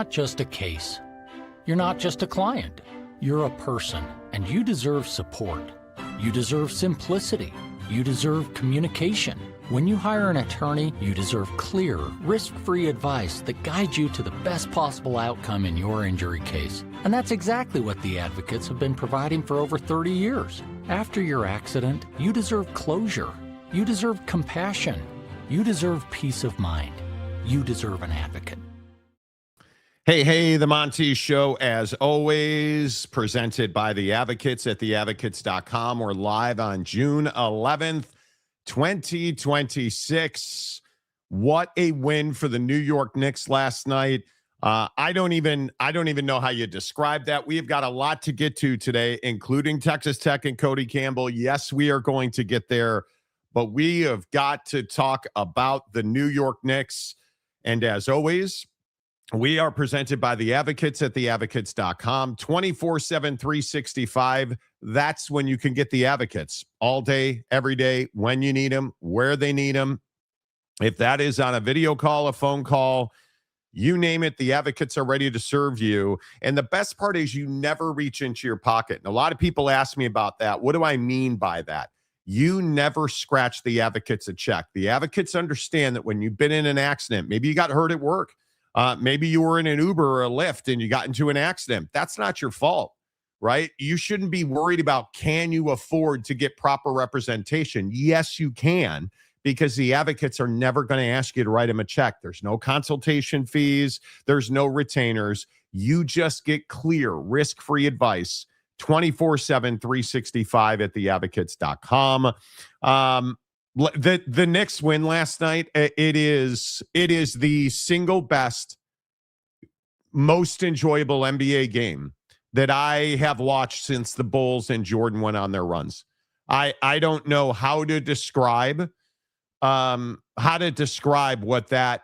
not just a case. You're not just a client. You're a person, and you deserve support. You deserve simplicity. You deserve communication. When you hire an attorney, you deserve clear, risk-free advice that guides you to the best possible outcome in your injury case. And that's exactly what the advocates have been providing for over 30 years. After your accident, you deserve closure. You deserve compassion. You deserve peace of mind. You deserve an advocate. Hey, the Monty Show, as always, presented by the Advocates at theadvocates.com. We're live on June 11th, 2026. What a win for the New York Knicks last night. I don't even know how you describe that. We have got a lot to get to today, including Texas Tech and Cody Campbell. Yes, we are going to get there, but we have got to talk about the New York Knicks. And as always, we are presented by the Advocates at theadvocates.com. 24/7, 365. That's when you can get the Advocates all day, every day, when you need them, where they need them. If that is on a video call, a phone call, you name it, the Advocates are ready to serve you. And the best part is you never reach into your pocket. And a lot of people ask me about that. What do I mean by that? You never scratch the Advocates a check. The Advocates understand that when you've been in an accident, maybe you got hurt at work, maybe you were in an Uber or a Lyft and you got into an accident. That's not your fault, right? You shouldn't be worried about, can you afford to get proper representation? Yes, you can, because the Advocates are never going to ask you to write them a check. There's no consultation fees. There's no retainers. You just get clear, risk-free advice 24/7, 365 at theadvocates.com. The Knicks win last night. It is the single best, most enjoyable NBA game that I have watched since the Bulls and Jordan went on their runs. I don't know how to describe what that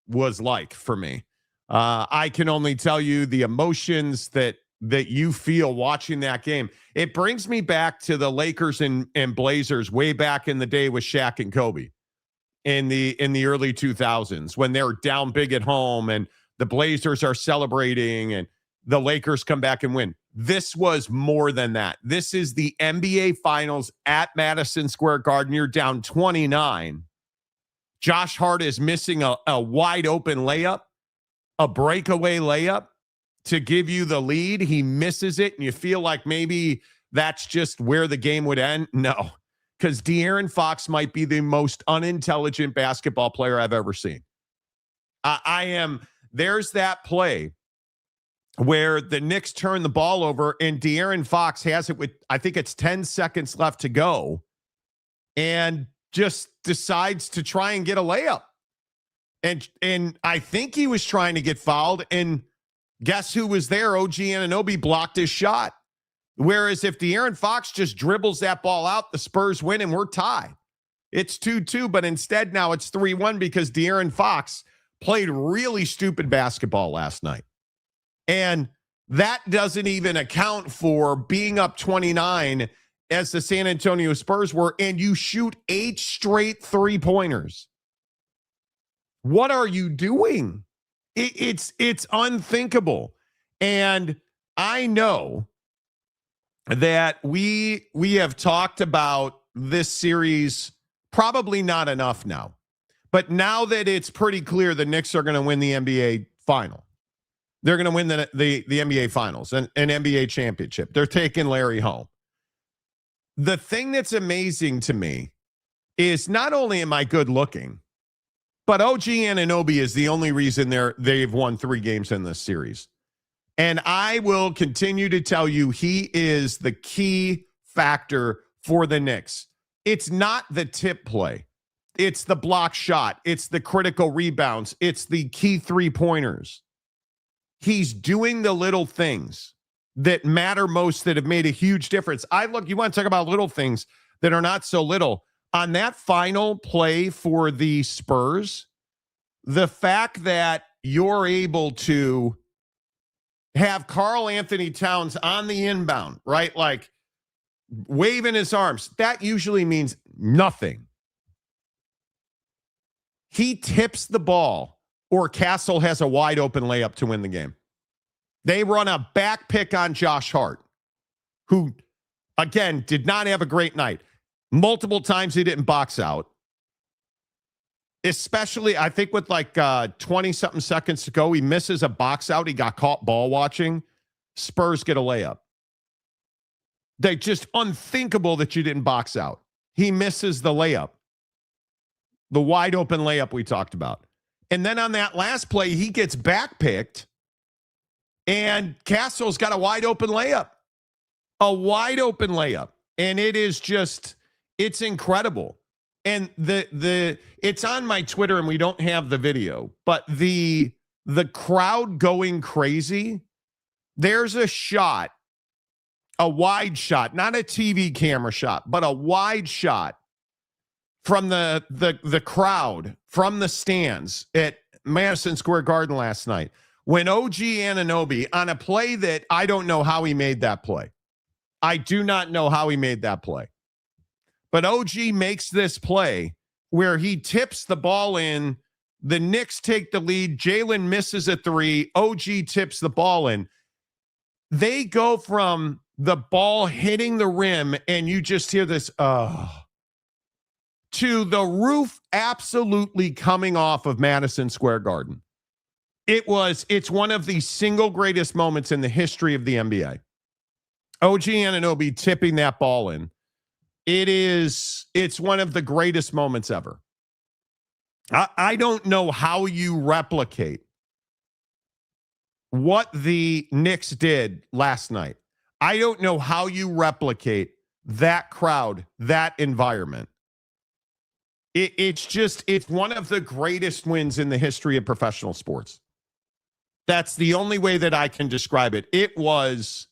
was like for me. I can only tell you the emotions that you feel watching that game. It brings me back to the Lakers and Blazers way back in the day with Shaq and Kobe in the early 2000s, when they're down big at home and the Blazers are celebrating and the Lakers come back and win. This was more than that. This is the NBA Finals at Madison Square Garden. You're down 29. Josh Hart is missing a wide open layup, a breakaway layup to give you the lead. He misses it, and you feel like maybe that's just where the game would end. No, because De'Aaron Fox might be the most unintelligent basketball player I've ever seen. There's that play where the Knicks turn the ball over, and De'Aaron Fox has it with, I think it's 10 seconds left to go, and just decides to try and get a layup. And I think he was trying to get fouled, and guess who was there? OG Anunoby blocked his shot. Whereas if De'Aaron Fox just dribbles that ball out, the Spurs win and we're tied. It's 2-2, but instead now it's 3-1 because De'Aaron Fox played really stupid basketball last night. And that doesn't even account for being up 29 as the San Antonio Spurs were, and you shoot 8 straight three-pointers. What are you doing? It's unthinkable. And I know that we have talked about this series probably not enough now. But now that it's pretty clear the Knicks are going to win the NBA final, they're going to win the NBA finals and an NBA championship. They're taking Larry home. The thing that's amazing to me is not only am I good looking, but OG Anunoby is the only reason they've won 3 games in this series. And I will continue to tell you he is the key factor for the Knicks. It's not the tip play. It's the block shot. It's the critical rebounds. It's the key three-pointers. He's doing the little things that matter most, that have made a huge difference. You want to talk about little things that are not so little. On that final play for the Spurs, the fact that you're able to have Karl Anthony Towns on the inbound, right? Like waving his arms, that usually means nothing. He tips the ball or Castle has a wide open layup to win the game. They run a back pick on Josh Hart, who, again, did not have a great night. Multiple times he didn't box out. Especially, I think with like 20-something seconds to go, he misses a box out. He got caught ball watching. Spurs get a layup. They just unthinkable that you didn't box out. He misses the layup. The wide open layup we talked about. And then on that last play, he gets backpicked, and Castle's got a wide open layup. A wide open layup. And it is just, it's incredible. And it's on my Twitter, and we don't have the video, but the crowd going crazy. There's a shot, a wide shot, not a TV camera shot, but a wide shot from the crowd from the stands at Madison Square Garden last night when OG Anunoby, on a play that I don't know how he made that play. I do not know how he made that play. But OG makes this play where he tips the ball in. The Knicks take the lead. Jalen misses a three. OG tips the ball in. They go from the ball hitting the rim, and you just hear this, to the roof absolutely coming off of Madison Square Garden. It's one of the single greatest moments in the history of the NBA. OG Anunoby tipping that ball in. It's one of the greatest moments ever. I don't know how you replicate what the Knicks did last night. I don't know how you replicate that crowd, that environment. It's one of the greatest wins in the history of professional sports. That's the only way that I can describe it. It was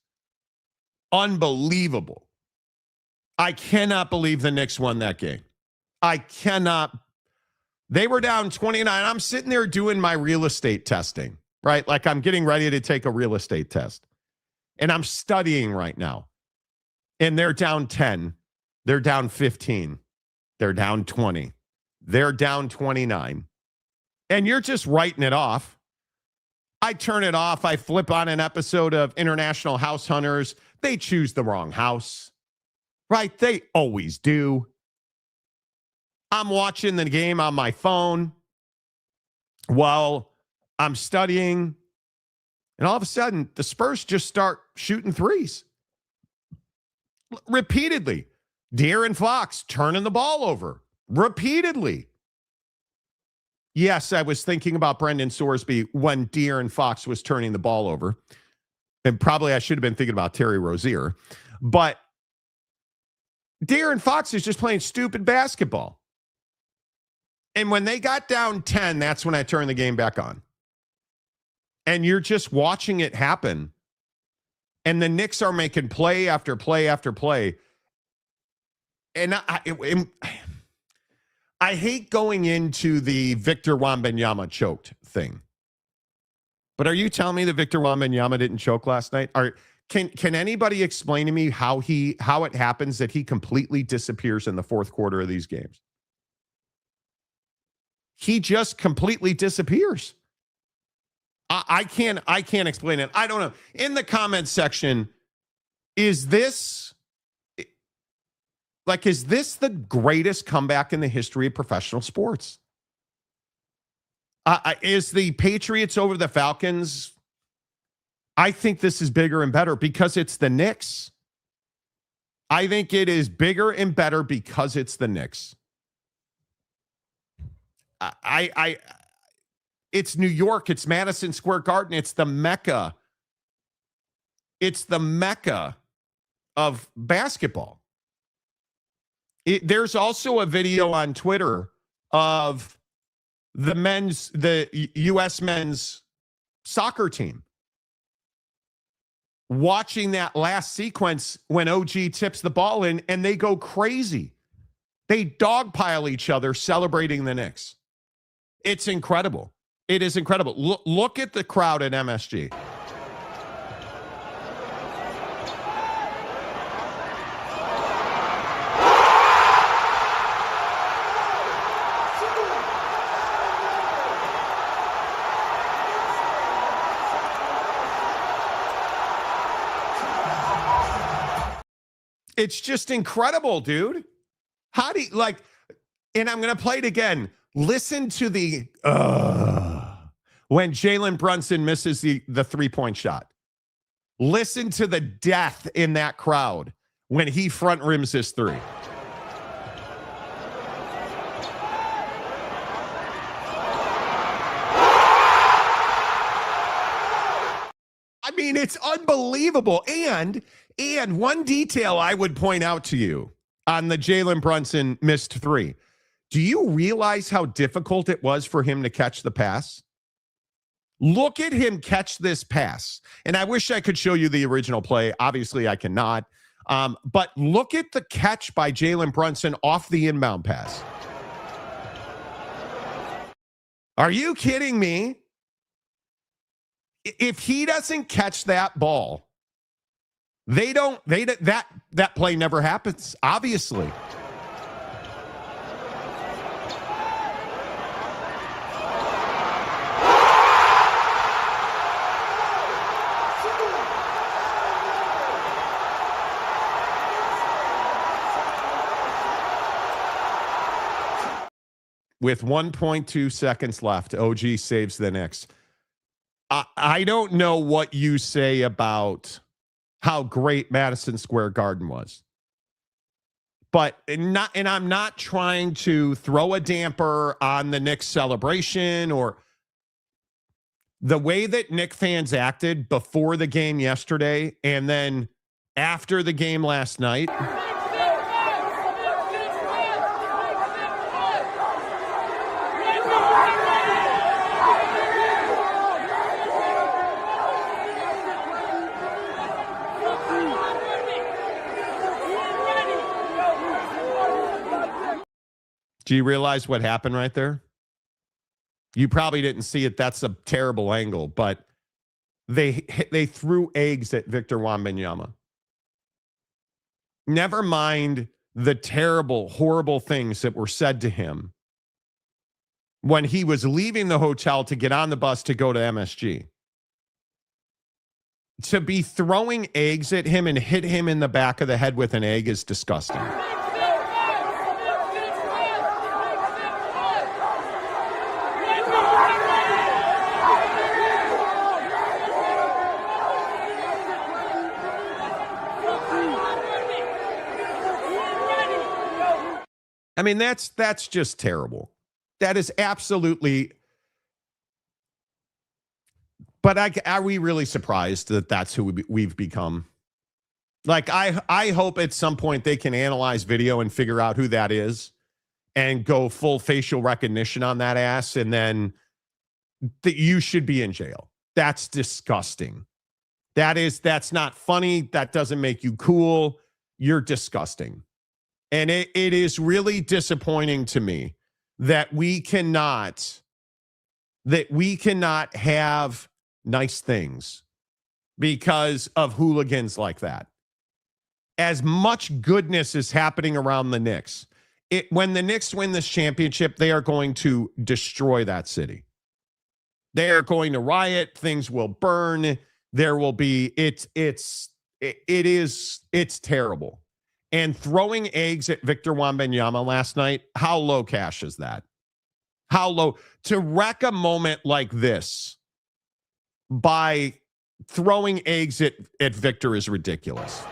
unbelievable. I cannot believe the Knicks won that game. I cannot. They were down 29. I'm sitting there doing my real estate testing, right? Like I'm getting ready to take a real estate test. And I'm studying right now. And they're down 10. They're down 15. They're down 20. They're down 29. And you're just writing it off. I turn it off. I flip on an episode of International House Hunters. They choose the wrong house. Right? They always do. I'm watching the game on my phone while I'm studying. And all of a sudden, the Spurs just start shooting threes. Repeatedly. De'Aaron Fox turning the ball over. Repeatedly. Yes, I was thinking about Brendan Sorsby when De'Aaron Fox was turning the ball over. And probably I should have been thinking about Terry Rozier. But De'Aaron Fox is just playing stupid basketball. And when they got down 10, that's when I turned the game back on. And you're just watching it happen. And the Knicks are making play after play after play. And I hate going into the Victor Wembanyama choked thing. But are you telling me that Victor Wembanyama didn't choke last night? Can anybody explain to me how it happens that he completely disappears in the fourth quarter of these games? He just completely disappears. I can't explain it. I don't know. In the comments section, is this the greatest comeback in the history of professional sports? Is the Patriots over the Falcons? I think this is bigger and better because it's the Knicks. I think it is bigger and better because it's the Knicks. It's New York. It's Madison Square Garden. It's the Mecca. It's the Mecca of basketball. There's also a video on Twitter of the U.S. men's soccer team watching that last sequence when OG tips the ball in, and they go crazy. They dogpile each other celebrating the Knicks. It's incredible. It is incredible. Look at the crowd at MSG. It's just incredible, dude. How do you, like, and I'm going to play it again. Listen to the, when Jalen Brunson misses the 3-point shot. Listen to the death in that crowd when he front rims his 3. I mean, it's unbelievable. And one detail I would point out to you on the Jalen Brunson missed 3. Do you realize how difficult it was for him to catch the pass? Look at him catch this pass. And I wish I could show you the original play. Obviously, I cannot. But look at the catch by Jalen Brunson off the inbound pass. Are you kidding me? If he doesn't catch that ball, that play never happens, obviously. With 1.2 seconds left, OG saves the Knicks. I don't know what you say about how great Madison Square Garden was. But I'm not trying to throw a damper on the Knicks celebration or the way that Knicks fans acted before the game yesterday and then after the game last night. Do you realize what happened right there? You probably didn't see it. That's a terrible angle, but they threw eggs at Victor Wembanyama. Never mind the terrible, horrible things that were said to him when he was leaving the hotel to get on the bus to go to MSG. To be throwing eggs at him and hit him in the back of the head with an egg is disgusting. I mean, that's just terrible. That is absolutely. But are we really surprised that that's who we've become? Like, I hope at some point they can analyze video and figure out who that is and go full facial recognition on that ass. And then you should be in jail. That's disgusting. That's not funny. That doesn't make you cool. You're disgusting. And it is really disappointing to me that we cannot have nice things because of hooligans like that. As much goodness is happening around the Knicks, when the Knicks win this championship, they are going to destroy that city. They are going to riot. Things will burn. There will be, it's terrible. And throwing eggs at Victor Wembanyama last night, how low cash is that? How low? To wreck a moment like this by throwing eggs at Victor is ridiculous.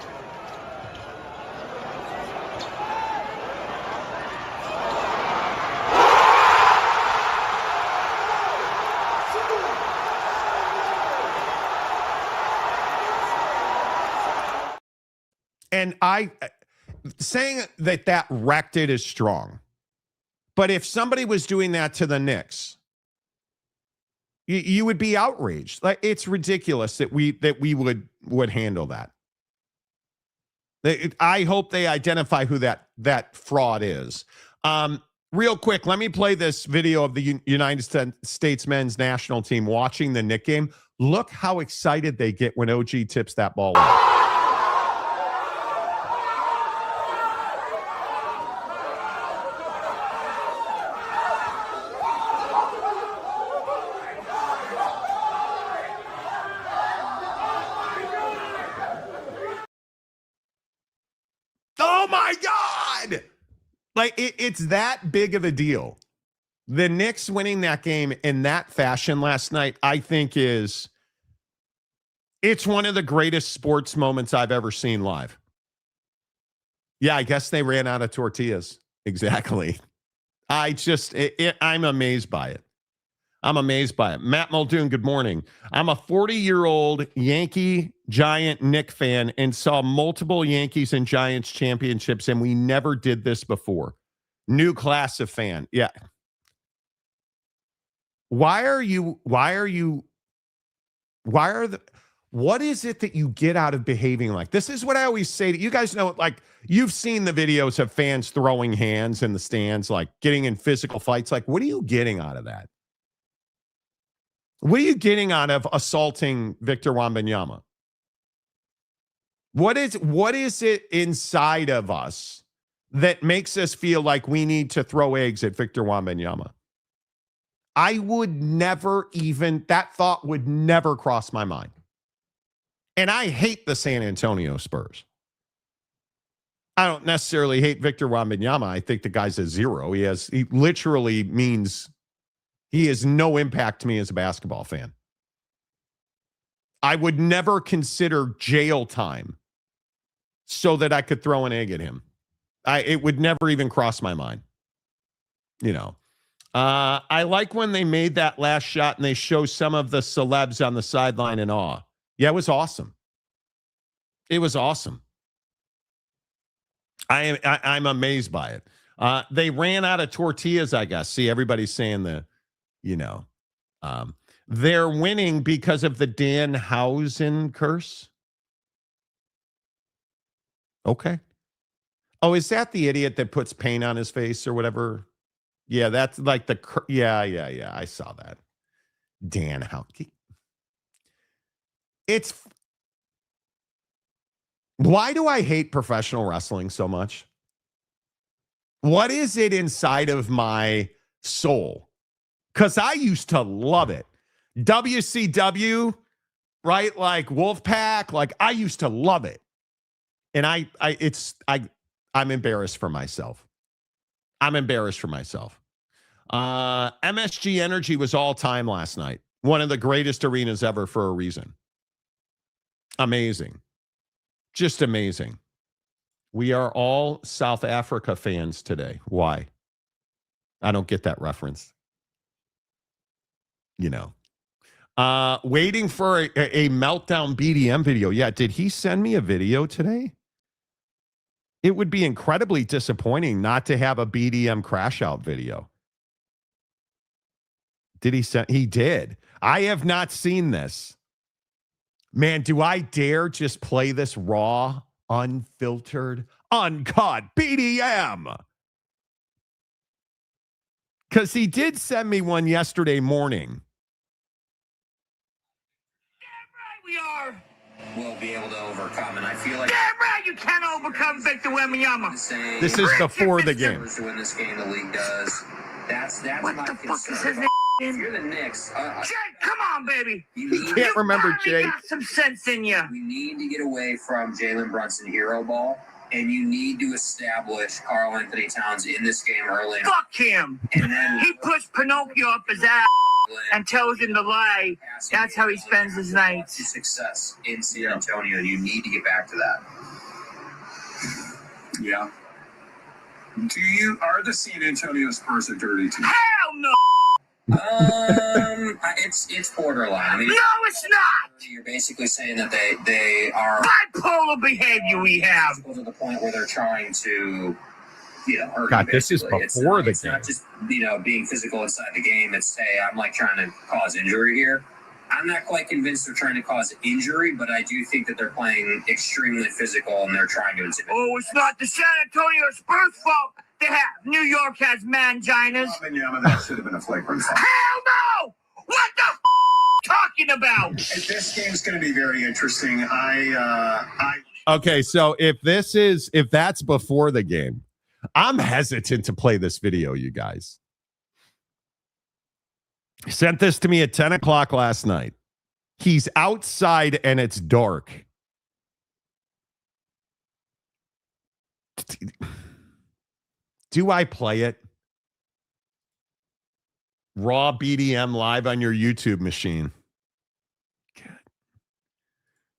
And saying that wrecked it is strong. But if somebody was doing that to the Knicks, you would be outraged. Like, it's ridiculous that we would handle that. I hope they identify who that fraud is. Real quick, let me play this video of the United States men's national team watching the Knicks game. Look how excited they get when OG tips that ball in. my God. Like, it's that big of a deal. The Knicks winning that game in that fashion last night, I think it's one of the greatest sports moments I've ever seen live. Yeah, I guess they ran out of tortillas. Exactly. I'm amazed by it. I'm amazed by it. Matt Muldoon, good morning. I'm a 40-year-old Yankee Giant Knick fan and saw multiple Yankees and Giants championships, and we never did this before. New class of fan. Yeah. What is it that you get out of behaving like this? Is what I always say to you guys. Know, like, you've seen the videos of fans throwing hands in the stands, like getting in physical fights. Like, what are you getting out of that? What are you getting out of assaulting Victor Wembanyama? What is it inside of us that makes us feel like we need to throw eggs at Victor Wembanyama? I would never even, that thought would never cross my mind. And I hate the San Antonio Spurs. I don't necessarily hate Victor Wembanyama. I think the guy's a zero. He literally means he has no impact to me as a basketball fan. I would never consider jail time so that I could throw an egg at him. It would never even cross my mind. You know, I like when they made that last shot and they show some of the celebs on the sideline in awe. Yeah, it was awesome. It was awesome. I'm amazed by it. They ran out of tortillas, I guess. See, everybody's saying they're winning because of the Danhausen curse. Okay. Oh, is that the idiot that puts paint on his face or whatever? Yeah, that's like yeah. I saw that. Danhausen. Why do I hate professional wrestling so much? What is it inside of my soul? Because I used to love it. WCW, right? Like Wolfpack, like I used to love it. And I'm embarrassed for myself. MSG Energy was all time last night. One of the greatest arenas ever for a reason. Amazing. Just amazing. We are all South Africa fans today. Why? I don't get that reference. Waiting for a meltdown BDM video. Yeah, did he send me a video today? It would be incredibly disappointing not to have a BDM crash out video. Did he send? He did. I have not seen this. Man, do I dare just play this raw, unfiltered, uncut BDM? Because he did send me one yesterday morning. Damn right we are. We'll be able to overcome, and I feel like damn right you can overcome Victor Wembanyama. This is before the game. To win this game, the league does. That's what my the fuck is his concern. If you're the Knicks, Jay, come on, baby. you Can't remember Jay. Got some sense in you. need to get away from Jalen Brunson hero ball, and you need to establish Karl Anthony Towns in this game early. Fuck him. And then He pushed Pinocchio up his ass and tells him to lie. That's how he spends his nights. To success in San Antonio. You need to get back to that. Yeah. Are the San Antonio Spurs a dirty team? Hell no. It's borderline. I mean, No, it's not. you're basically saying that they are Bipolar behavior we have. to the point where they're trying to, hurt God, you, this is basically. before the It's game. not just, being physical inside the game. It's, hey, I'm like trying to cause injury here. I'm not quite convinced they're trying to cause injury, but I do think that they're playing extremely physical and they're trying to intimidate. Oh, it's not the San Antonio Spurs' fault. New York has manginas. Wembanyama, that should have been a flagrant foul. Hell no! What the talking about? This game's going to be very interesting. Okay, so if that's before the game, I'm hesitant to play this video, you guys. He sent this to me at 10 o'clock last night. He's outside and it's dark. Do I play it? Raw BDM live on your YouTube machine. God.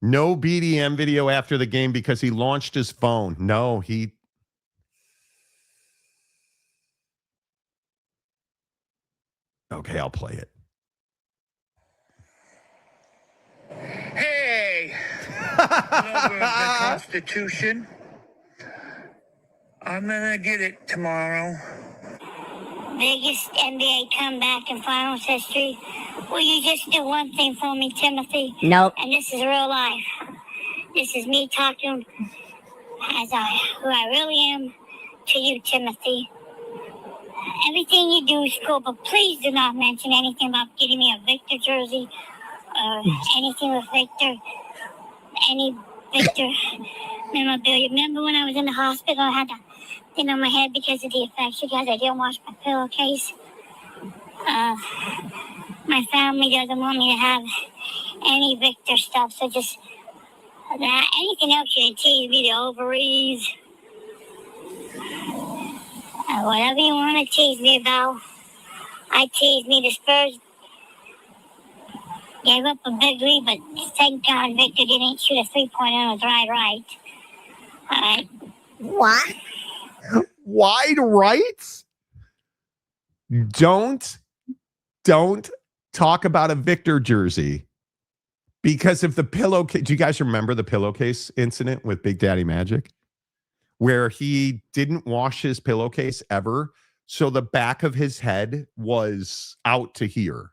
No BDM video after the game because he launched his phone. No, he... Okay, I'll play it. Hey! Lover of the Constitution. I'm gonna get it tomorrow. Biggest NBA comeback in finals history. Will you just do one thing for me, Timothy? Nope. And this is real life. This is me talking as who I really am to you, Timothy. Everything you do is cool, but please do not mention anything about getting me a Victor jersey or anything with Victor. Any Victor memorabilia. Remember when I was in the hospital, I had that thing on my head because of the infection, because I didn't wash my pillowcase. My family doesn't want me to have any Victor stuff, so just that. Anything else you can tease me, the ovaries. Whatever you want to tease me about. I tease me. The Spurs gave up a big lead, but thank God Victor didn't shoot a 3-pointer and was right. All right. What? Wide right? Don't talk about a Victor jersey because of the pillowcase. Do you guys remember the pillowcase incident with Big Daddy Magic? Where he didn't wash his pillowcase ever. So the back of his head was out to here.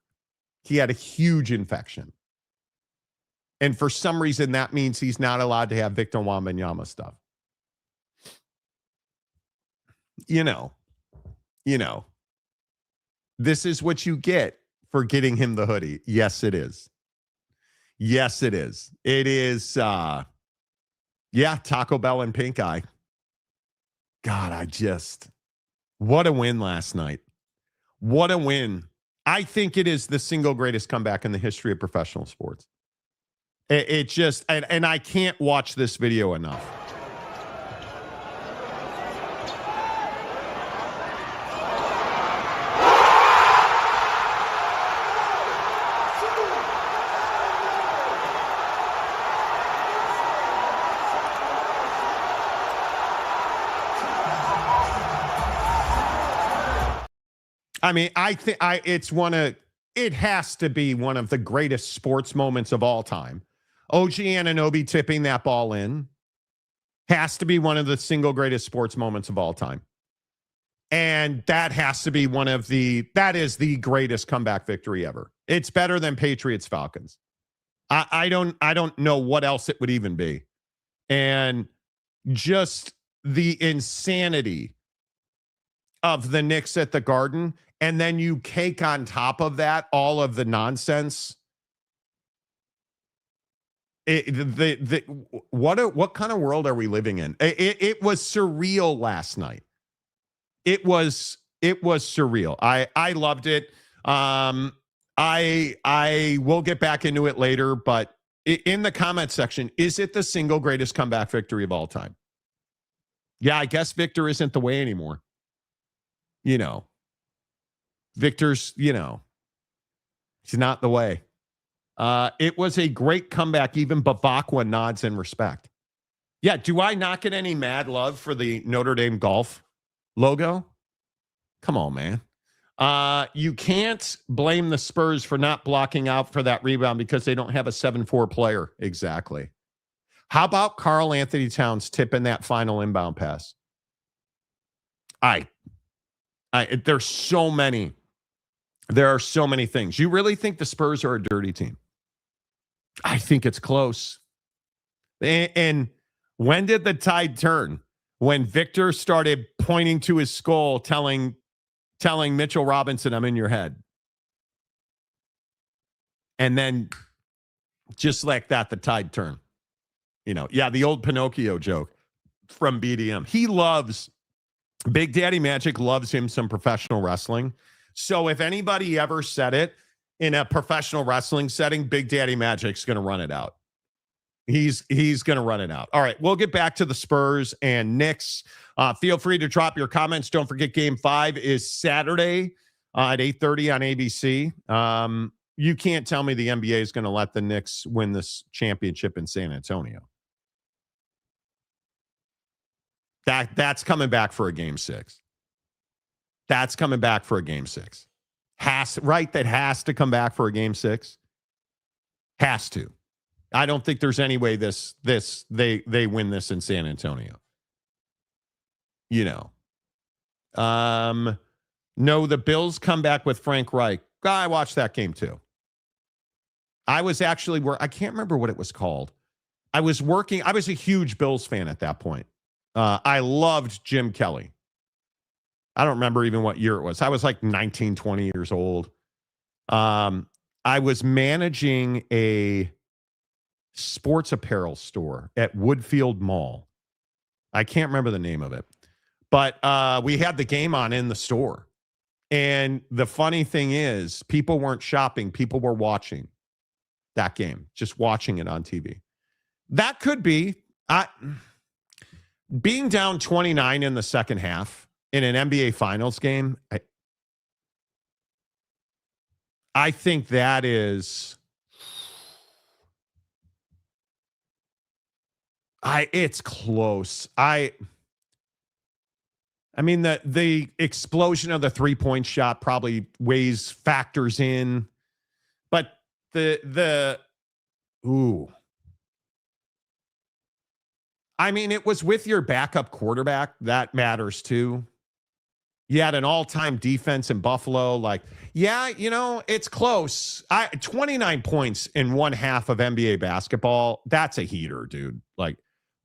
He had a huge infection. And for some reason, that means he's not allowed to have Victor Wembanyama stuff. You know, this is what you get for getting him the hoodie. Yes, it is. Yes, it is. It is, Taco Bell and pink eye. God, what a win last night. What a win. I think it is the single greatest comeback in the history of professional sports. It just, and I can't watch this video enough. I mean, I think it has to be one of the greatest sports moments of all time. OG Anunoby tipping that ball in has to be one of the single greatest sports moments of all time. And that has to be that is the greatest comeback victory ever. It's better than Patriots Falcons. I don't know what else it would even be. And just the insanity of the Knicks at the Garden. And then you cake on top of that all of the nonsense. What kind of world are we living in? It was surreal last night. It was surreal. I loved it. I will get back into it later, but in the comment section, is it the single greatest comeback victory of all time? Yeah, I guess Victor isn't the way anymore. Victor's, he's not the way. It was a great comeback. Even Bavakwa nods in respect. Yeah, do I not get any mad love for the Notre Dame golf logo? Come on, man. You can't blame the Spurs for not blocking out for that rebound because they don't have a 7-4 player. Exactly. How about Karl Anthony Towns tipping that final inbound pass? There's so many. There are so many things. You really think the Spurs are a dirty team? I think it's close. And when did the tide turn? When Victor started pointing to his skull, telling Mitchell Robinson, I'm in your head. And then just like that, the tide turned. The old Pinocchio joke from BDM. Big Daddy Magic loves him some professional wrestling. So if anybody ever said it in a professional wrestling setting, Big Daddy Magic's going to run it out. He's going to run it out. All right, we'll get back to the Spurs and Knicks. Feel free to drop your comments. Don't forget, Game 5 is Saturday at 8:30 on ABC. You can't tell me the NBA is going to let the Knicks win this championship in San Antonio. That's coming back for a Game 6. That's coming back for a Game 6. That has to come back for a Game 6. Has to. I don't think there's any way they win this in San Antonio. You know. No, the Bills come back with Frank Reich. I watched that game too. I was actually I can't remember what it was called. I was a huge Bills fan at that point. I loved Jim Kelly. I don't remember even what year it was. I was like 19, 20 years old. I was managing a sports apparel store at Woodfield Mall. I can't remember the name of it. But we had the game on in the store. And the funny thing is, people weren't shopping. People were watching that game, just watching it on TV. That could be being down 29 in the second half in an NBA Finals game. I think that is it's close. I mean, the explosion of the three-point shot probably factors in, but I mean, it was with your backup quarterback. That matters too. You had an all-time defense in Buffalo. It's close. 29 points in one half of NBA basketball. That's a heater, dude.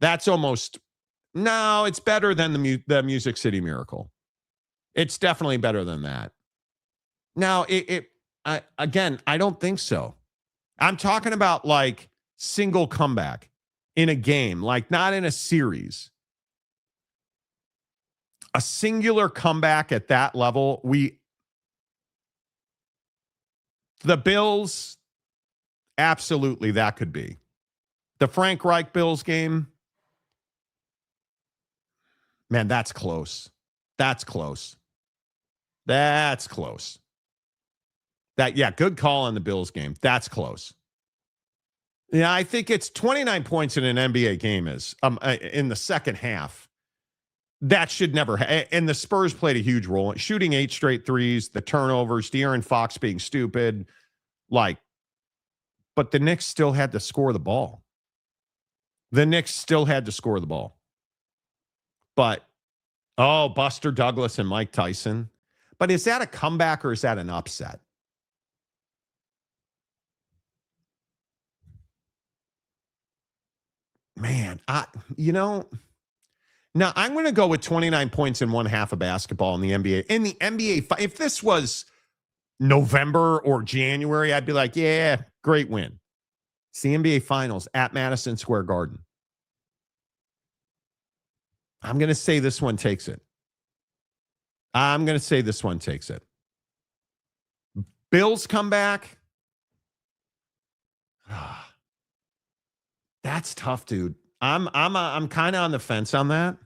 That's almost. No, it's better than the Music City Miracle. It's definitely better than that. Now, again, I don't think so. I'm talking about single comeback in a game, not in a series. A singular comeback at that level, the Bills, absolutely that could be. The Frank Reich Bills game, man, that's close. That's close. That's close. Good call on the Bills game. That's close. Yeah, I think it's 29 points in an NBA game is in the second half. That should never and the Spurs played a huge role. Shooting 8 straight threes, the turnovers, De'Aaron Fox being stupid. But the Knicks still had to score the ball. But, Buster Douglas and Mike Tyson. But is that a comeback or is that an upset? Man, now I'm going to go with 29 points in one half of basketball in the NBA. In the NBA, if this was November or January, I'd be like, yeah, great win. It's the NBA Finals at Madison Square Garden. I'm going to say this one takes it. Bills come back. That's tough, dude. I'm kind of on the fence on that.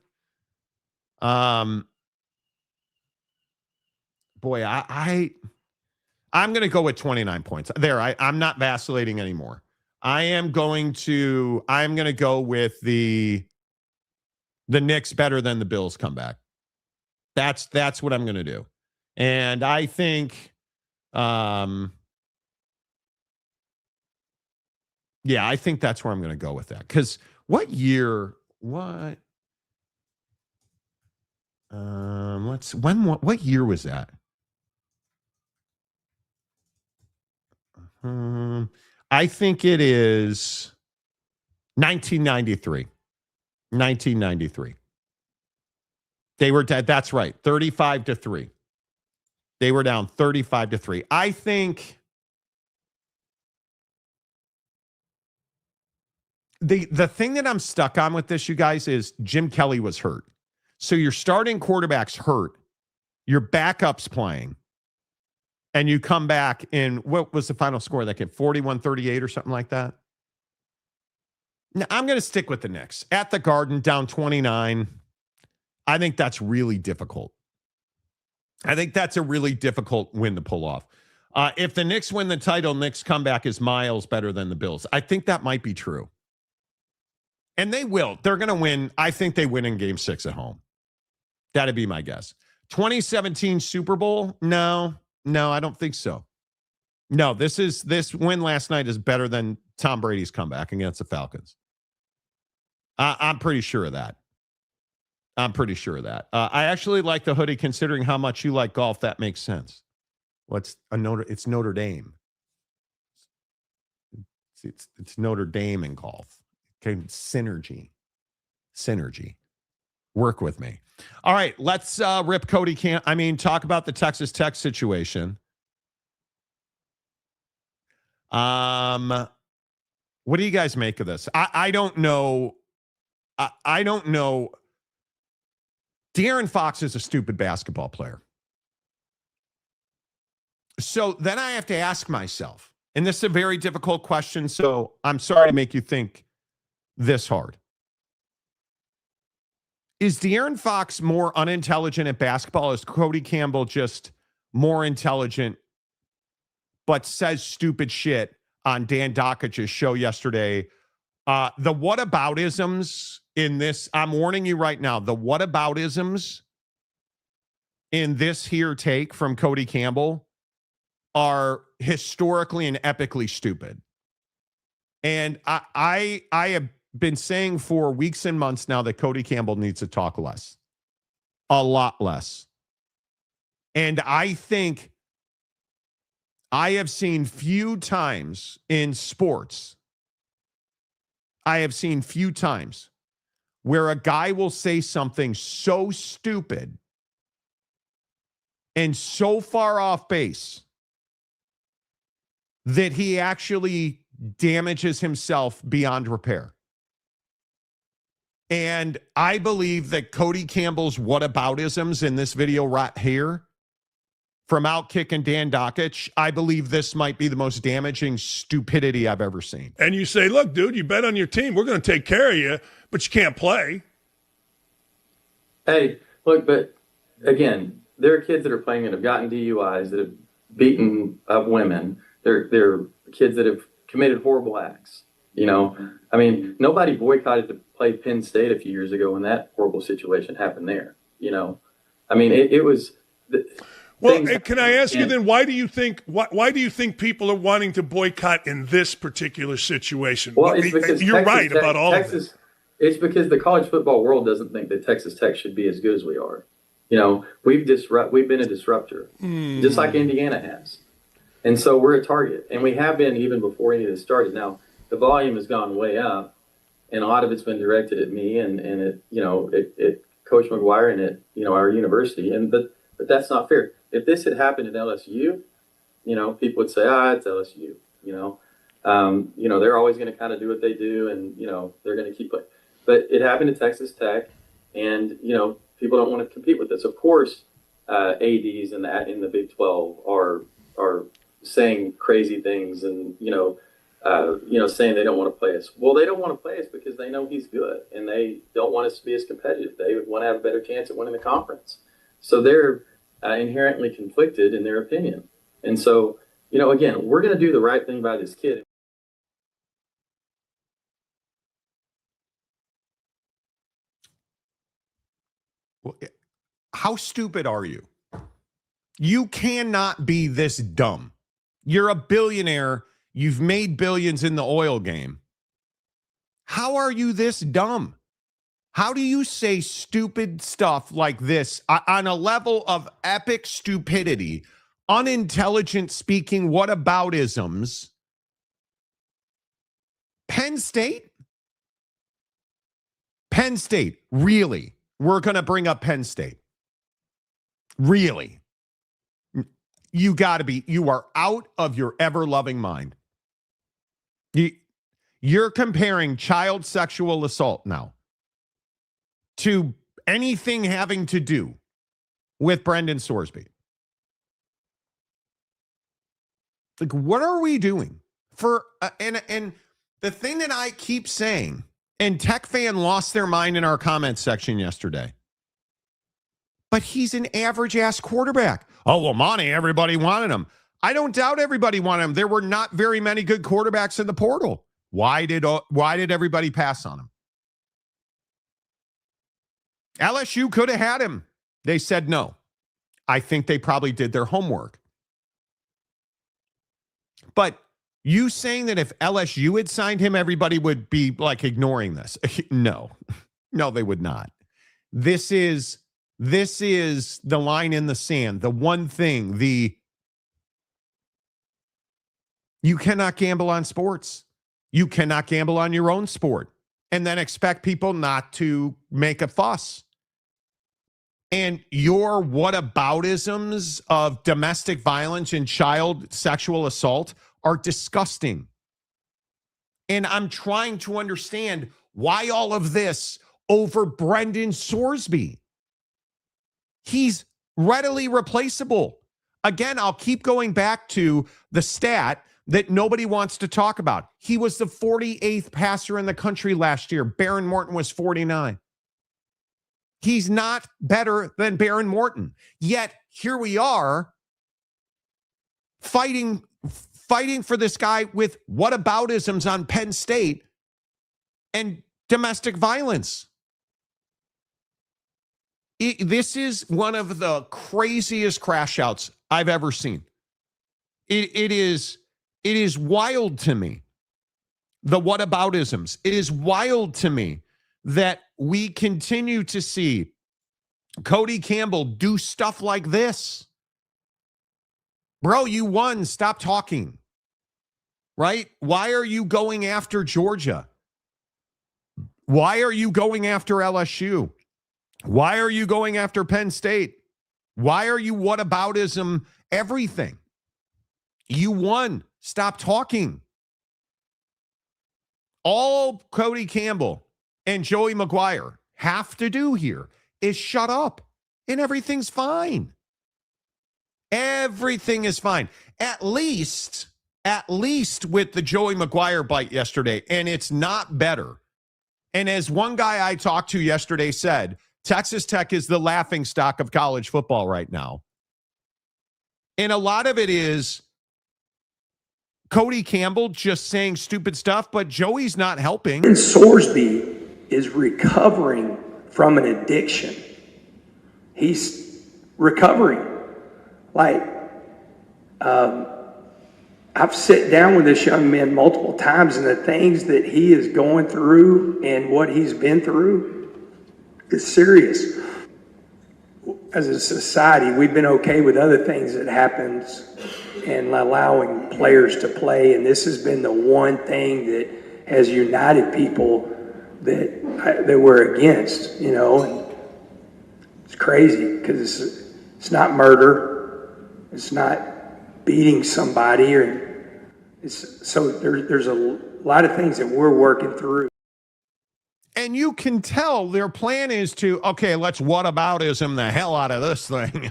Boy, I'm going to go with 29 points. There, I'm not vacillating anymore. I'm going to go with the Knicks better than the Bills comeback. That's what I'm going to do. And I think I think that's where I'm going to go with that. Cuz what year was that? I think it is 1993. 1993. They were dead. That's right. 35-3. They were down 35-3. I think the thing that I'm stuck on with this, you guys, is Jim Kelly was hurt. So your starting quarterback's hurt. Your backup's playing. And you come back in, what was the final score of that game? 41-38 or something like that? Now, I'm going to stick with the Knicks. At the Garden, down 29. I think that's really difficult. I think that's a really difficult win to pull off. If the Knicks win the title, Knicks comeback is miles better than the Bills. I think that might be true. And they will. They're going to win. I think they win in Game 6 at home. That'd be my guess. 2017 Super Bowl? No, I don't think so. No, this win last night is better than Tom Brady's comeback against the Falcons. I'm pretty sure of that. I actually like the hoodie, considering how much you like golf. That makes sense. It's Notre Dame. It's Notre Dame in golf. Okay, synergy. Work with me. All right, let's rip Cody talk about the Texas Tech situation. What do you guys make of this? I don't know. I don't know. De'Aaron Fox is a stupid basketball player. So then I have to ask myself, and this is a very difficult question, so I'm sorry to make you think this hard. Is De'Aaron Fox more unintelligent at basketball? Is Cody Campbell just more intelligent but says stupid shit on Dan Dockich's show yesterday? The whataboutisms in this, I'm warning you right now, the whataboutisms in this here take from Cody Campbell are historically and epically stupid. And I have been saying for weeks and months now that Cody Campbell needs to talk less. A lot less. And I think I have seen few times in sports, where a guy will say something so stupid and so far off base that he actually damages himself beyond repair. And I believe that Cody Campbell's whataboutisms in this video right here from Outkick and Dan Dockich, I believe this might be the most damaging stupidity I've ever seen. And you say, look, dude, you bet on your team. We're going to take care of you, but you can't play. Hey, look, but again, there are kids that are playing that have gotten DUIs, that have beaten up women. There are kids that have committed horrible acts. Nobody boycotted to play Penn State a few years ago when that horrible situation happened there. It was. Well, can I ask you then, why do you think people are wanting to boycott in this particular situation? Well, it's because you're right about all of this. It's because the college football world doesn't think that Texas Tech should be as good as we are. We've been a disruptor, just like Indiana has. And so we're a target, and we have been even before any of this started. Now, the volume has gone way up, and a lot of it's been directed at me and at Coach McGuire and at our university. But that's not fair. If this had happened at LSU, people would say, it's LSU. They're always going to kind of do what they do, and they're going to keep playing. But it happened at Texas Tech, and people don't want to compete with this. Of course, ADs in the Big 12 are saying crazy things and saying they don't want to play us. Well, they don't want to play us because they know he's good, and they don't want us to be as competitive. They want to have a better chance at winning the conference. So they're inherently conflicted in their opinion. And so, again, we're going to do the right thing by this kid. Well, how stupid are you? You cannot be this dumb. You're a billionaire. You've made billions in the oil game. How are you this dumb? How do you say stupid stuff like this on a level of epic stupidity, unintelligent speaking whataboutisms? Penn State? Penn State, really? We're going to bring up Penn State. Really? You are out of your ever-loving mind. You're comparing child sexual assault now to anything having to do with Brendan Sorsby. Like, what are we doing? And The thing that I keep saying, and Tech Fan lost their mind in our comments section yesterday, but he's an average-ass quarterback. Oh, well, Monty, everybody wanted him. I don't doubt everybody wanted him. There were not very many good quarterbacks in the portal. Why did everybody pass on him? LSU could have had him. They said no. I think they probably did their homework. But you saying that if LSU had signed him, everybody would be like ignoring this. No, they would not. This is the line in the sand. The one thing, you cannot gamble on sports. You cannot gamble on your own sport and then expect people not to make a fuss. And your whataboutisms of domestic violence and child sexual assault are disgusting. And I'm trying to understand why all of this over Brendan Sorsby. He's readily replaceable. Again, I'll keep going back to the stat that nobody wants to talk about. He was the 48th passer in the country last year. Baron Morton was 49. He's not better than Baron Morton. Yet here we are fighting for this guy with whataboutisms on Penn State and domestic violence. This is one of the craziest crash outs I've ever seen. It is wild to me, the whataboutisms. It is wild to me that we continue to see Cody Campbell do stuff like this. Bro, you won. Stop talking. Right? Why are you going after Georgia? Why are you going after LSU? Why are you going after Penn State? Why are you whataboutism everything? You won. Stop talking. All Cody Campbell and Joey McGuire have to do here is shut up and everything's fine. Everything is fine. At least with the Joey McGuire bite yesterday, and it's not better. And as one guy I talked to yesterday said, Texas Tech is the laughingstock of college football right now. And a lot of it is Cody Campbell just saying stupid stuff, but Joey's not helping. And Sorsby is recovering from an addiction. He's recovering. Like, I've sat down with this young man multiple times, and the things that he is going through and what he's been through is serious. As a society, we've been okay with other things that happens and allowing players to play, and this has been the one thing that has united people that we're against, you know. And it's crazy because it's not murder, it's not beating somebody, or so there's a lot of things that we're working through. And you can tell their plan is to, okay, let's whataboutism the hell out of this thing.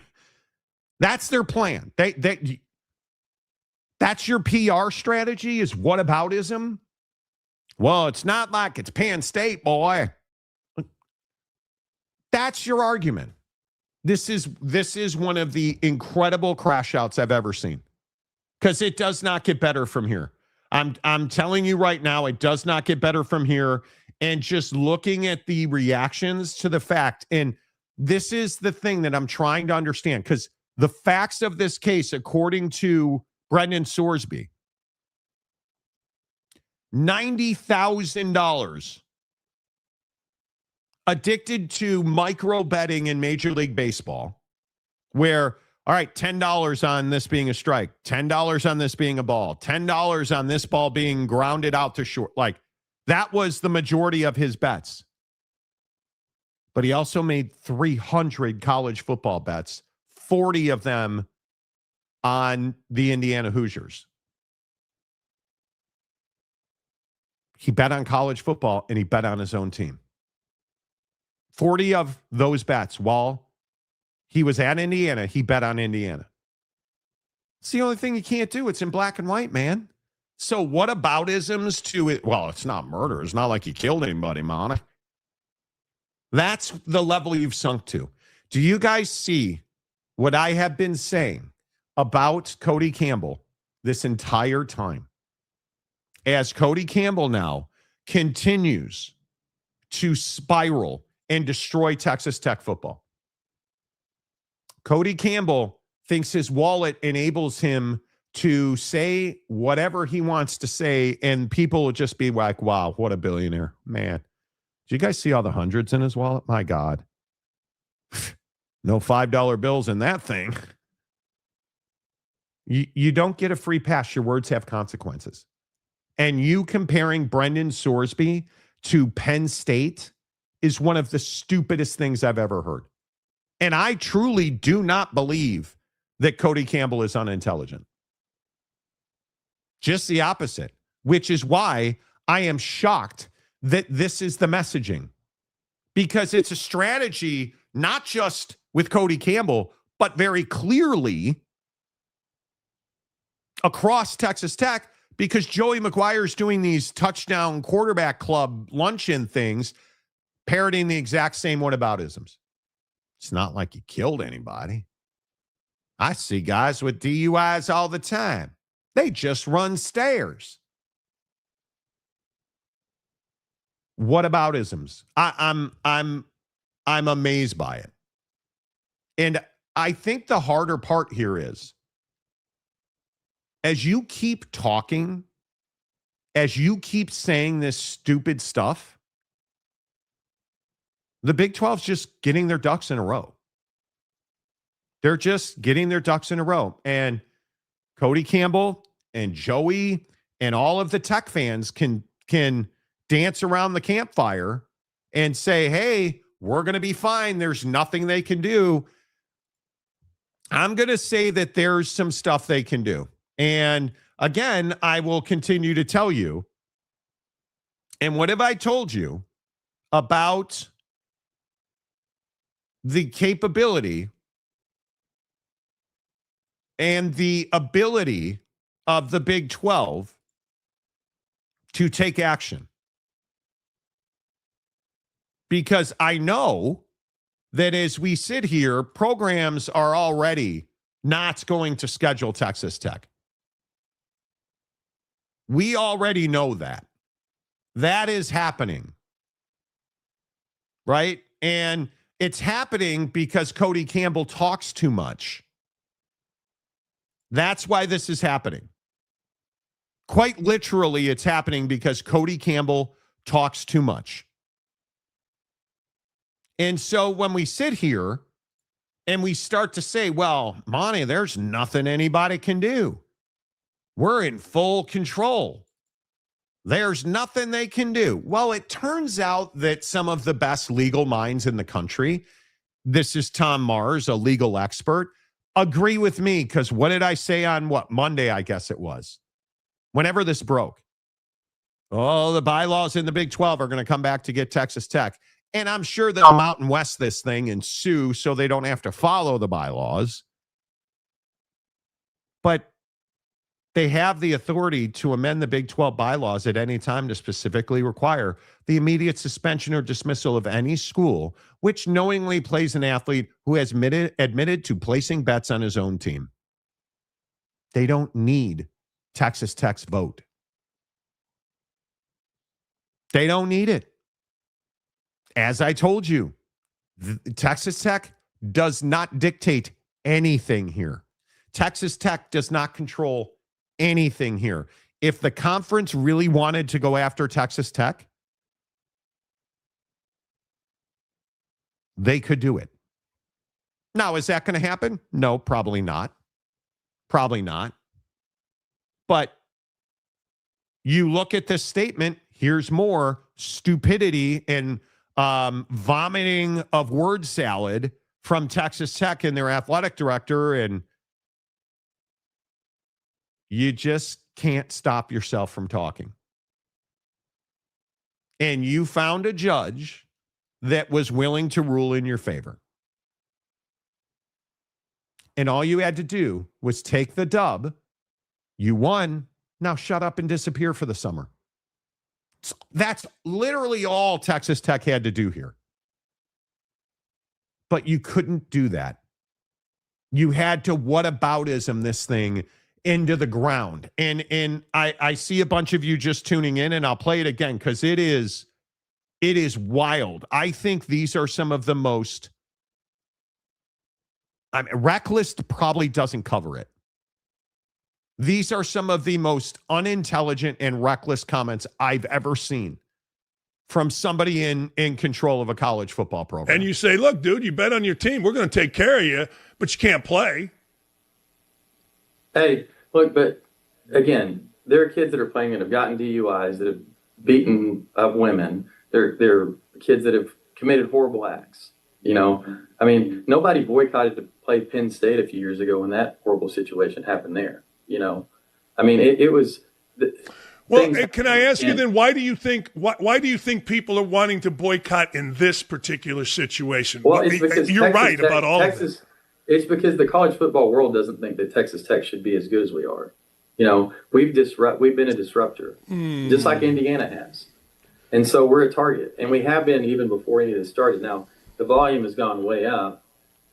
That's their plan. That's your PR strategy, is whataboutism? Well, it's not like it's Penn State, boy. That's your argument. This is one of the incredible crash outs I've ever seen. Because it does not get better from here. I'm telling you right now, it does not get better from here. And just looking at the reactions to the fact, and this is the thing that I'm trying to understand, because the facts of this case, according to Brendan Sorsby, $90,000 addicted to micro betting in Major League Baseball, where, all right, $10 on this being a strike, $10 on this being a ball, $10 on this ball being grounded out to short. Like, that was the majority of his bets. But he also made 300 college football bets, 40 of them on the Indiana Hoosiers. He bet on college football and he bet on his own team. 40 of those bets while he was at Indiana, he bet on Indiana. It's the only thing you can't do. It's in black and white, man. So what about isms to it? Well, it's not murder. It's not like he killed anybody, Monty. That's the level you've sunk to. Do you guys see what I have been saying about Cody Campbell this entire time? As Cody Campbell now continues to spiral and destroy Texas Tech football. Cody Campbell thinks his wallet enables him to say whatever he wants to say, and people will just be like, wow, what a billionaire. Man, do you guys see all the hundreds in his wallet? My God. No $5 bills in that thing. You don't get a free pass. Your words have consequences. And you comparing Brendan Sorsby to Penn State is one of the stupidest things I've ever heard. And I truly do not believe that Cody Campbell is unintelligent. Just the opposite, which is why I am shocked that this is the messaging. Because it's a strategy, not just with Cody Campbell, but very clearly across Texas Tech, because Joey McGuire is doing these touchdown quarterback club luncheon things, parroting the exact same whataboutisms. It's not like he killed anybody. I see guys with DUIs all the time. They just run stairs. Whataboutisms. I'm amazed by it. And I think the harder part here is, as you keep talking, as you keep saying this stupid stuff, the Big 12's just getting their ducks in a row. They're just getting their ducks in a row. And Cody Campbell and Joey and all of the Tech fans can dance around the campfire and say, hey, we're going to be fine. There's nothing they can do. I'm going to say that there's some stuff they can do. And again, I will continue to tell you. And what have I told you about the capability and the ability of the Big 12 to take action? Because I know that as we sit here, programs are already not going to schedule Texas Tech. We already know that. That is happening. Right? And it's happening because Cody Campbell talks too much. That's why this is happening. Quite literally, it's happening because Cody Campbell talks too much. And so when we sit here and we start to say, well, Monty, there's nothing anybody can do. We're in full control. There's nothing they can do. Well, it turns out that some of the best legal minds in the country, this is Tom Mars, a legal expert, agree with me, because what did I say on Monday, I guess it was, whenever this broke? Oh, the bylaws in the Big 12 are going to come back to get Texas Tech. And I'm sure they'll Mountain West this thing and sue so they don't have to follow the bylaws. But they have the authority to amend the Big 12 bylaws at any time to specifically require the immediate suspension or dismissal of any school which knowingly plays an athlete who has admitted to placing bets on his own team. They don't need Texas Tech's vote. They don't need it. As I told you, Texas Tech does not dictate anything here. Texas Tech does not control anything here. If the conference really wanted to go after Texas Tech, they could do it. Now, is that going to happen? No, probably not. Probably not. But you look at this statement, here's more stupidity and vomiting of word salad from Texas Tech and their athletic director, and you just can't stop yourself from talking. And you found a judge that was willing to rule in your favor. And all you had to do was take the dub. You won. Now shut up and disappear for the summer. That's literally all Texas Tech had to do here. But you couldn't do that. You had to whataboutism this thing into the ground. And I see a bunch of you just tuning in, and I'll play it again because it is wild. I think these are some of the most, reckless probably doesn't cover it. These are some of the most unintelligent and reckless comments I've ever seen from somebody in control of a college football program. And you say, look, dude, you bet on your team. We're going to take care of you, but you can't play. Hey, look, but again, there are kids that are playing that have gotten DUIs, that have beaten up women. There are kids that have committed horrible acts. You know, I mean, nobody boycotted to play Penn State a few years ago when that horrible situation happened there. You know, I mean, it was. Well, can I ask you then, why do you think people are wanting to boycott in this particular situation? Well, it's because you're right about all of this. It's because the college football world doesn't think that Texas Tech should be as good as we are. You know, we've been a disruptor, just like Indiana has. And so we're a target, and we have been even before any of this started. Now, the volume has gone way up,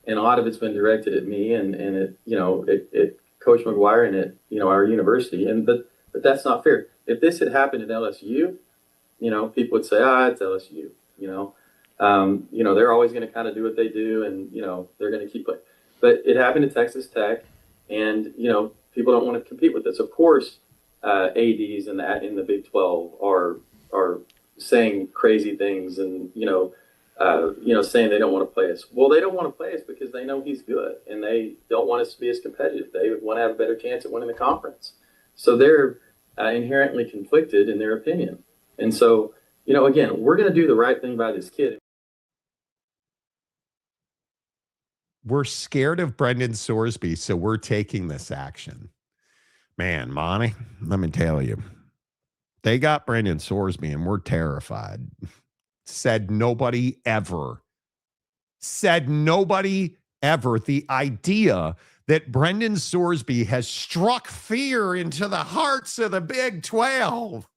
and a lot of it's been directed at me and at Coach McGuire and at, our university. But that's not fair. If this had happened at LSU, people would say, it's LSU, they're always going to kind of do what they do, and, they're going to keep playing. But it happened at Texas Tech, and, people don't want to compete with this. Of course, ADs in the Big 12 are saying crazy things and, saying they don't want to play us. Well, they don't want to play us because they know he's good, and they don't want us to be as competitive. They want to have a better chance at winning the conference. So they're inherently conflicted in their opinion. And so, again, we're going to do the right thing by this kid. We're scared of Brendan Sorsby, so we're taking this action. Man, Monty, let me tell you, they got Brendan Sorsby, and we're terrified. Said nobody ever. The idea that Brendan Sorsby has struck fear into the hearts of the Big 12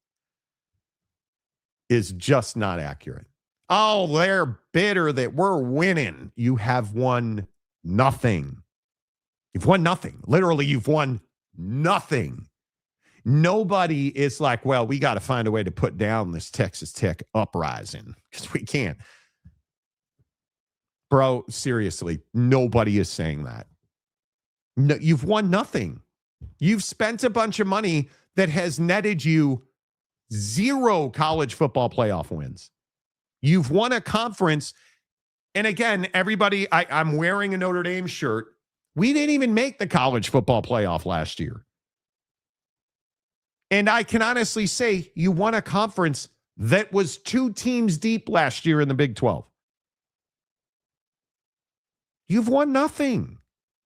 is just not accurate. Oh, they're bitter that we're winning. You have won nothing. You've won nothing. Literally, you've won nothing. Nobody is like, well, we got to find a way to put down this Texas Tech uprising because we can't. Bro, seriously, nobody is saying that. No, you've won nothing. You've spent a bunch of money that has netted you 0 college football playoff wins. You've won a conference. And again, everybody, I'm wearing a Notre Dame shirt. We didn't even make the college football playoff last year. And I can honestly say you won a conference that was 2 teams deep last year in the Big 12. You've won nothing.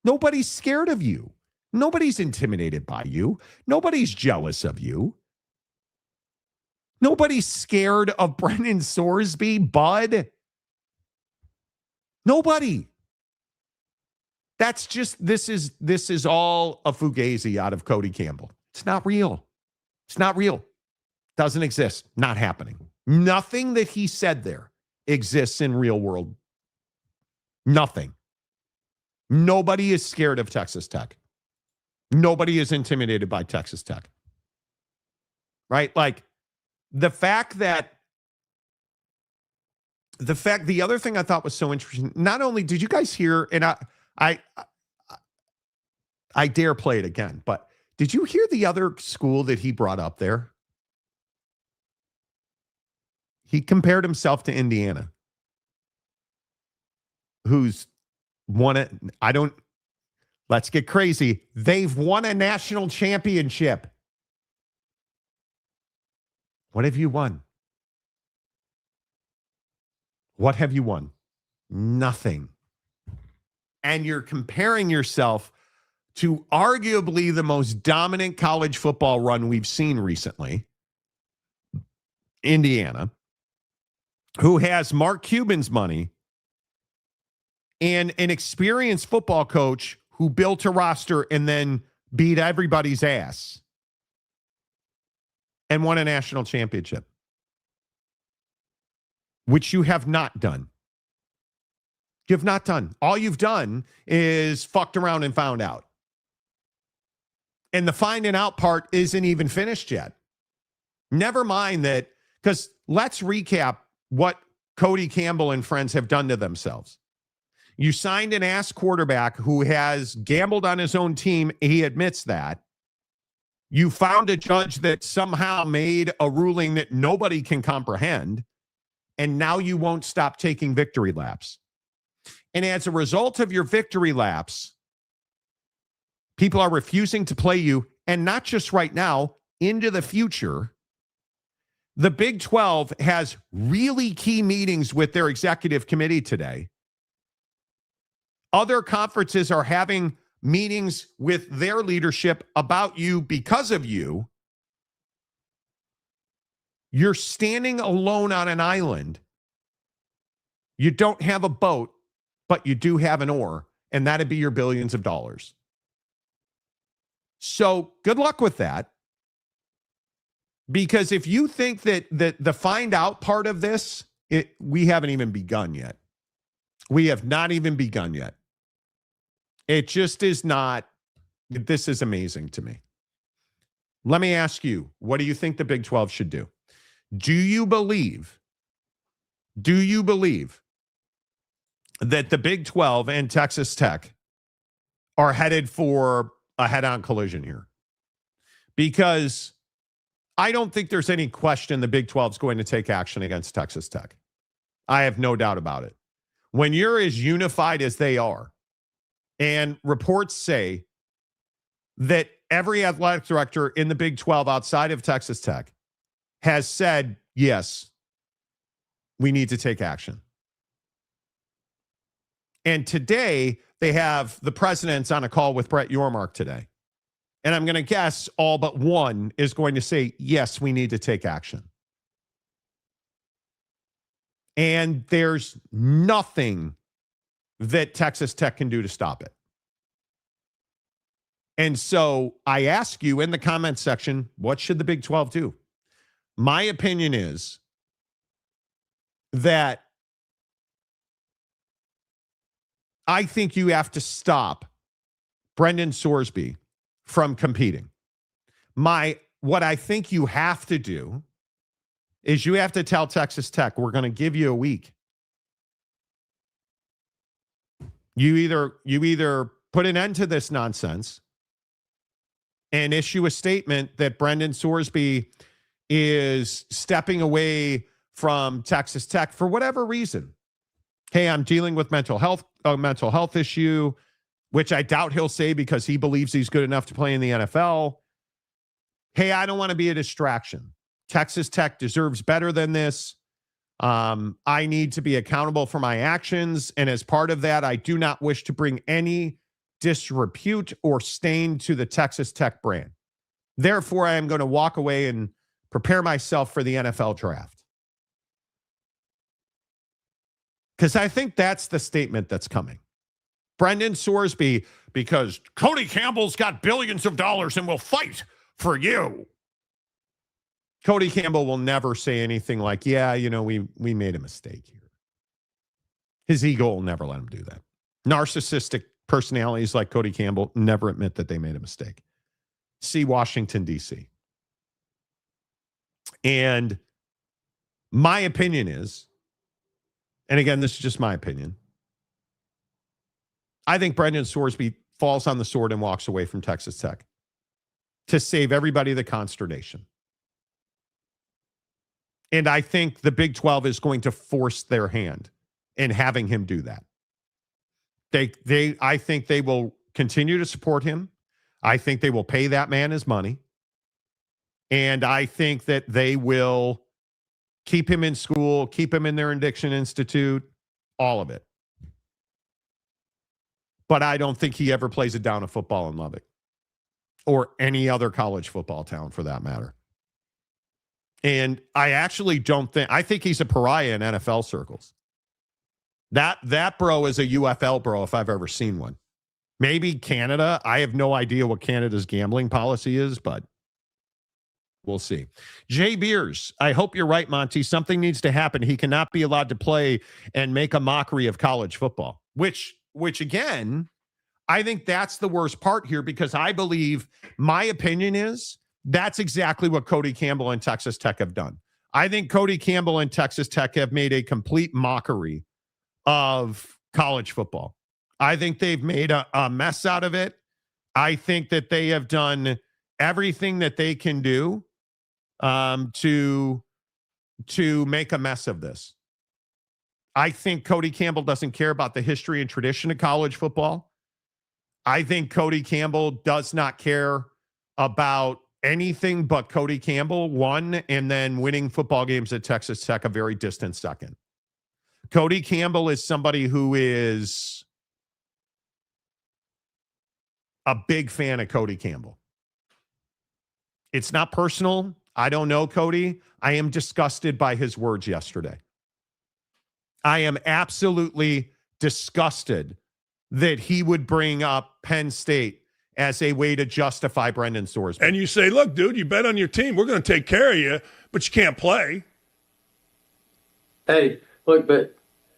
Nobody's scared of you. Nobody's intimidated by you. Nobody's jealous of you. Nobody's scared of Brendan Sorsby, bud. Nobody. That's just, this is all a fugazi out of Cody Campbell. It's not real. It's not real. Doesn't exist. Not happening. Nothing that he said there exists in real world. Nothing. Nobody is scared of Texas Tech. Nobody is intimidated by Texas Tech. Right? Like the other thing I thought was so interesting, not only did you guys hear, and I dare play it again, but did you hear the other school that he brought up there? He compared himself to Indiana, who's won it. Let's get crazy. They've won a national championship. What have you won? What have you won? Nothing. And you're comparing yourself to arguably the most dominant college football run we've seen recently, Indiana, who has Mark Cuban's money and an experienced football coach who built a roster and then beat everybody's ass. and won a national championship, which you have not done. You have not done. All you've done is fucked around and found out. And the finding out part isn't even finished yet. Never mind that, because let's recap what Cody Campbell and friends have done to themselves. You signed an ass quarterback who has gambled on his own team. He admits that. You found a judge that somehow made a ruling that nobody can comprehend. And now you won't stop taking victory laps. And as a result of your victory laps, people are refusing to play you. And not just right now, into the future. The Big 12 has really key meetings with their executive committee today. Other conferences are having meetings with their leadership about you because of you. You're standing alone on an island. You don't have a boat, but you do have an oar, and that'd be your billions of dollars. So good luck with that. Because if you think that the find out part of this, we haven't even begun yet. We have not even begun yet. It just is not. This is amazing to me. Let me ask you, what do you think the Big 12 should do? Do you believe that the Big 12 and Texas Tech are headed for a head-on collision here? Because I don't think there's any question the Big 12 is going to take action against Texas Tech. I have no doubt about it. When you're as unified as they are, and reports say that every athletic director in the Big 12 outside of Texas Tech has said, yes, we need to take action. And today, they have the presidents on a call with Brett Yormark today. And I'm going to guess all but one is going to say, yes, we need to take action. And there's nothing that Texas Tech can do to stop it. And so I ask you in the comments section, what should the Big 12 do? My opinion is that I think you have to stop Brendan Sorsby from competing. What I think you have to do is you have to tell Texas Tech, we're going to give you a week. You either put an end to this nonsense and issue a statement that Brendan Sorsby is stepping away from Texas Tech for whatever reason. Hey, I'm dealing with a mental health issue, which I doubt he'll say because he believes he's good enough to play in the NFL. Hey, I don't want to be a distraction. Texas Tech deserves better than this. I need to be accountable for my actions. And as part of that, I do not wish to bring any disrepute or stain to the Texas Tech brand. Therefore, I am going to walk away and prepare myself for the NFL draft. Because I think that's the statement that's coming. Brendan Sorsby, because Cody Campbell's got billions of dollars and will fight for you. Cody Campbell will never say anything like, yeah, we made a mistake here. His ego will never let him do that. Narcissistic personalities like Cody Campbell never admit that they made a mistake. See Washington, D.C. And my opinion is, and again, this is just my opinion, I think Brendan Sorsby falls on the sword and walks away from Texas Tech to save everybody the consternation. And I think the Big 12 is going to force their hand in having him do that. I think they will continue to support him. I think they will pay that man his money. And I think that they will keep him in school, keep him in their addiction institute, all of it. But I don't think he ever plays a down of football in Lubbock or any other college football town for that matter. And I actually I think he's a pariah in NFL circles. That bro is a UFL bro if I've ever seen one. Maybe Canada. I have no idea what Canada's gambling policy is, but We'll see. Jay Beers, I hope you're right, Monty. Something needs to happen. He cannot be allowed to play and make a mockery of college football, which again, I think that's the worst part here, because I believe, my opinion is, that's exactly what Cody Campbell and Texas Tech have done. I think Cody Campbell and Texas Tech have made a complete mockery of college football. I think they've made a mess out of it. I think that they have done everything that they can do to make a mess of this. I think Cody Campbell doesn't care about the history and tradition of college football. I think Cody Campbell does not care about anything but Cody Campbell, one, and then winning football games at Texas Tech a very distant second. Cody Campbell is somebody who is a big fan of Cody Campbell. It's not personal. I don't know Cody. I am disgusted by his words yesterday. I am absolutely disgusted that he would bring up Penn State as a way to justify Brendan Sorsby. And you say, look, dude, you bet on your team. We're going to take care of you, but you can't play. Hey, look, but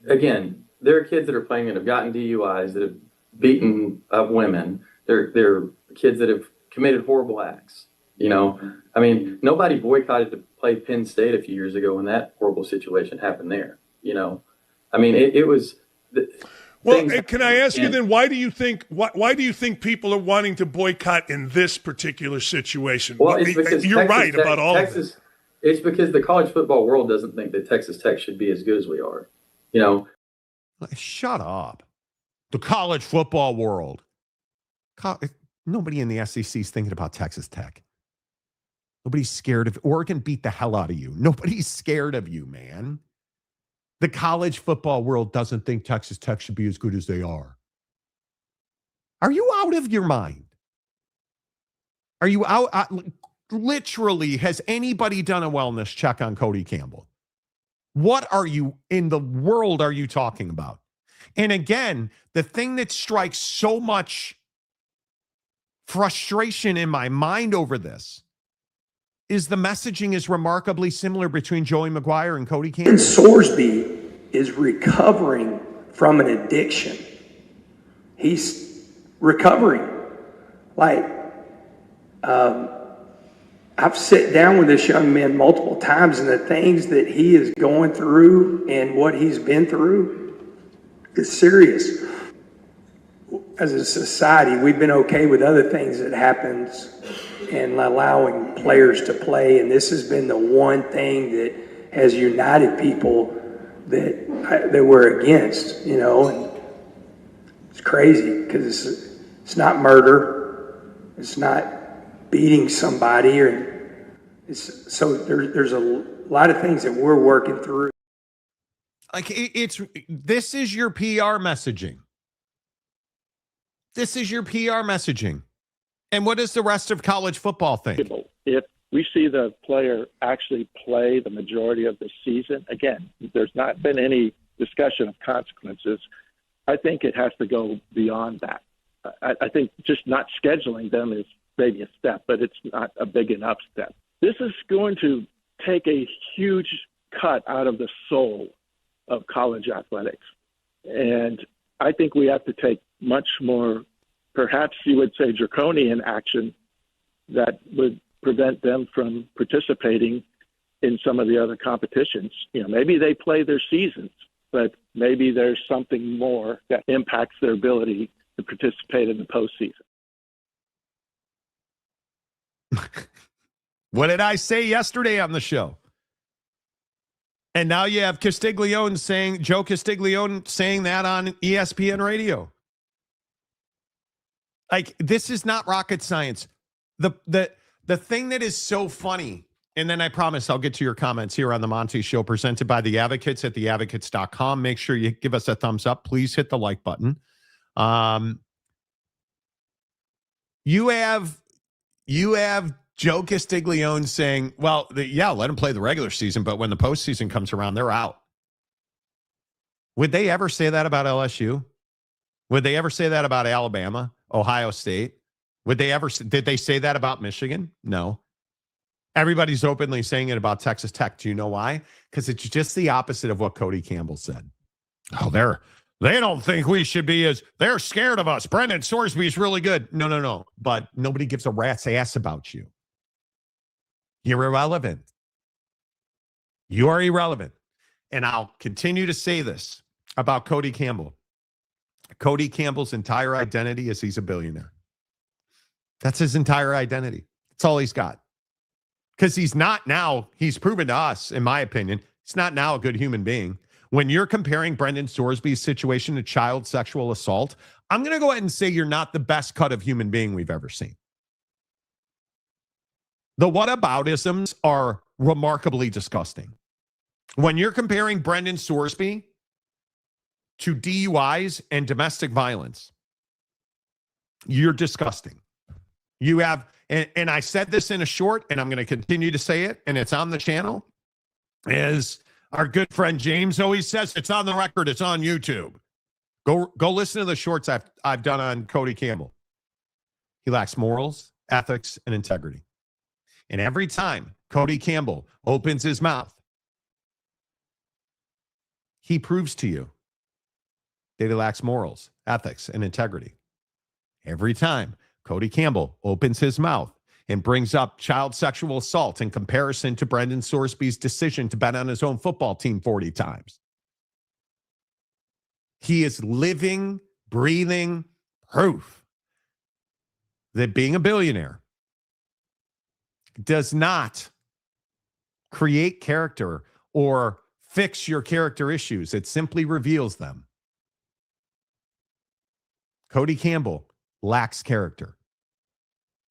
again, there are kids that are playing that have gotten DUIs, that have beaten up women. They're kids that have committed horrible acts. You know, I mean, nobody boycotted to play Penn State a few years ago when that horrible situation happened there. You know, I mean, it was. Well, can I ask you then, why do you think people are wanting to boycott in this particular situation? Well, it's because you're right about all of this. It's because the college football world doesn't think that Texas Tech should be as good as we are. You know, shut up. The college football world. Nobody in the SEC is thinking about Texas Tech. Nobody's scared of Oregon. Beat the hell out of you. Nobody's scared of you, man. The college football world doesn't think Texas Tech should be as good as they are. Are you out of your mind? Are you out? Literally, has anybody done a wellness check on Cody Campbell? What are you in the world are you talking about? And again, the thing that strikes so much frustration in my mind over this is the messaging is remarkably similar between Joey McGuire and Cody Campbell. Brendan Sorsby is recovering from an addiction. He's recovering. Like, I've sat down with this young man multiple times, and the things that he is going through and what he's been through is serious. As a society, we've been okay with other things that happens and allowing players to play, and this has been the one thing that has united people that we're against, you know. And it's crazy because it's not murder, it's not beating somebody, so there's a lot of things that we're working through. Like this is your PR messaging. This is your PR messaging. And what does the rest of college football think? If we see the player actually play the majority of the season, again, there's not been any discussion of consequences. I think it has to go beyond that. I think just not scheduling them is maybe a step, but it's not a big enough step. This is going to take a huge cut out of the soul of college athletics. And I think we have to take much more, perhaps you would say draconian action that would prevent them from participating in some of the other competitions. You know, maybe they play their seasons, but maybe there's something more that impacts their ability to participate in the postseason. What did I say yesterday on the show? And now you have Joe Castiglione saying that on ESPN radio. Like, this is not rocket science. The thing that is so funny, and then I promise I'll get to your comments here on the Monty Show, presented by The Advocates at theadvocates.com. Make sure you give us a thumbs up. Please hit the like button. You have Joe Castiglione saying, well, let them play the regular season, but when the postseason comes around, they're out. Would they ever say that about LSU? Would they ever say that about Alabama, Ohio State? Did they say that about Michigan? No. Everybody's openly saying it about Texas Tech. Do you know why? Because it's just the opposite of what Cody Campbell said. Oh, they don't think we should be they're scared of us. Brendan Sorsby is really good. No. But nobody gives a rat's ass about you. You're irrelevant. You are irrelevant. And I'll continue to say this about Cody Campbell. Cody Campbell's entire identity is he's a billionaire. That's his entire identity. That's all he's got. Because he's not now, he's proven to us, in my opinion, he's not now a good human being. When you're comparing Brendan Sorsby's situation to child sexual assault, I'm going to go ahead and say you're not the best cut of human being we've ever seen. The whataboutisms are remarkably disgusting. When you're comparing Brendan Sorsby to DUIs and domestic violence, you're disgusting. You have, and I said this in a short, and I'm going to continue to say it, and it's on the channel, is our good friend James always says, it's on the record, it's on YouTube. Go listen to the shorts I've done on Cody Campbell. He lacks morals, ethics, and integrity. And every time Cody Campbell opens his mouth, he proves to you that he lacks morals, ethics, and integrity. Every time Cody Campbell opens his mouth and brings up child sexual assault in comparison to Brendan Sorsby's decision to bet on his own football team 40 times. He is living, breathing proof that being a billionaire does not create character or fix your character issues. It simply reveals them. Cody Campbell lacks character.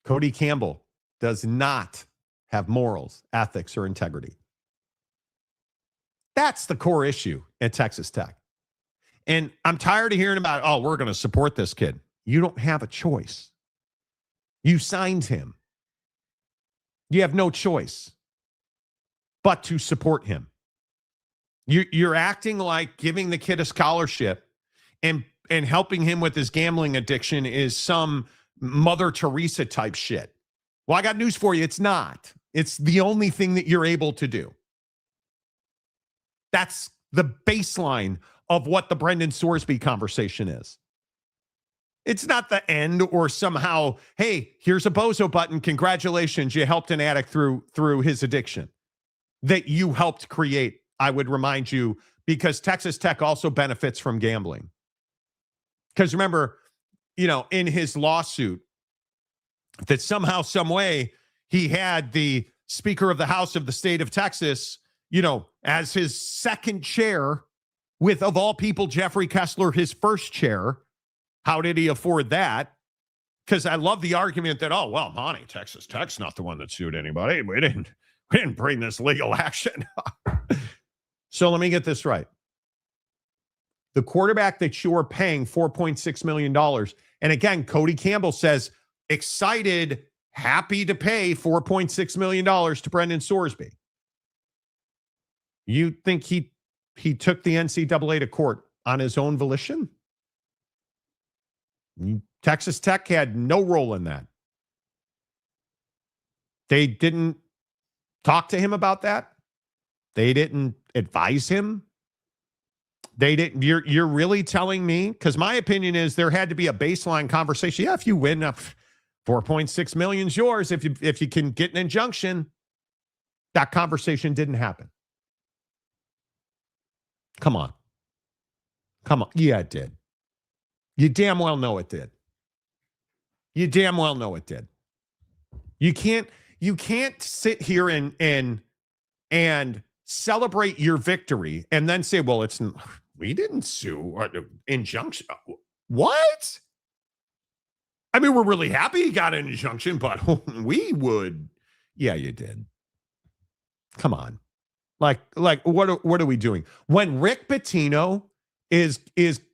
Cody Campbell does not have morals, ethics, or integrity. That's the core issue at Texas Tech. And I'm tired of hearing about, oh, we're going to support this kid. You don't have a choice. You signed him. You have no choice but to support him. You're acting like giving the kid a scholarship and helping him with his gambling addiction is some Mother Teresa type shit. Well, I got news for you. It's not. It's the only thing that you're able to do. That's the baseline of what the Brendan Sorsby conversation is. It's not the end or somehow, hey, here's a bozo button. Congratulations. You helped an addict through his addiction that you helped create. I would remind you, because Texas Tech also benefits from gambling. Because remember, in his lawsuit, that somehow, some way, he had the Speaker of the House of the state of Texas, as his second chair, with, of all people, Jeffrey Kessler, his first chair. How did he afford that? Because I love the argument that, oh, well, Monty, Texas Tech's not the one that sued anybody. We didn't bring this legal action. So let me get this right. The quarterback that you're paying $4.6 million, and again, Cody Campbell says, excited, happy to pay $4.6 million to Brendan Sorsby. You think he took the NCAA to court on his own volition? Texas Tech had no role in that. They didn't talk to him about that. They didn't advise him. They didn't. You're really telling me? Because my opinion is there had to be a baseline conversation. Yeah, if you win, $4.6 million is yours. If you can get an injunction, that conversation didn't happen. Come on. Yeah, it did. You damn well know it did. You damn well know it did. You can't sit here and celebrate your victory and then say, well, we didn't sue. Injunction. What? I mean, we're really happy he got an injunction, but we would. Yeah, you did. Come on. Like what are we doing? When Rick Pitino is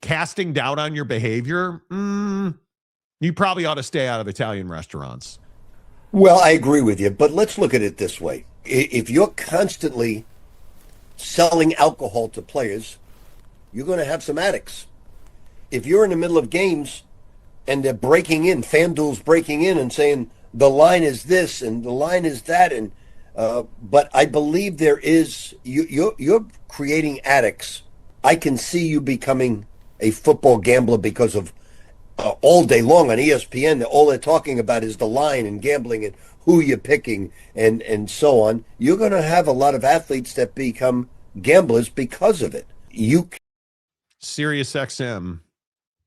casting doubt on your behavior, you probably ought to stay out of Italian restaurants. Well, I agree with you, but let's look at it this way. If you're constantly selling alcohol to players, you're going to have some addicts. If you're in the middle of games and they're breaking in, FanDuel's breaking in and saying the line is this and the line is that, and But I believe there is, you're creating addicts. I can see you becoming a football gambler because of all day long on ESPN, all they're talking about is the line and gambling and who you're picking and so on. You're going to have a lot of athletes that become gamblers because of it. Sirius XM,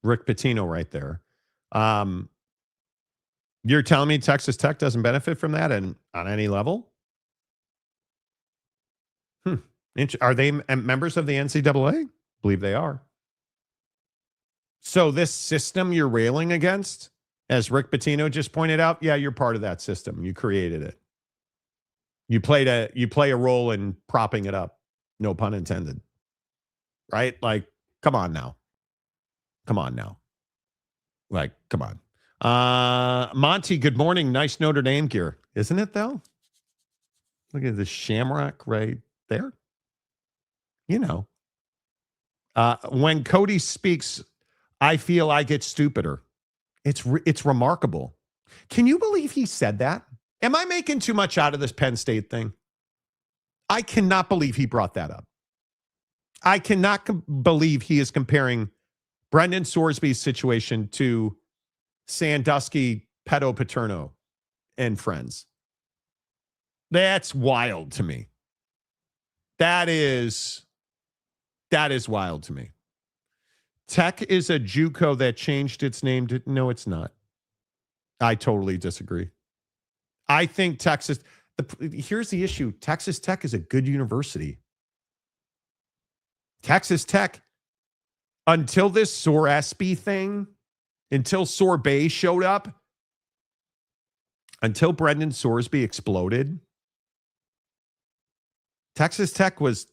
Rick Pitino right there. You're telling me Texas Tech doesn't benefit from that on any level? Are they members of the NCAA? Believe they are. So this system you're railing against, as Rick Pitino just pointed out, yeah, you're part of that system. You created it. You play a role in propping it up. No pun intended. Right? Like, come on now. Like, come on. Monty, good morning. Nice Notre Dame gear. Isn't it, though? Look at the shamrock right there. You know. When Cody speaks, I feel I get stupider. It's remarkable. Can you believe he said that? Am I making too much out of this Penn State thing? I cannot believe he brought that up. I cannot believe he is comparing Brendan Sorsby's situation to Sandusky, Pedo Paterno, and friends. That's wild to me. That is wild to me. Tech is a JUCO that changed its name to... No, it's not. I totally disagree. I think Texas... Here's the issue. Texas Tech is a good university. Texas Tech, until this Sorsby thing, until Sorbet showed up, until Brendan Sorsby exploded, Texas Tech was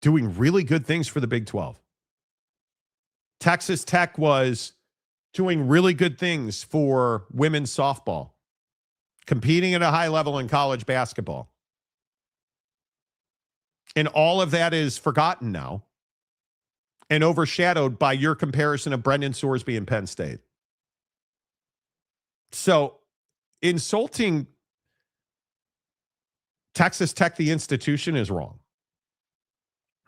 doing really good things for the Big 12. Texas Tech was doing really good things for women's softball, competing at a high level in college basketball. And all of that is forgotten now and overshadowed by your comparison of Brendan Sorsby and Penn State. So insulting Texas Tech, the institution, is wrong.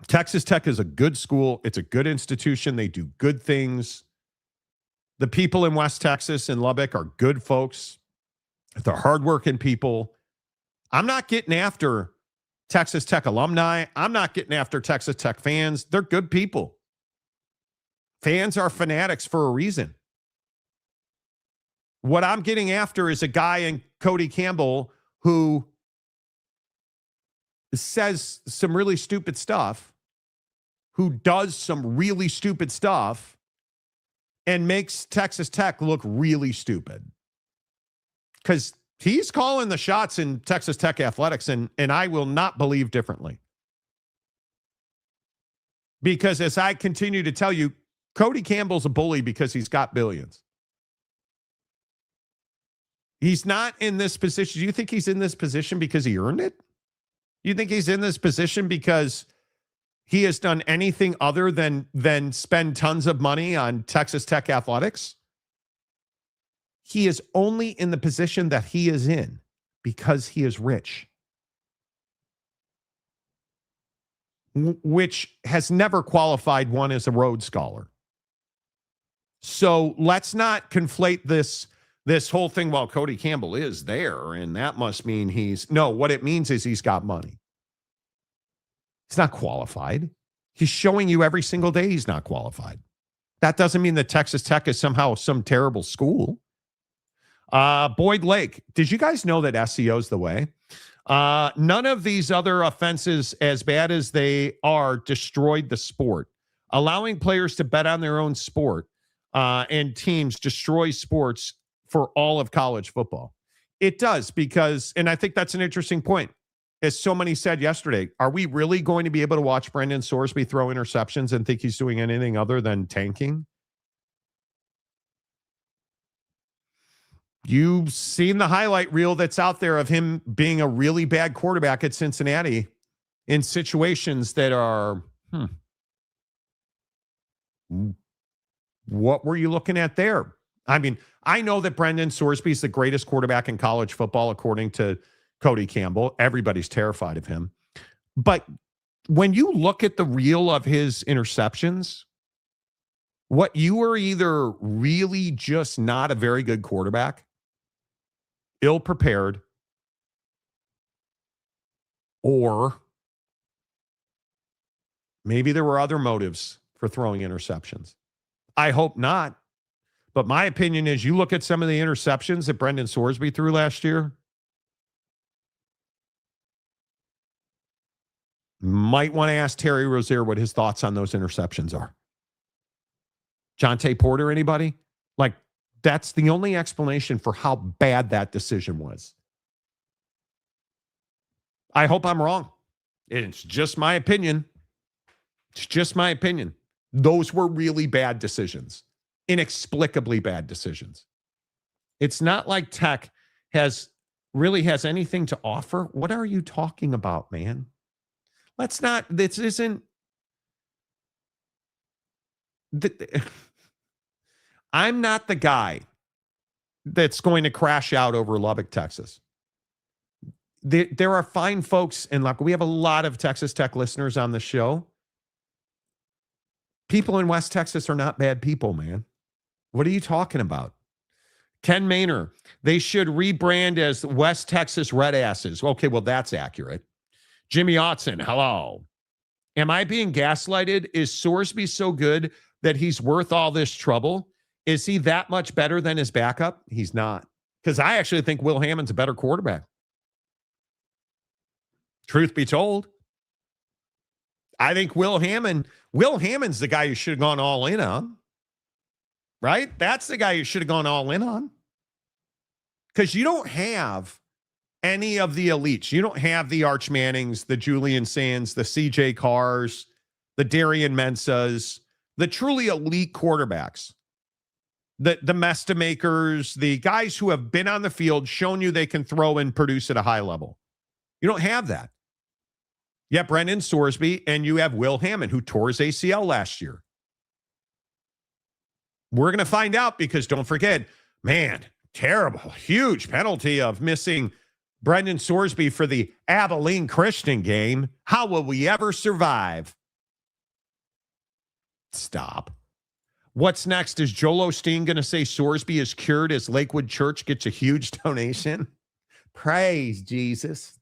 Texas Tech is a good school. It's a good institution. They do good things. The people in West Texas and Lubbock are good folks. They're hardworking people. I'm not getting after Texas Tech alumni. I'm not getting after Texas Tech fans. They're good people. Fans are fanatics for a reason. What I'm getting after is a guy in Cody Campbell who says some really stupid stuff, who does some really stupid stuff, and makes Texas Tech look really stupid. Because he's calling the shots in Texas Tech athletics, and I will not believe differently. Because as I continue to tell you, Cody Campbell's a bully because he's got billions. He's not in this position. Do you think he's in this position because he earned it? You think he's in this position because he has done anything other than spend tons of money on Texas Tech athletics? He is only in the position that he is in because he is rich, which has never qualified one as a Rhodes Scholar. So let's not conflate this whole thing. Well, Cody Campbell is there, and that must mean what it means is he's got money. He's not qualified. He's showing you every single day he's not qualified. That doesn't mean that Texas Tech is somehow some terrible school. Boyd Lake, did you guys know that SEO's the way? None of these other offenses, as bad as they are, destroyed the sport. Allowing players to bet on their own sport and teams destroys sports for all of college football. It does because, and I think that's an interesting point. As so many said yesterday, are we really going to be able to watch Brendan Sorsby throw interceptions and think he's doing anything other than tanking? You've seen the highlight reel that's out there of him being a really bad quarterback at Cincinnati in situations that are, what were you looking at there? I mean, I know that Brendan Sorsby is the greatest quarterback in college football, according to Cody Campbell. Everybody's terrified of him. But when you look at the reel of his interceptions, what you are either really just not a very good quarterback, ill-prepared, or maybe there were other motives for throwing interceptions. I hope not. But my opinion is you look at some of the interceptions that Brendan Sorsby threw last year, might want to ask Terry Rozier what his thoughts on those interceptions are. Jonte Porter, anybody? Like, that's the only explanation for how bad that decision was. I hope I'm wrong. It's just my opinion. It's just my opinion. Those were really bad decisions. Inexplicably bad decisions. It's not like Tech really has anything to offer. What are you talking about, man? This isn't. I'm not the guy that's going to crash out over Lubbock, Texas. There are fine folks in Lubbock. We have a lot of Texas Tech listeners on the show. People in West Texas are not bad people, man. What are you talking about? Ken Maynor, they should rebrand as West Texas Red Asses. Okay, well, that's accurate. Jimmy Otson, hello. Am I being gaslighted? Is Sorsby so good that he's worth all this trouble? Is he that much better than his backup? He's not. Because I actually think Will Hammond's a better quarterback. Truth be told. I think Will Hammond's the guy you should have gone all in on. Right? That's the guy you should have gone all in on. Because you don't have any of the elites. You don't have the Arch Mannings, the Julian Sands, the CJ Carrs, the Darian Mensahs, the truly elite quarterbacks. The Mesta makers, the guys who have been on the field, shown you they can throw and produce at a high level. You don't have that. You have Brendan Sorsby and you have Will Hammond, who tore his ACL last year. We're going to find out because don't forget, man, terrible, huge penalty of missing Brendan Sorsby for the Abilene Christian game. How will we ever survive? Stop. What's next? Is Joel Osteen going to say Sorsby is cured as Lakewood Church gets a huge donation? Praise Jesus.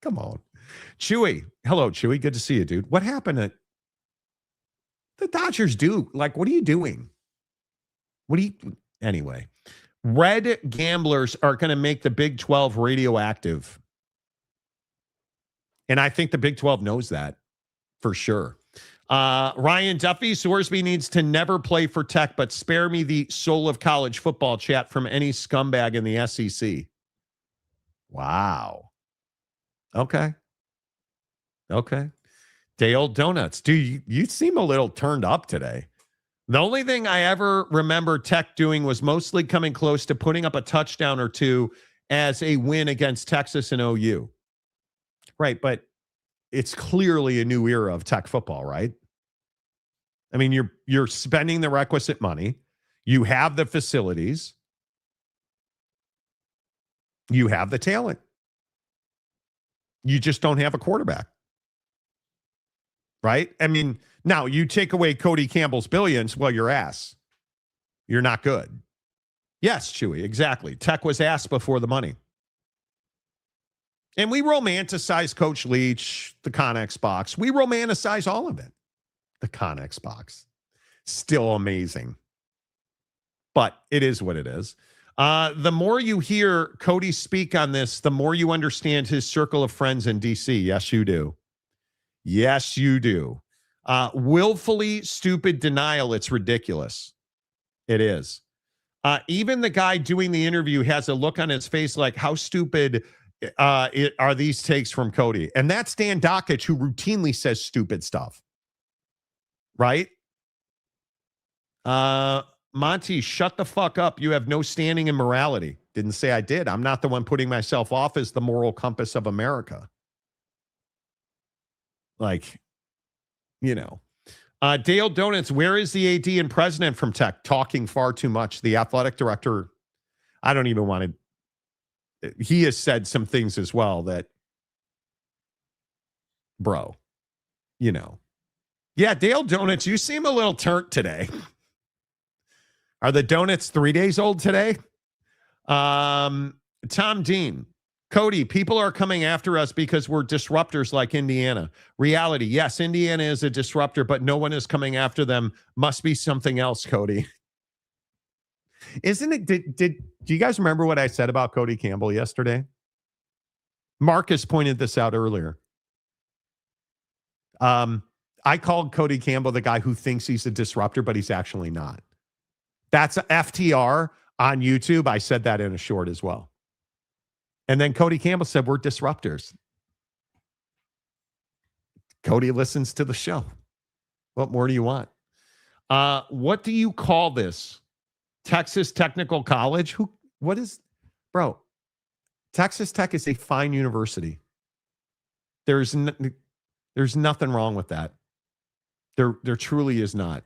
Come on. Chewy. Hello, Chewy. Good to see you, dude. What happened at the Dodgers do? Like, what are you doing? Anyway, red gamblers are going to make the Big 12 radioactive. And I think the Big 12 knows that for sure. Ryan Duffy, Sorsby needs to never play for Tech, but spare me the soul of college football chat from any scumbag in the SEC. Wow. Okay. Dale Donuts. Dude, you seem a little turned up today. The only thing I ever remember Tech doing was mostly coming close to putting up a touchdown or two as a win against Texas and OU. Right, but it's clearly a new era of Tech football, right? I mean, you're spending the requisite money. You have the facilities. You have the talent. You just don't have a quarterback. Right? I mean, now you take away Cody Campbell's billions, well, you're ass. You're not good. Yes, Chewy, exactly. Tech was ass before the money. And we romanticize Coach Leach, the Connex box. We romanticize all of it. The Connex box. Still amazing. But it is what it is. The more you hear Cody speak on this, the more you understand his circle of friends in D.C. Yes, you do. Yes, you do. Willfully stupid denial. It's ridiculous. It is. Even the guy doing the interview has a look on his face like, how stupid are these takes from Cody? And that's Dan Dockich, who routinely says stupid stuff. Right? Monty, shut the fuck up. You have no standing in morality. Didn't say I did. I'm not the one putting myself off as the moral compass of America. Like, you know. Dale Donuts, where is the AD and president from Tech? Talking far too much. The athletic director, I don't even want to. he has said some things as well that, bro, you know. Yeah, Dale Donuts, you seem a little turnt today. Are the donuts 3 days old today? Tom Dean, Cody, people are coming after us because we're disruptors like Indiana. Reality, yes, Indiana is a disruptor, but no one is coming after them. Must be something else, Cody. Isn't it? Do you guys remember what I said about Cody Campbell yesterday? Marcus pointed this out earlier. I called Cody Campbell the guy who thinks he's a disruptor, but he's actually not. That's FTR on YouTube. I said that in a short as well. And then Cody Campbell said, we're disruptors. Cody listens to the show. What more do you want? What do you call this? Texas Technical College? Bro, Texas Tech is a fine university. There's nothing wrong with that. There truly is not.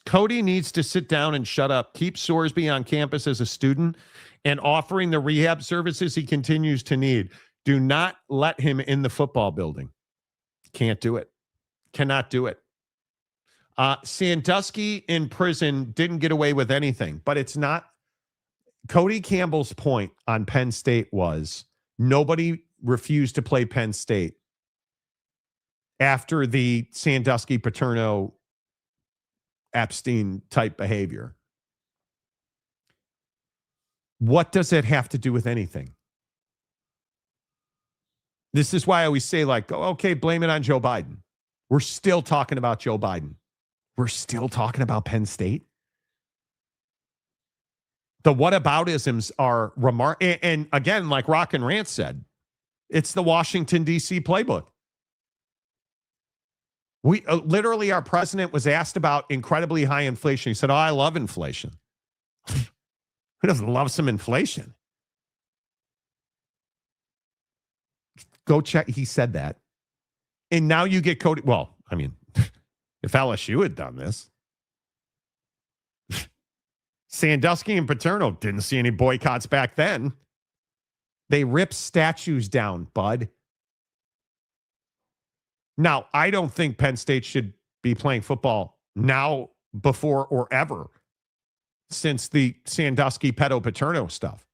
Cody needs to sit down and shut up. Keep Sorsby on campus as a student and offering the rehab services he continues to need. Do not let him in the football building. Can't do it. Cannot do it. Sandusky in prison didn't get away with anything, but it's not. Cody Campbell's point on Penn State was nobody refused to play Penn State after the Sandusky Paterno Epstein type behavior. What does it have to do with anything? This is why I always say, like, okay, blame it on Joe Biden. We're still talking about Joe Biden. We're still talking about Penn State. The whataboutisms are remarkable. And again, like Rock and Rant said, it's the Washington, D.C. playbook. We literally, our president was asked about incredibly high inflation. He said, I love inflation. Who doesn't love some inflation? Go check. He said that. And now you get Cody. Well, I mean, if LSU had done this, Sandusky and Paterno didn't see any boycotts back then. They ripped statues down, bud. Now, I don't think Penn State should be playing football now, before, or ever since the Sandusky pedo Paterno stuff.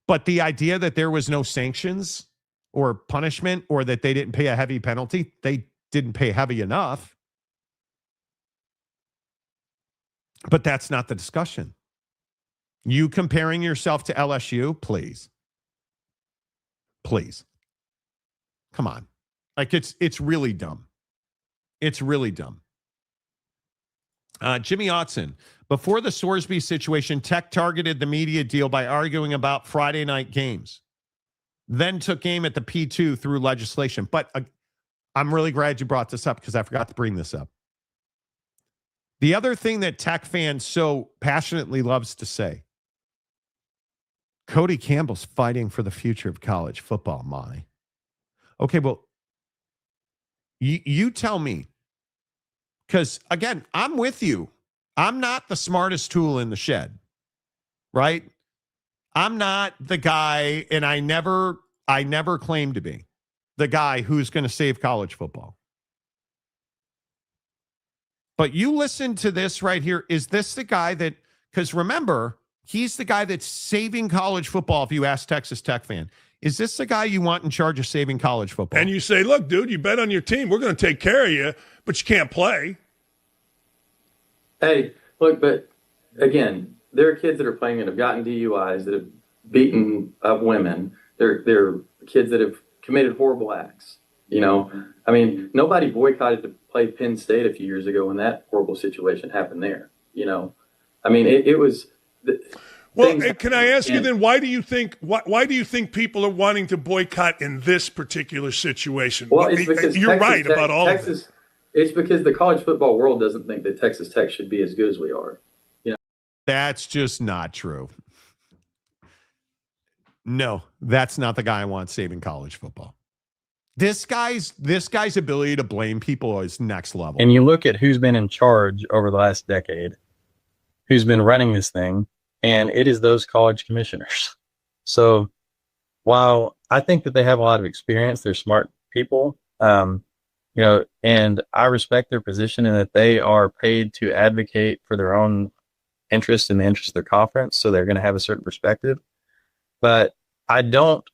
But the idea that there was no sanctions or punishment or that they didn't pay a heavy penalty, they didn't pay heavy enough. But that's not the discussion. You comparing yourself to LSU, please. Please. Come on. Like, it's really dumb. It's really dumb. Jimmy Otson, before the Sorsby situation, Tech targeted the media deal by arguing about Friday night games, then took aim at the P2 through legislation. But I'm really glad you brought this up because I forgot to bring this up. The other thing that Tech fans so passionately loves to say, Cody Campbell's fighting for the future of college football, Monty. Okay, well, you tell me. Because, again, I'm with you. I'm not the smartest tool in the shed, right? I'm not the guy, and I never claim to be the guy who's going to save college football. But you listen to this right here. Is this the guy that, because remember, he's the guy that's saving college football if you ask Texas Tech fan. Is this the guy you want in charge of saving college football? And you say, look, dude, you bet on your team. We're going to take care of you, but you can't play. Hey, look, but again, there are kids that are playing that have gotten DUIs, that have beaten up women. They're kids that have committed horrible acts. You know, I mean, nobody boycotted to play Penn State a few years ago when that horrible situation happened there. You know, I mean, it was. Well, can I ask you then, why do you think people are wanting to boycott in this particular situation? Well, it's because you're right about all of this. It's because the college football world doesn't think that Texas Tech should be as good as we are. You know, that's just not true. No, that's not the guy I want saving college football. This guy's ability to blame people is next level. And you look at who's been in charge over the last decade, who's been running this thing. and it is those college commissioners. So while I think that they have a lot of experience, they're smart people, and I respect their position and that they are paid to advocate for their own interest and the interest of their conference. So they're going to have a certain perspective, but I don't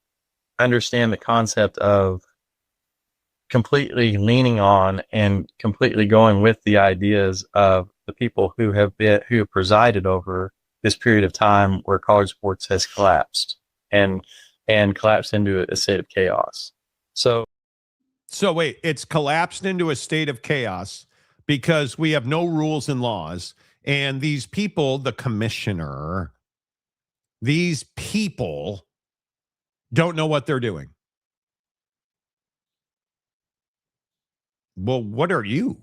understand the concept of completely leaning on and completely going with the ideas of the people who have presided over this period of time where college sports has collapsed and collapsed into a state of chaos. So wait, it's collapsed into a state of chaos because we have no rules and laws. And these people, the commissioner, these people don't know what they're doing. Well, what are you?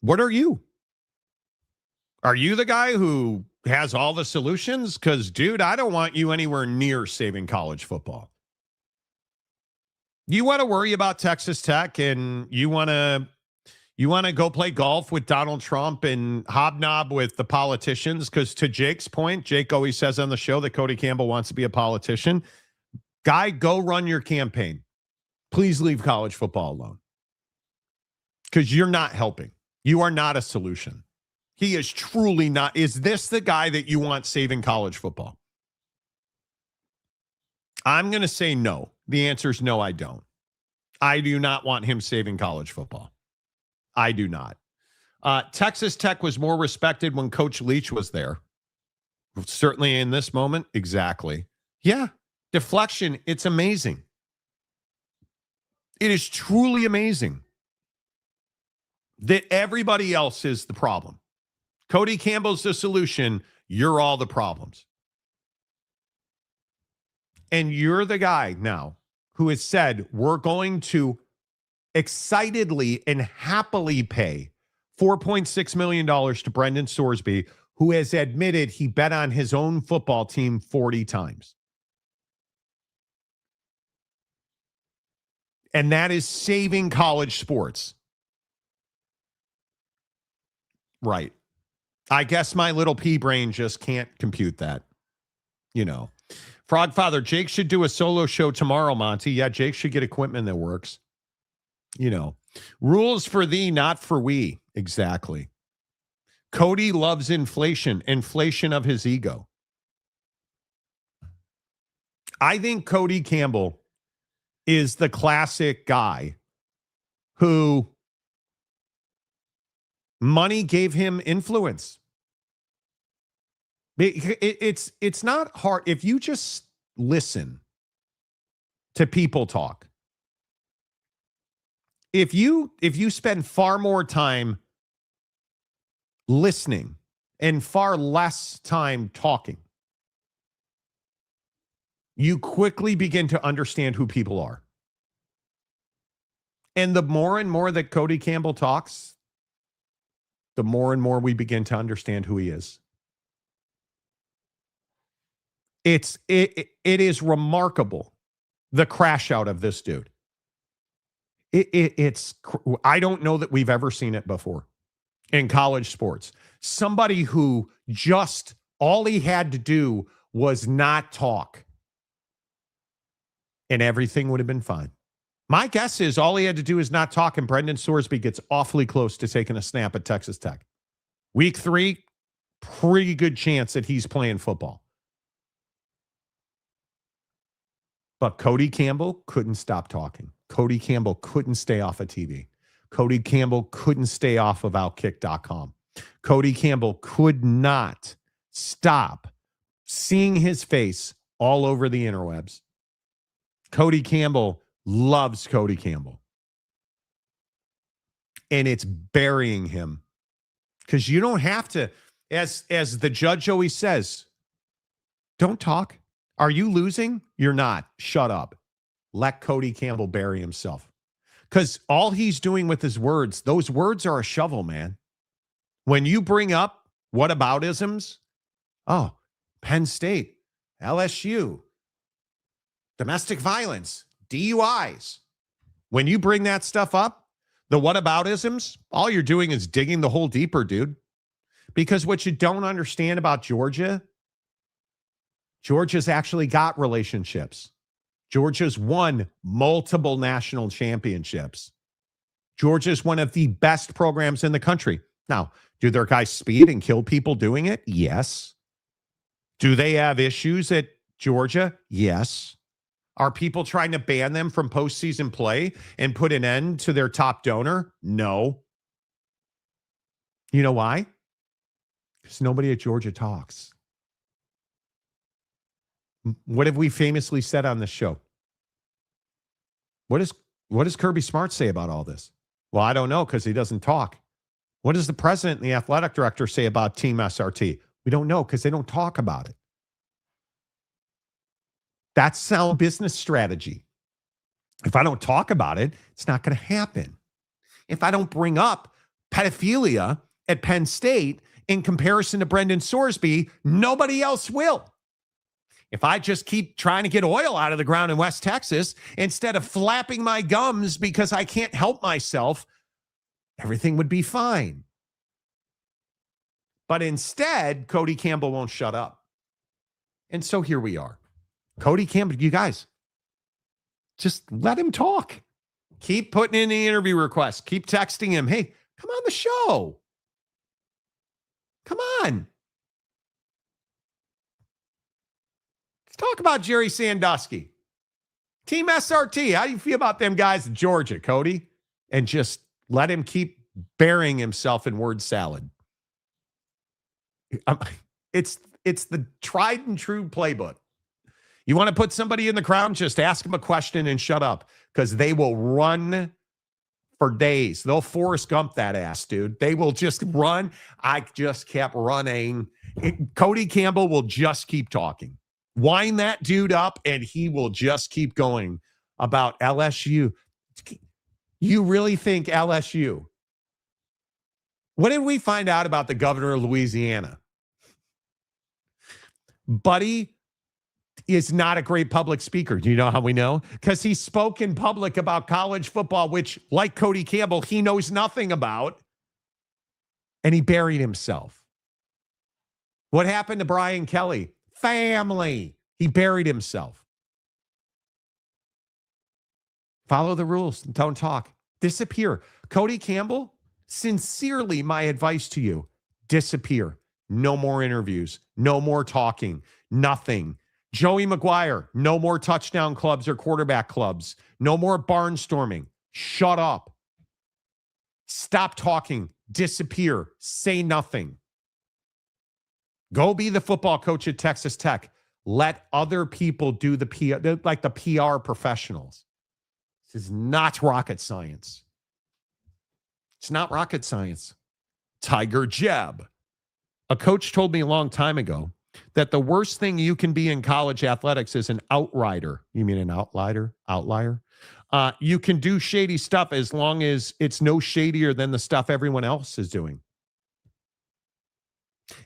What are you? Are you the guy who has all the solutions? Because, dude, I don't want you anywhere near saving college football. You want to worry about Texas Tech and you want to go play golf with Donald Trump and hobnob with the politicians? Because to Jake's point, Jake always says on the show that Cody Campbell wants to be a politician. Guy, go run your campaign. Please leave college football alone. Because you're not helping. You are not a solution. He is truly not. Is this the guy that you want saving college football? I'm going to say no. The answer is no, I don't. I do not want him saving college football. I do not. Texas Tech was more respected when Coach Leach was there. Certainly in this moment, exactly. Yeah, deflection, it's amazing. It is truly amazing that everybody else is the problem. Cody Campbell's the solution. You're all the problems. And you're the guy now who has said, we're going to excitedly and happily pay $4.6 million to Brendan Sorsby, who has admitted he bet on his own football team 40 times. And that is saving college sports. Right. I guess my little pea brain just can't compute that. Frogfather, Jake should do a solo show tomorrow, Monty. Yeah, Jake should get equipment that works. Rules for thee, not for we. Exactly. Cody loves inflation of his ego. I think Cody Campbell is the classic guy who money gave him influence. It's not hard. If you just listen to people talk, if you spend far more time listening and far less time talking, you quickly begin to understand who people are. And the more and more that Cody Campbell talks, the more and more we begin to understand who he is. It is remarkable, the crash out of this dude. I don't know that we've ever seen it before in college sports. Somebody who just all he had to do was not talk, and everything would have been fine. My guess is all he had to do is not talk, and Brendan Sorsby gets awfully close to taking a snap at Texas Tech. Week 3, pretty good chance that he's playing football. But Cody Campbell couldn't stop talking. Cody Campbell couldn't stay off of TV. Cody Campbell couldn't stay off of Outkick.com. Cody Campbell could not stop seeing his face all over the interwebs. Cody Campbell loves Cody Campbell. And it's burying him. Because you don't have to, as the judge always says, don't talk. Are you losing? You're not. Shut up. Let Cody Campbell bury himself. Because all he's doing with his words, those words are a shovel, man. When you bring up whataboutisms, Penn State, LSU, domestic violence, DUIs. When you bring that stuff up, the whataboutisms, all you're doing is digging the hole deeper, dude. Because what you don't understand about Georgia's actually got relationships. Georgia's won multiple national championships. Georgia's one of the best programs in the country. Now, do their guys speed and kill people doing it? Yes. Do they have issues at Georgia? Yes. Are people trying to ban them from postseason play and put an end to their top donor? No. You know why? Because nobody at Georgia talks. What have we famously said on this show? What does Kirby Smart say about all this? Well, I don't know because he doesn't talk. What does the president and the athletic director say about Team SRT? We don't know because they don't talk about it. That's sound business strategy. If I don't talk about it, it's not going to happen. If I don't bring up pedophilia at Penn State in comparison to Brendan Sorsby, nobody else will. If I just keep trying to get oil out of the ground in West Texas instead of flapping my gums because I can't help myself, everything would be fine. But instead, Cody Campbell won't shut up. And so here we are. Cody Campbell, you guys, just let him talk. Keep putting in the interview request. Keep texting him. Hey, come on the show. Come on. Let's talk about Jerry Sandusky. Team SRT. How do you feel about them guys in Georgia, Cody? And just let him keep burying himself in word salad. It's the tried and true playbook. You want to put somebody in the crowd, just ask them a question and shut up because they will run for days. They'll Forrest Gump that ass, dude. They will just run. I just kept running. Cody Campbell will just keep talking. Wind that dude up and he will just keep going about LSU. You really think LSU? What did we find out about the governor of Louisiana? Buddy is not a great public speaker. Do you know how we know? Because he spoke in public about college football, which, like Cody Campbell, he knows nothing about. And he buried himself. What happened to Brian Kelly? Family. He buried himself. Follow the rules. Don't talk. Disappear. Cody Campbell, sincerely, my advice to you, disappear. No more interviews. No more talking. Nothing. Joey McGuire, no more touchdown clubs or quarterback clubs. No more barnstorming. Shut up. Stop talking. Disappear. Say nothing. Go be the football coach at Texas Tech. Let other people do the PR, like the PR professionals. This is not rocket science. It's not rocket science. Tiger Jeb. A coach told me a long time ago that the worst thing you can be in college athletics is an outrider. You mean an outlier? You can do shady stuff as long as it's no shadier than the stuff everyone else is doing.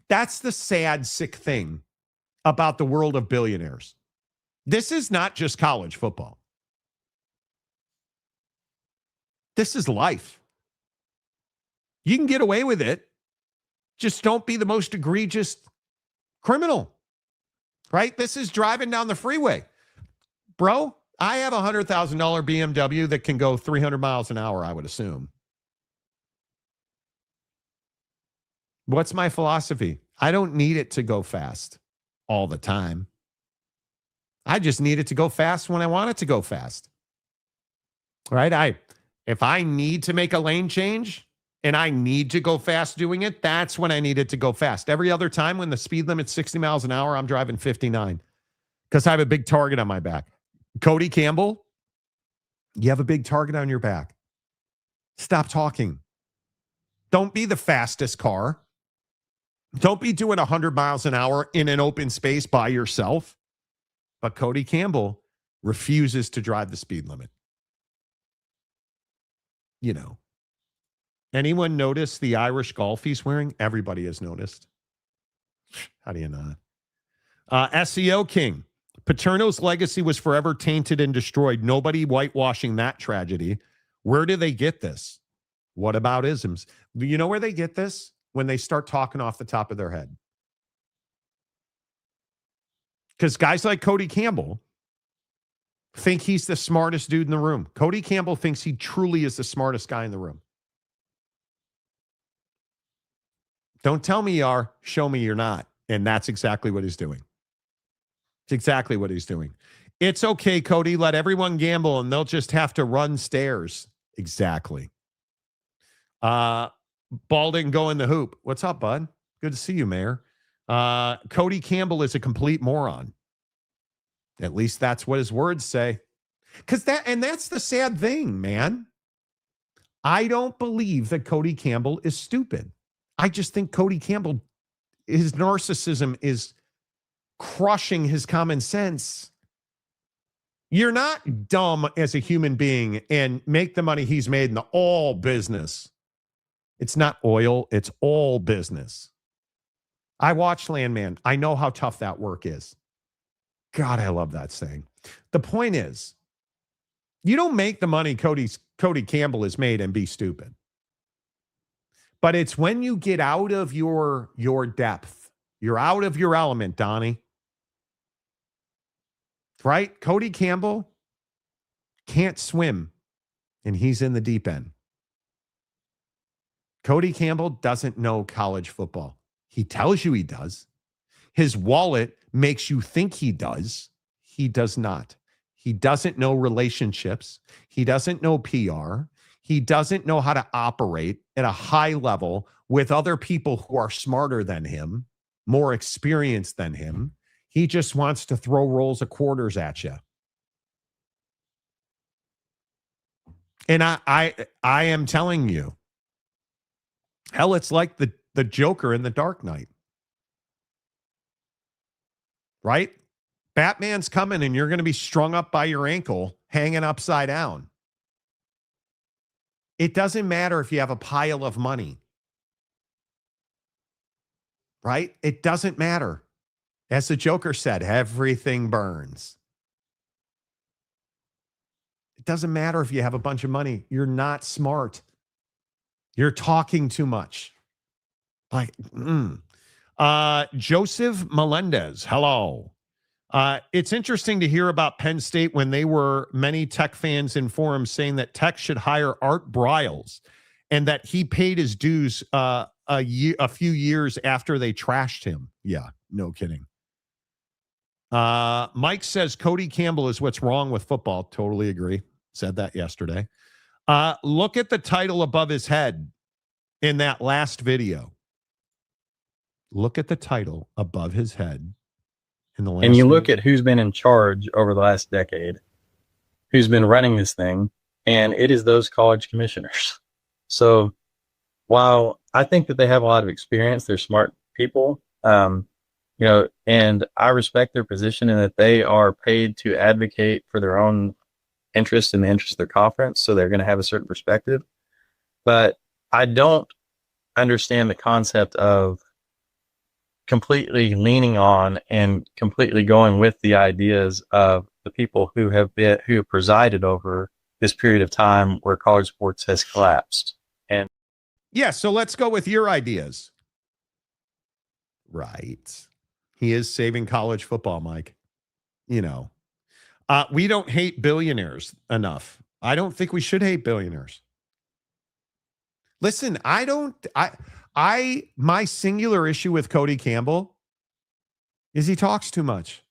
That's the sad, sick thing about the world of billionaires. This is not just college football. This is life. You can get away with it. Just don't be the most egregious criminal, right? This is driving down the freeway. Bro, I have a $100,000 BMW that can go 300 miles an hour, I would assume. What's my philosophy? I don't need it to go fast all the time. I just need it to go fast when I want it to go fast. Right? If I need to make a lane change and I need to go fast doing it, that's when I need it to go fast. Every other time when the speed limit's 60 miles an hour, I'm driving 59 because I have a big target on my back. Cody Campbell, you have a big target on your back. Stop talking. Don't be the fastest car. Don't be doing 100 miles an hour in an open space by yourself. But Cody Campbell refuses to drive the speed limit. You know. Anyone notice the Irish golf he's wearing? Everybody has noticed. How do you not? SEO King. Paterno's legacy was forever tainted and destroyed. Nobody whitewashing that tragedy. Where do they get this? What about isms? Do you know where they get this? when they start talking off the top of their head. Because guys like Cody Campbell think he's the smartest dude in the room. Cody Campbell thinks he truly is the smartest guy in the room. Don't tell me you are. Show me you're not. And that's exactly what he's doing. It's exactly what he's doing. It's okay, Cody. Let everyone gamble and they'll just have to run stairs. Exactly. Ball didn't go in the hoop. What's up, bud? Good to see you, Mayor. Cody Campbell is a complete moron. At least that's what his words say. That's the sad thing, man. I don't believe that Cody Campbell is stupid. I just think Cody Campbell, his narcissism is crushing his common sense. You're not dumb as a human being and make the money he's made in the all business. It's not oil. It's all business. I watch Landman. I know how tough that work is. God, I love that saying. The point is, you don't make the money Cody Campbell has made and be stupid. But it's when you get out of your depth. You're out of your element, Donnie. Right? Cody Campbell can't swim, and he's in the deep end. Cody Campbell doesn't know college football. He tells you he does. His wallet makes you think he does. He does not. He doesn't know relationships. He doesn't know PR. He doesn't know how to operate at a high level with other people who are smarter than him, more experienced than him. He just wants to throw rolls of quarters at you. And I am telling you, hell, it's like the Joker in The Dark Knight. Right? Batman's coming and you're going to be strung up by your ankle, hanging upside down. It doesn't matter if you have a pile of money. Right? It doesn't matter. As the Joker said, everything burns. It doesn't matter if you have a bunch of money. You're not smart. You're talking too much. Joseph Melendez, hello. It's interesting to hear about Penn State when they were many Tech fans in forums saying that Tech should hire Art Briles and that he paid his dues a few years after they trashed him. Yeah, no kidding. Mike says Cody Campbell is what's wrong with football. Totally agree. Said that yesterday. Look at the title above his head in that last video. Look at the title above his head. And you look at who's been in charge over the last decade, who's been running this thing, and it is those college commissioners. So while I think that they have a lot of experience, they're smart people, and I respect their position and that they are paid to advocate for their own interests and the interests of their conference. So they're going to have a certain perspective. But I don't understand the concept of completely leaning on and completely going with the ideas of the people who have presided over this period of time where college sports has collapsed. And yeah, so let's go with your ideas. Right. He is saving college football, Mike. We don't hate billionaires enough. I don't think we should hate billionaires. Listen, my singular issue with Cody Campbell is he talks too much.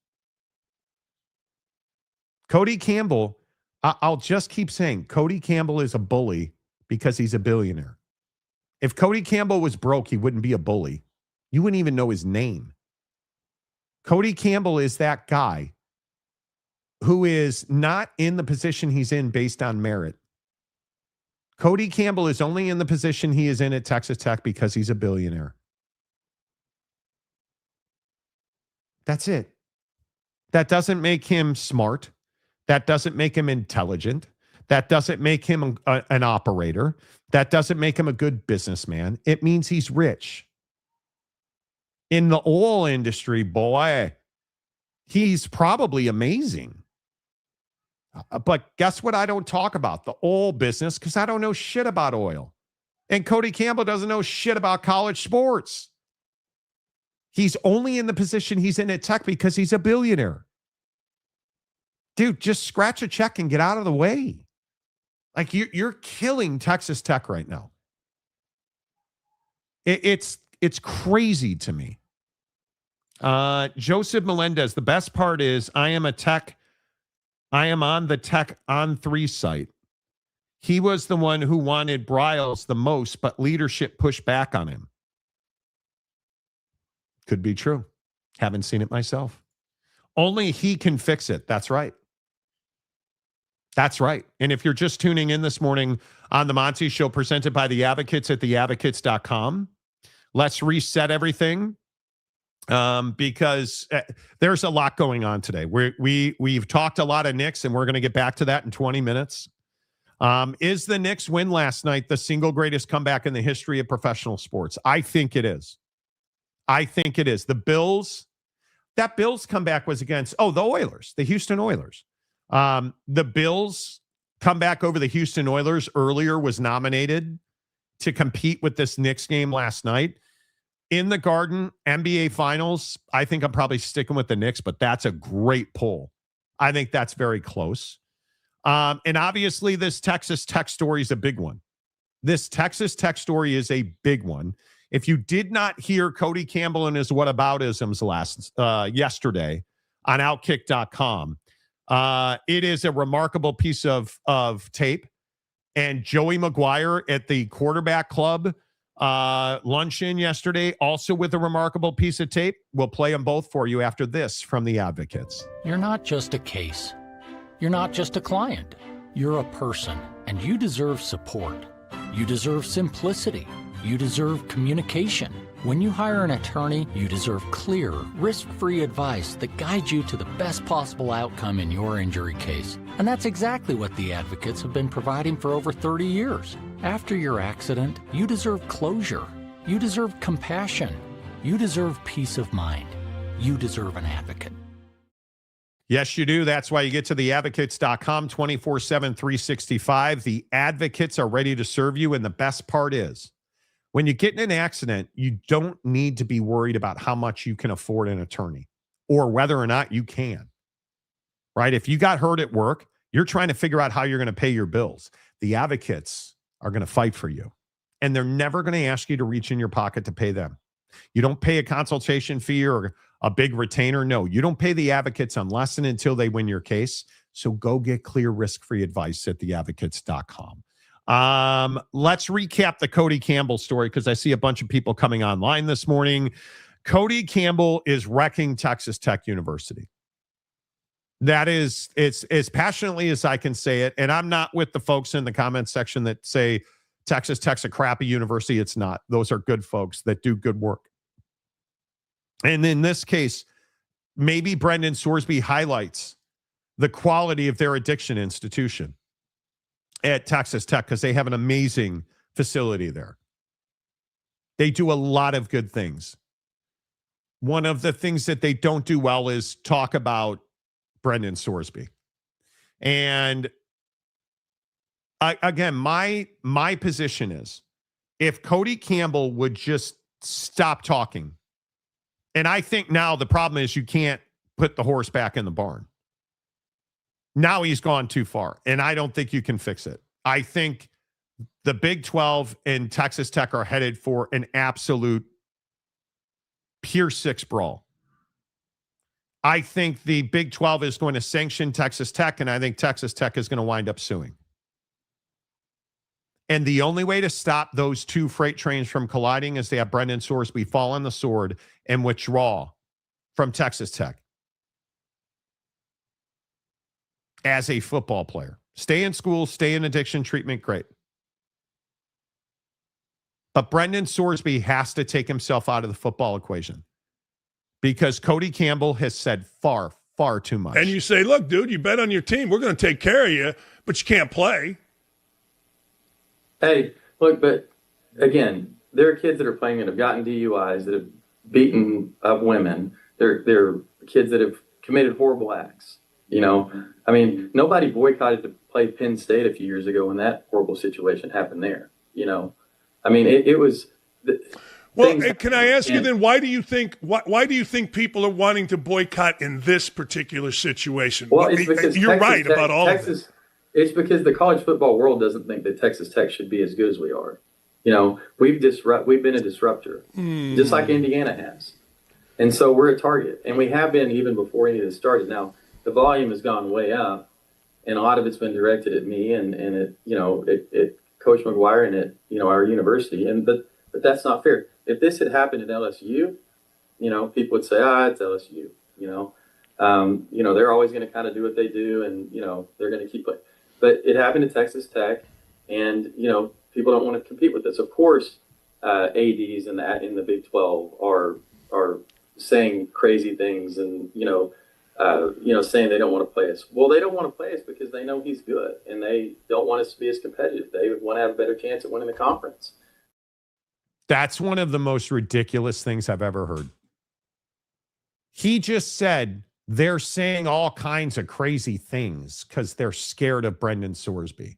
Cody Campbell, I'll just keep saying, Cody Campbell is a bully because he's a billionaire. If Cody Campbell was broke, he wouldn't be a bully. You wouldn't even know his name. Cody Campbell is that guy who is not in the position he's in based on merit. Cody Campbell is only in the position he is in at Texas Tech because he's a billionaire. That's it. That doesn't make him smart. That doesn't make him intelligent. That doesn't make him an operator. That doesn't make him a good businessman. It means he's rich. In the oil industry, boy, he's probably amazing. But guess what I don't talk about? The oil business, because I don't know shit about oil. And Cody Campbell doesn't know shit about college sports. He's only in the position he's in at Tech because he's a billionaire. Dude, just scratch a check and get out of the way. Like, you're killing Texas Tech right now. It's crazy to me. Joseph Melendez, the best part is I am on the Tech on 3 site. He was the one who wanted Bryles the most, but leadership pushed back on him. Could be true. Haven't seen it myself. Only he can fix it. That's right. That's right. And if you're just tuning in this morning on the Monty Show presented by The Advocates at theadvocates.com, let's reset everything because there's a lot going on today. We've talked a lot of Knicks, and we're going to get back to that in 20 minutes. Is the Knicks win last night the single greatest comeback in the history of professional sports? I think it is. The Bills, that Bills comeback was against, the Oilers, the Houston Oilers. The Bills comeback over the Houston Oilers earlier was nominated to compete with this Knicks game last night. In the Garden, NBA Finals, I think I'm probably sticking with the Knicks, but that's a great poll. I think that's very close. And obviously, this Texas Tech story is a big one. This Texas Tech story is a big one. If you did not hear Cody Campbell and his whataboutisms yesterday on Outkick.com, it is a remarkable piece of tape. And Joey McGuire at the quarterback club luncheon yesterday, also with a remarkable piece of tape. We'll play them both for you after this from the Advocates. You're not just a case. You're not just a client. You're a person, and you deserve support. You deserve simplicity. You deserve communication. When you hire an attorney, you deserve clear, risk-free advice that guides you to the best possible outcome in your injury case. And that's exactly what the Advocates have been providing for over 30 years. After your accident, you deserve closure. You deserve compassion. You deserve peace of mind. You deserve an advocate. Yes, you do. That's why you get to theadvocates.com 24/7, 365. The Advocates are ready to serve you. And the best part is, when you get in an accident, you don't need to be worried about how much you can afford an attorney or whether or not you can, right? If you got hurt at work, you're trying to figure out how you're going to pay your bills. The Advocates are going to fight for you, and they're never going to ask you to reach in your pocket to pay them. You don't pay a consultation fee or a big retainer. No, you don't pay the Advocates unless and until they win your case. So go get clear, risk-free advice at theadvocates.com. Let's recap the Cody Campbell story because I see a bunch of people coming online this morning. Cody Campbell is wrecking Texas Tech University. That is, it's as passionately as I can say it. And I'm not with the folks in the comments section that say Texas Tech's a crappy university. It's not. Those are good folks that do good work. And in this case, maybe Brendan Sorsby highlights the quality of their addiction institution at Texas Tech because they have an amazing facility there. They do a lot of good things. One of the things that they don't do well is talk about Brendan Sorsby. And again, my position is if Cody Campbell would just stop talking, and I think now the problem is you can't put the horse back in the barn. Now he's gone too far, and I don't think you can fix it. I think the Big 12 and Texas Tech are headed for an absolute Pier 6 brawl. I think the Big 12 is going to sanction Texas Tech, and I think Texas Tech is going to wind up suing. And the only way to stop those two freight trains from colliding is to have Brendan Sorsby fall on the sword and withdraw from Texas Tech as a football player. Stay in school, stay in addiction treatment, great. But Brendan Sorsby has to take himself out of the football equation because Cody Campbell has said far, far too much. And you say, look, dude, you bet on your team. We're going to take care of you, but you can't play. Hey, look, but again, there are kids that are playing that have gotten DUIs, that have beaten up women. There are kids that have committed horrible acts. You know, I mean, nobody boycotted to play Penn State a few years ago when that horrible situation happened there. You know, I mean, it was. Well, can I ask you then, why do you think people are wanting to boycott in this particular situation? Well, it's because you're right about all of it. It's because the college football world doesn't think that Texas Tech should be as good as we are. You know, we've been a disruptor, just like Indiana has. And so we're a target, and we have been even before any of this started. Now, the volume has gone way up, and a lot of it's been directed at me and at Coach McGuire and at our university. But that's not fair. If this had happened at LSU, people would say, it's LSU. They're always going to kind of do what they do, and they're going to keep playing. But it happened at Texas Tech, and people don't want to compete with this. Of course, ADs in the Big 12 are saying crazy things and saying they don't want to play us. Well, they don't want to play us because they know he's good and they don't want us to be as competitive. They want to have a better chance at winning the conference. That's one of the most ridiculous things I've ever heard. He just said they're saying all kinds of crazy things because they're scared of Brendan Sorsby.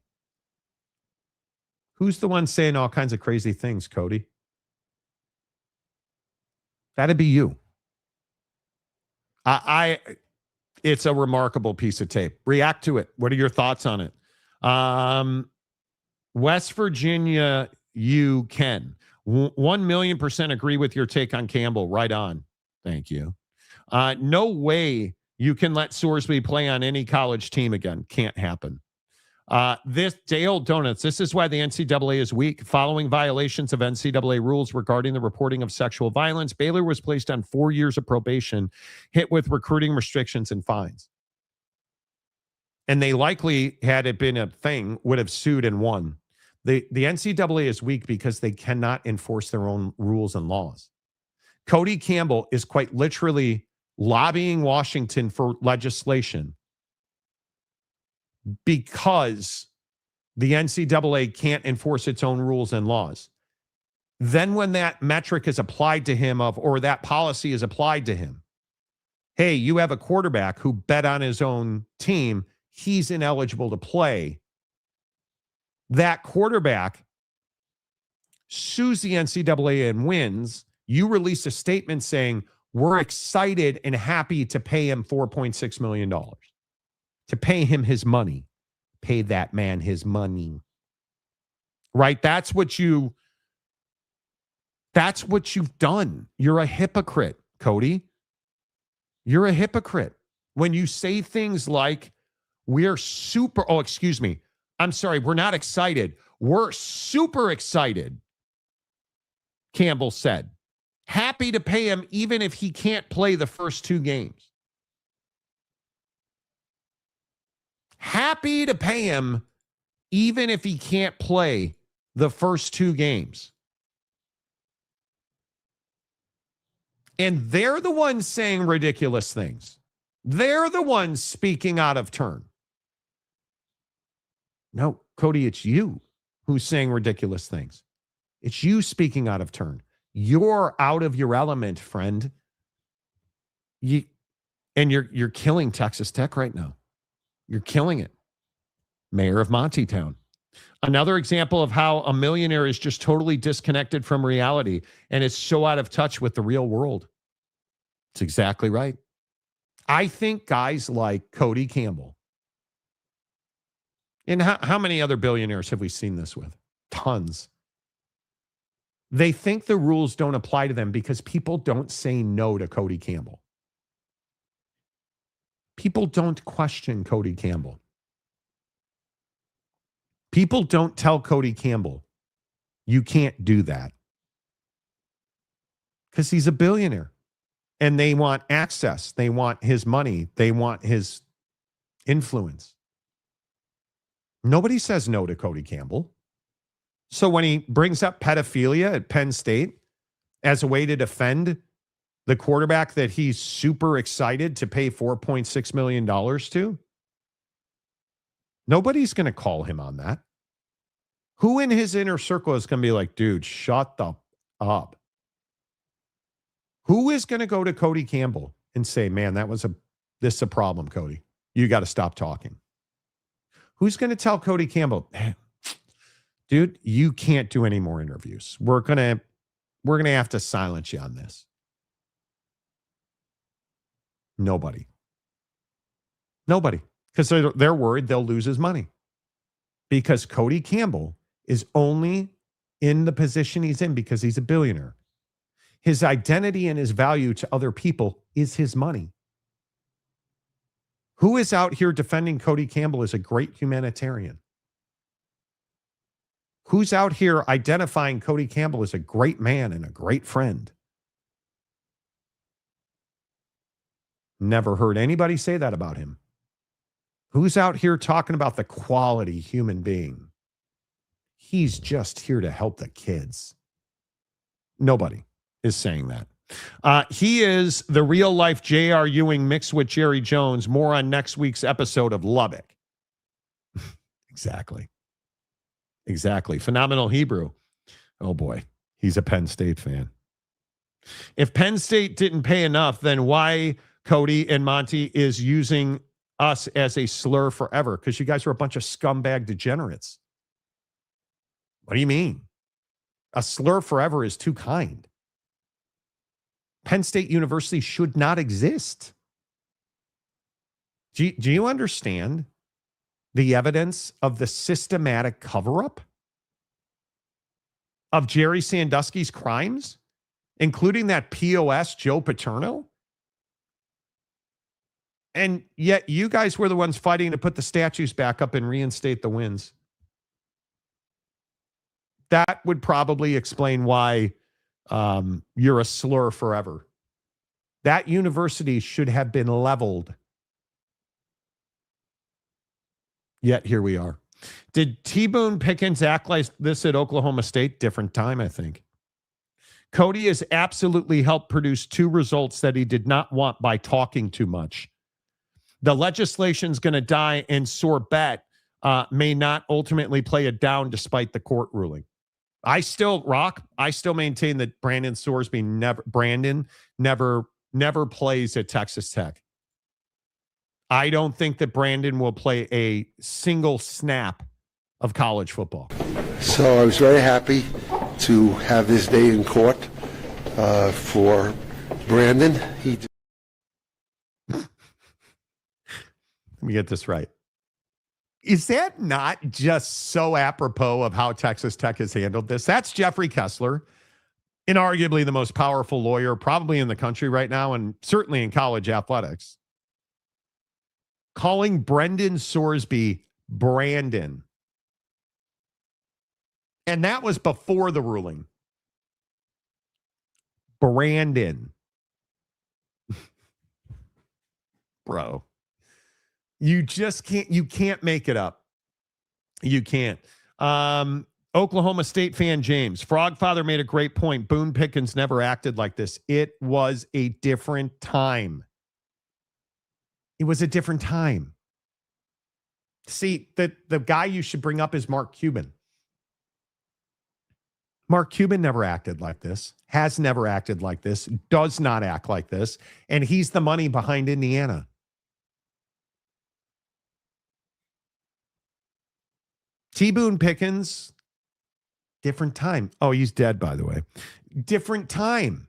Who's the one saying all kinds of crazy things, Cody? That'd be you. It's a remarkable piece of tape. React to it. What are your thoughts on it? West Virginia, you can. 1,000,000% agree with your take on Campbell. Right on. Thank you. No way you can let Sorsby play on any college team again. Can't happen. This Dale Donuts. This is why the NCAA is weak. Following violations of NCAA rules regarding the reporting of sexual violence, Baylor was placed on 4 years of probation, hit with recruiting restrictions and fines. And they likely, had it been a thing, would have sued and won. The NCAA is weak because they cannot enforce their own rules and laws. Cody Campbell is quite literally lobbying Washington for legislation because the NCAA can't enforce its own rules and laws. Then when that metric is applied to him or that policy is applied to him, hey, you have a quarterback who bet on his own team, he's ineligible to play. That quarterback sues the NCAA and wins. You release a statement saying, we're excited and happy to pay him $4.6 million. To pay him his money. Pay that man his money. Right? That's what you've done. You're a hypocrite, Cody. You're a hypocrite. When you say things like, we're not excited. We're super excited, Campbell said. Happy to pay him even if he can't play the first 2 games. Happy to pay him even if he can't play the first 2 games. And they're the ones saying ridiculous things. They're the ones speaking out of turn. No, Cody, it's you who's saying ridiculous things. It's you speaking out of turn. You're out of your element, friend. You're killing Texas Tech right now. You're killing it. Mayor of Monty Town. Another example of how a millionaire is just totally disconnected from reality and is so out of touch with the real world. It's exactly right. I think guys like Cody Campbell, and how many other billionaires have we seen this with? Tons. They think the rules don't apply to them because people don't say no to Cody Campbell. People don't question Cody Campbell. People don't tell Cody Campbell, you can't do that. Because he's a billionaire. And they want access. They want his money. They want his influence. Nobody says no to Cody Campbell. So when he brings up pedophilia at Penn State as a way to defend the quarterback that he's super excited to pay $4.6 million to, nobody's going to call him on that. Who in his inner circle is going to be like, dude, shut the up? Who is going to go to Cody Campbell and say, man, this is a problem, Cody. You got to stop talking. Who's going to tell Cody Campbell, dude, you can't do any more interviews. We're gonna have to silence you on this. Nobody. Because they're worried they'll lose his money. Because Cody Campbell is only in the position he's in because he's a billionaire. His identity and his value to other people is his money. Who is out here defending Cody Campbell as a great humanitarian? Who's out here identifying Cody Campbell as a great man and a great friend? Never heard anybody say that about him. Who's out here talking about the quality human being? He's just here to help the kids. Nobody is saying that. He is the real life J.R. Ewing mixed with Jerry Jones. More on next week's episode of Lubbock. Exactly. Phenomenal Hebrew. Oh boy, he's a Penn State fan. If Penn State didn't pay enough, then why Cody and Monty is using us as a slur forever? Because you guys are a bunch of scumbag degenerates. What do you mean? A slur forever is too kind. Penn State University should not exist. Do you understand the evidence of the systematic cover-up of Jerry Sandusky's crimes, including that POS Joe Paterno? And yet you guys were the ones fighting to put the statues back up and reinstate the wins. That would probably explain why you're a slur forever. That university should have been leveled. Yet here we are. Did T. Boone Pickens act like this at Oklahoma State? Different time, I think. Cody has absolutely helped produce 2 results that he did not want by talking too much. The legislation's going to die, and Sorbet may not ultimately play it down despite the court ruling. I still maintain that Brandon Sorsby never plays at Texas Tech. I don't think that Brandon will play a single snap of college football. So I was very happy to have this day in court for Brandon. Let me get this right. Is that not just so apropos of how Texas Tech has handled this? That's Jeffrey Kessler, inarguably the most powerful lawyer probably in the country right now, and certainly in college athletics, calling Brendan Sorsby Brandon. And that was before the ruling. Brandon. Bro. You can't make it up. You can't. Oklahoma State fan James. Frogfather made a great point. Boone Pickens never acted like this. It was a different time. It was a different time. See, the guy you should bring up is Mark Cuban. Mark Cuban never acted like this, has never acted like this, does not act like this, and he's the money behind Indiana. T. Boone Pickens, different time. Oh, he's dead, by the way. Different time.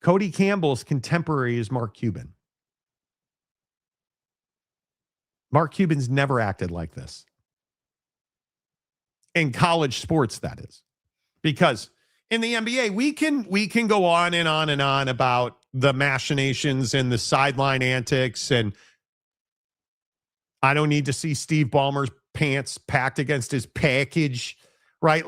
Cody Campbell's contemporary is Mark Cuban. Mark Cuban's never acted like this. In college sports, that is. Because in the NBA, we can go on and on and on about the machinations and the sideline antics, and I don't need to see Steve Ballmer's pants packed against his package, right?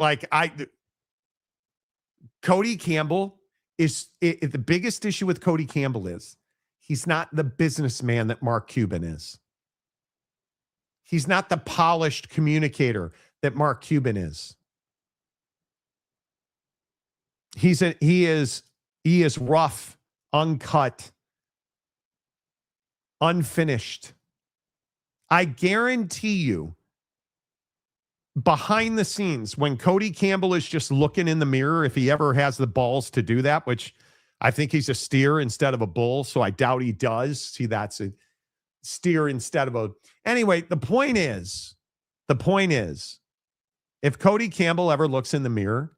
Cody Campbell the biggest issue with Cody Campbell is he's not the businessman that Mark Cuban is. He's not the polished communicator that Mark Cuban is. He is rough, uncut, unfinished. I guarantee you, behind the scenes, when Cody Campbell is just looking in the mirror, if he ever has the balls to do that, which I think he's a steer instead of a bull, so I doubt he does. See, that's a steer instead of a... Anyway, the point is, The point is, if Cody Campbell ever looks in the mirror,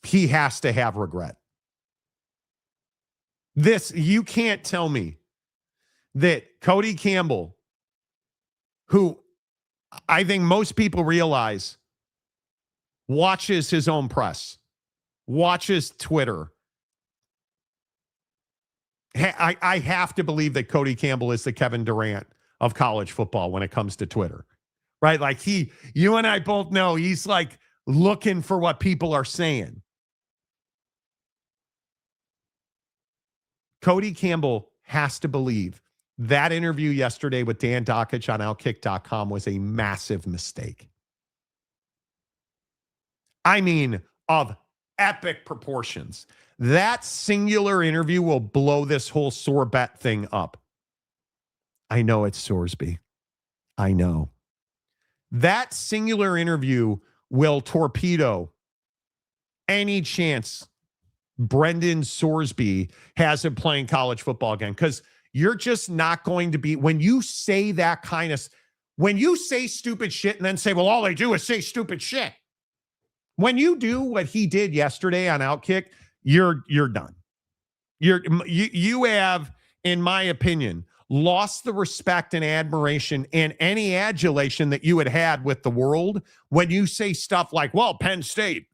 he has to have regret. You can't tell me that Cody Campbell, who I think most people realize watches his own press, watches Twitter. I have to believe that Cody Campbell is the Kevin Durant of college football when it comes to Twitter, right? Like you and I both know he's like looking for what people are saying. Cody Campbell has to believe that interview yesterday with Dan Dockich on Outkick.com was a massive mistake. I mean, of epic proportions. That singular interview will blow this whole sore bet thing up. I know it's Sorsby. I know. That singular interview will torpedo any chance Brendan Sorsby has him playing college football again, because you're just not going to be, when you say that kind of, when you say stupid shit and then say, well, all they do is say stupid shit. When you do what he did yesterday on Outkick, you're done. You have, in my opinion, lost the respect and admiration and any adulation that you had with the world when you say stuff like, well, Penn State,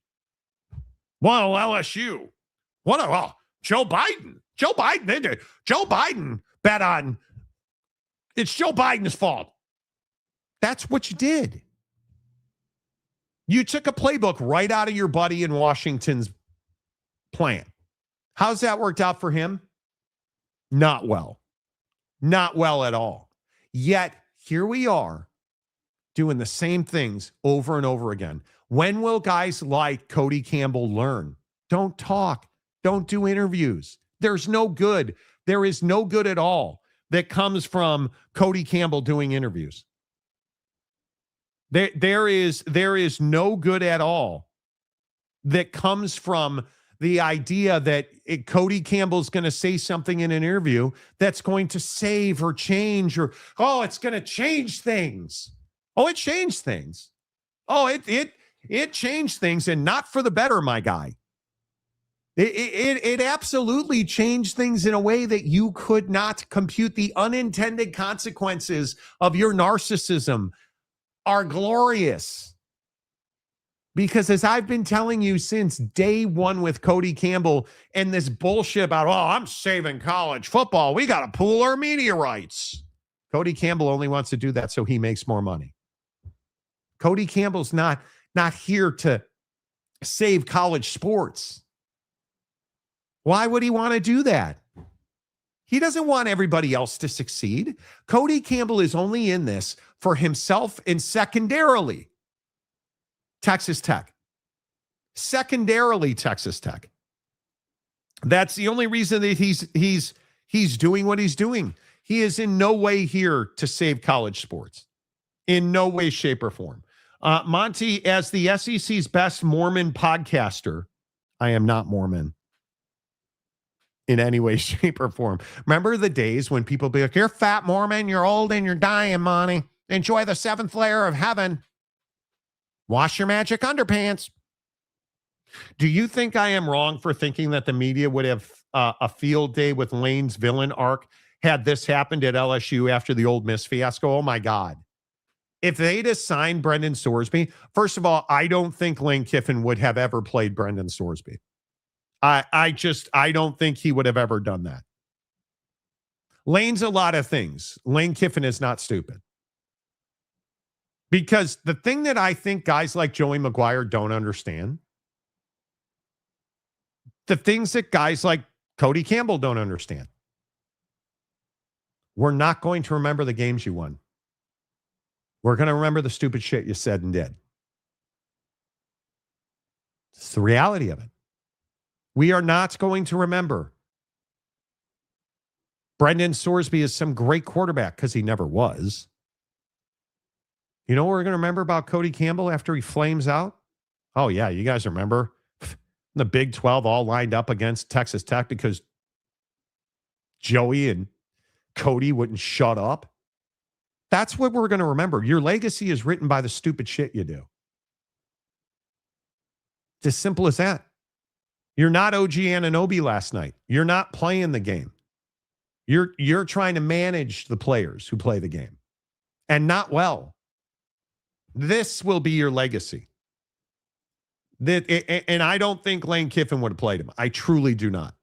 well, LSU, Joe Biden. Joe Biden bet on, it's Joe Biden's fault. That's what you did. You took a playbook right out of your buddy in Washington's plan. How's that worked out for him? Not well. Not well at all. Yet, here we are doing the same things over and over again. When will guys like Cody Campbell learn? Don't talk. Don't do interviews. There's no good. There is no good at all that comes from Cody Campbell doing interviews. There is no good at all that comes from the idea that Cody Campbell's going to say something in an interview that's going to save or change or, oh, it's going to change things. Oh, it changed things. Oh, it changed things, and not for the better, my guy. It absolutely changed things in a way that you could not compute. The unintended consequences of your narcissism are glorious. Because as I've been telling you since day one with Cody Campbell and this bullshit about, oh, I'm saving college football, we got to pool our media rights. Cody Campbell only wants to do that so he makes more money. Cody Campbell's not here to save college sports. Why would he want to do that? He doesn't want everybody else to succeed. Cody Campbell is only in this for himself and secondarily Texas Tech. Secondarily Texas Tech. That's the only reason that he's doing what he's doing. He is in no way here to save college sports. In no way, shape, or form. Monty, as the SEC's best Mormon podcaster, I am not Mormon in any way, shape, or form. Remember the days when people be like, you're fat Mormon, you're old, and you're dying, Monty. Enjoy the seventh layer of heaven. Wash your magic underpants. Do you think I am wrong for thinking that the media would have a field day with Lane's villain arc had this happened at LSU after the Ole Miss fiasco? Oh, my God. If they'd assigned Brendan Sorsby, first of all, I don't think Lane Kiffin would have ever played Brendan Sorsby. I don't think he would have ever done that. Lane's a lot of things. Lane Kiffin is not stupid. Because the thing that I think guys like Joey McGuire don't understand, the things that guys like Cody Campbell don't understand, we're not going to remember the games you won. We're going to remember the stupid shit you said and did. It's the reality of it. We are not going to remember Brendan Sorsby is some great quarterback, because he never was. You know what we're going to remember about Cody Campbell after he flames out? Oh, yeah, you guys remember the Big 12 all lined up against Texas Tech because Joey and Cody wouldn't shut up. That's what we're going to remember. Your legacy is written by the stupid shit you do. It's as simple as that. You're not OG Anunoby last night. You're not playing the game. You're trying to manage the players who play the game, and not well. This will be your legacy. And I don't think Lane Kiffin would have played him. I truly do not.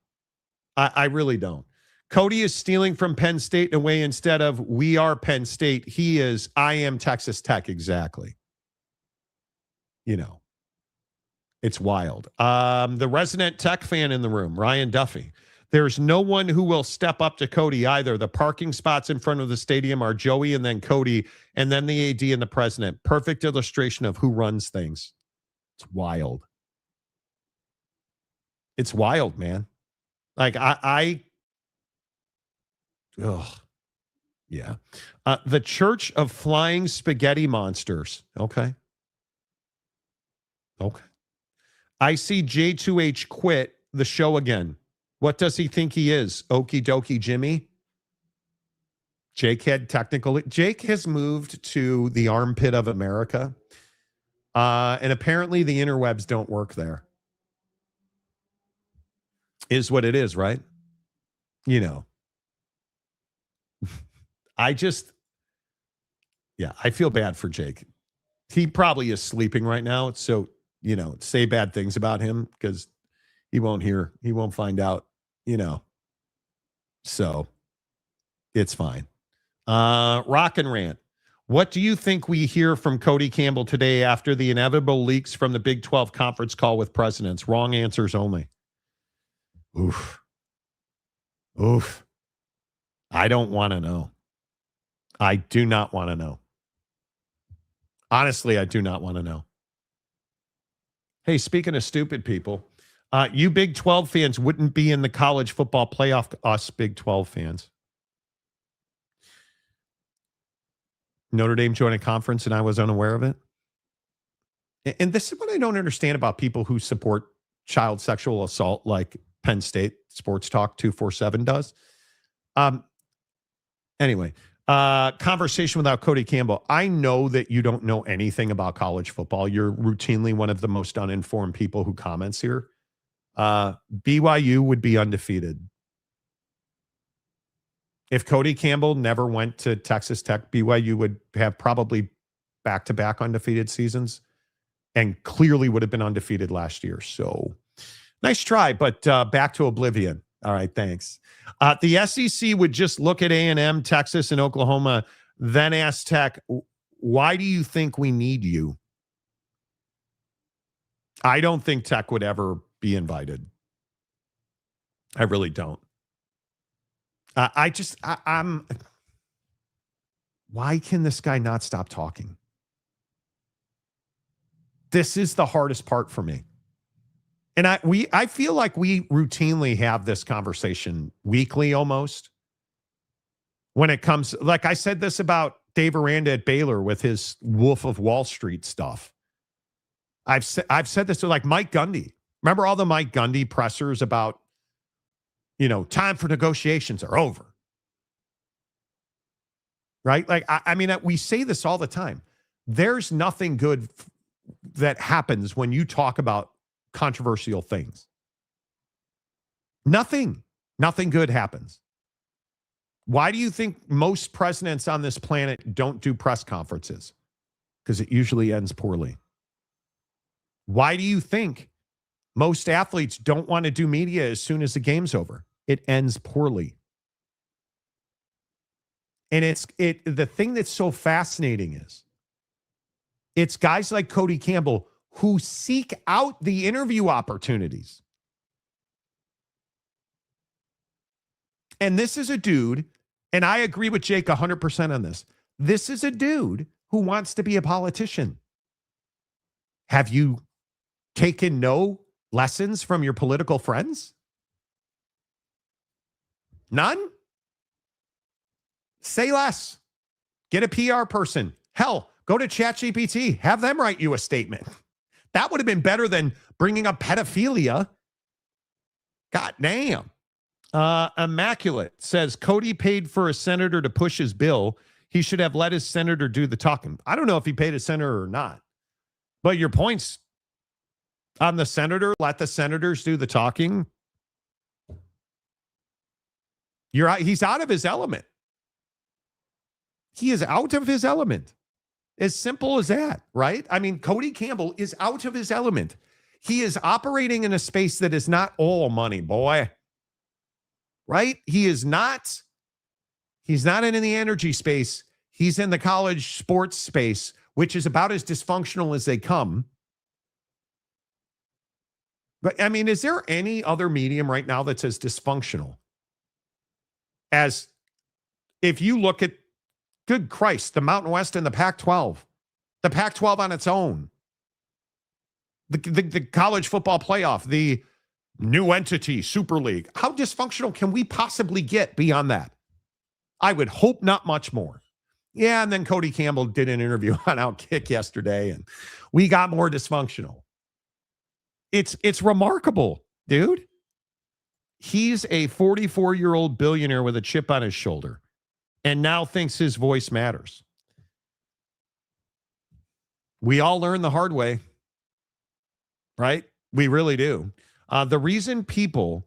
I really don't. Cody is stealing from Penn State in a way instead of we are Penn State. He is I am Texas Tech. Exactly. You know, it's wild. The resident Tech fan in the room, Ryan Duffy. There's no one who will step up to Cody either. The parking spots in front of the stadium are Joey and then Cody and then the AD and the president. Perfect illustration of who runs things. It's wild. It's wild, man. Like yeah. The Church of Flying Spaghetti Monsters. Okay. I see J2H quit the show again. What does he think he is? Okie dokie Jimmy? Jake has moved to the armpit of America. And apparently the interwebs don't work there. Is what it is, right? You know. I feel bad for Jake. He probably is sleeping right now. So, say bad things about him because he won't find out, So it's fine. Rock and Rant. What do you think we hear from Cody Campbell today after the inevitable leaks from the Big 12 conference call with presidents? Wrong answers only. Oof. I don't want to know. I do not want to know. Honestly, I do not want to know. Hey, speaking of stupid people, you Big 12 fans wouldn't be in the college football playoff, us Big 12 fans. Notre Dame joined a conference and I was unaware of it. And this is what I don't understand about people who support child sexual assault like Penn State Sports Talk 247 does. Anyway, conversation without Cody Campbell. I know that you don't know anything about college football. You're routinely one of the most uninformed people who comments here. BYU would be undefeated. If Cody Campbell never went to Texas Tech, BYU would have probably back-to-back undefeated seasons and clearly would have been undefeated last year. So nice try, but back to oblivion. All right, thanks. The SEC would just look at A&M, Texas, and Oklahoma, then ask Tech, why do you think we need you? I don't think Tech would ever be invited. I really don't. I'm. Why can this guy not stop talking? This is the hardest part for me. And I feel like we routinely have this conversation weekly almost. When it comes, like I said this about Dave Aranda at Baylor with his Wolf of Wall Street stuff. I've said this to like Mike Gundy. Remember all the Mike Gundy pressers about, time for negotiations are over. Right? Like, I mean, we say this all the time. There's nothing good that happens when you talk about controversial things. Nothing good happens. Why do you think most presidents on this planet don't do press conferences? Because it usually ends poorly. Why do you think most athletes don't want to do media as soon as the game's over? It ends poorly. And the thing that's so fascinating is it's guys like Cody Campbell who seek out the interview opportunities. And this is a dude, and I agree with Jake 100% on this. This is a dude who wants to be a politician. Have you taken no lessons from your political friends? None? Say less. Get a PR person. Hell, go to ChatGPT. Have them write you a statement. That would have been better than bringing up pedophilia. God damn. Immaculate says Cody paid for a senator to push his bill. he should have let his senator do the talking. I don't know if he paid his senator or not. But your points on the senator, let the senators do the talking. He's out of his element. He is out of his element. As simple as that, right? I mean, Cody Campbell is out of his element. He is operating in a space that is not all money, boy. Right? He's not in the energy space. He's in the college sports space, which is about as dysfunctional as they come. But I mean, is there any other medium right now that's as dysfunctional as if you look at, good Christ, the Mountain West and the Pac-12, the Pac-12 on its own, the college football playoff, the new entity, Super League. How dysfunctional can we possibly get beyond that? I would hope not much more. Yeah, and then Cody Campbell did an interview on Outkick yesterday, and we got more dysfunctional. It's remarkable, dude. He's a 44-year-old billionaire with a chip on his shoulder and now thinks his voice matters. We all learn the hard way, right? We really do. The reason people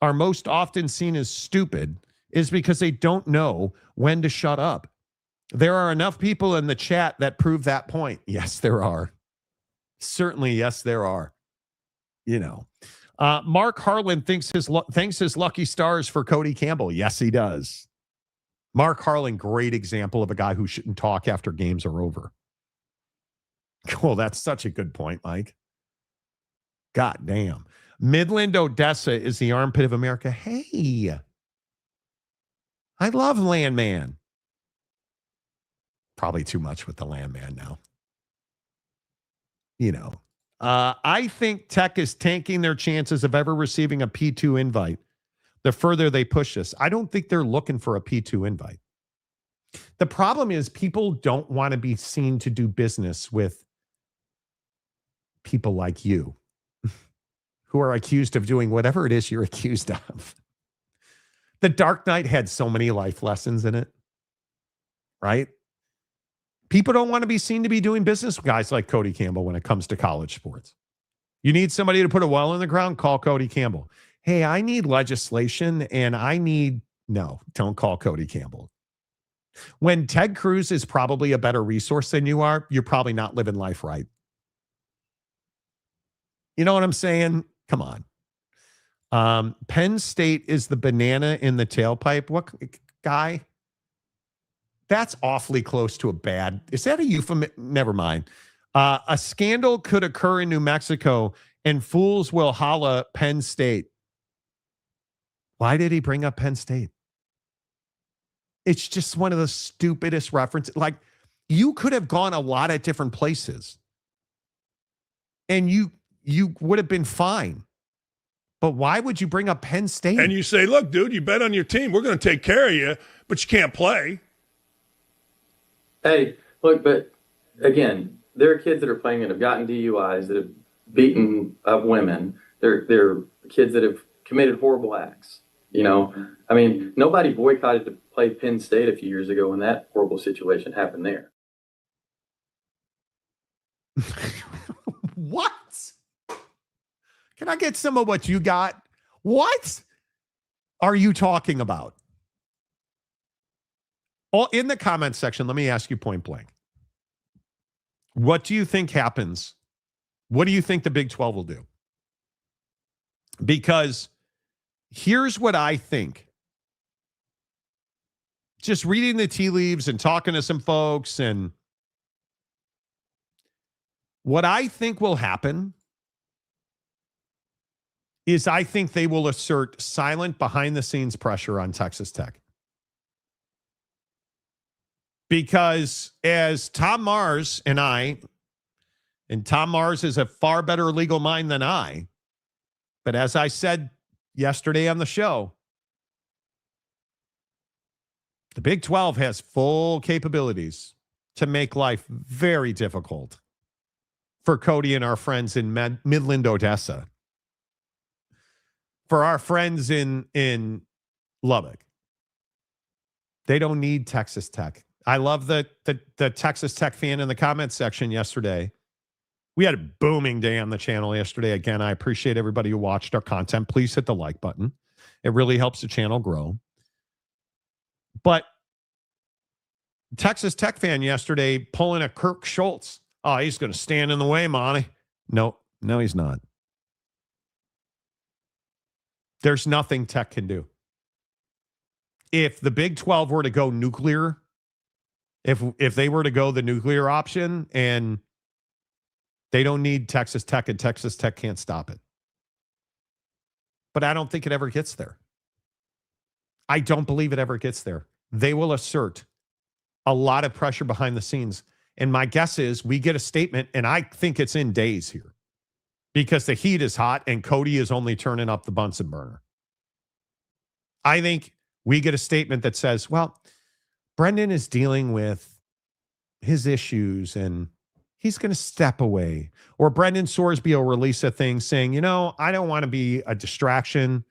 are most often seen as stupid is because they don't know when to shut up. There are enough people in the chat that prove that point. Yes, there are. Certainly, yes, there are. You know, Mark Harlan thanks his lucky stars for Cody Campbell. Yes, he does. Mark Harlan, great example of a guy who shouldn't talk after games are over. Cool. That's such a good point, Mike. God damn. Midland, Odessa is the armpit of America. Hey, I love Landman. Probably too much with the Landman now. You know, I think Tech is tanking their chances of ever receiving a P2 invite the further they push this. I don't think they're looking for a P2 invite. The problem is people don't want to be seen to do business with people like you who are accused of doing whatever it is you're accused of. The Dark Knight had so many life lessons in it, right? People don't want to be seen to be doing business with guys like Cody Campbell when it comes to college sports. You need somebody to put a well in the ground, call Cody Campbell. Hey, I need legislation and no, don't call Cody Campbell. When Ted Cruz is probably a better resource than you are, you're probably not living life right. You know what I'm saying? Come on. Penn State is the banana in the tailpipe. What guy? That's awfully close to a bad. Is that a euphemism? Never mind. A scandal could occur in New Mexico and fools will holla Penn State. Why did he bring up Penn State? It's just one of the stupidest references. Like, you could have gone a lot of different places and you would have been fine. But why would you bring up Penn State? And you say, look, dude, you bet on your team. We're going to take care of you, but you can't play. Hey, look, but again, there are kids that are playing that have gotten DUIs, that have beaten up women. There are kids that have committed horrible acts. You know, I mean, nobody boycotted to play Penn State a few years ago when that horrible situation happened there. What? Can I get some of what you got? What are you talking about? In the comments section, let me ask you point blank. What do you think happens? What do you think the Big 12 will do? Because here's what I think. Just reading the tea leaves and talking to some folks, and what I think will happen is I think they will assert silent behind-the-scenes pressure on Texas Tech. Because as Tom Mars and Tom Mars is a far better legal mind than I, but as I said yesterday on the show, the Big 12 has full capabilities to make life very difficult for Cody and our friends in Midland, Odessa, for our friends in Lubbock. They don't need Texas Tech. I love the Texas Tech fan in the comments section yesterday. We had a booming day on the channel yesterday. Again, I appreciate everybody who watched our content. Please hit the like button. It really helps the channel grow. But Texas Tech fan yesterday pulling a Kirk Schultz. Oh, he's going to stand in the way, Monty. No, he's not. There's nothing Tech can do. If the Big 12 were to go nuclear, if they were to go the nuclear option, and they don't need Texas Tech, and Texas Tech can't stop it. But I don't think it ever gets there. I don't believe it ever gets there. They will assert a lot of pressure behind the scenes. And my guess is we get a statement, and I think it's in days here, because the heat is hot and Cody is only turning up the Bunsen burner. I think we get a statement that says, well, Brendan is dealing with his issues and he's going to step away. Or Brendan Sorsby will release a thing saying, I don't want to be a distraction.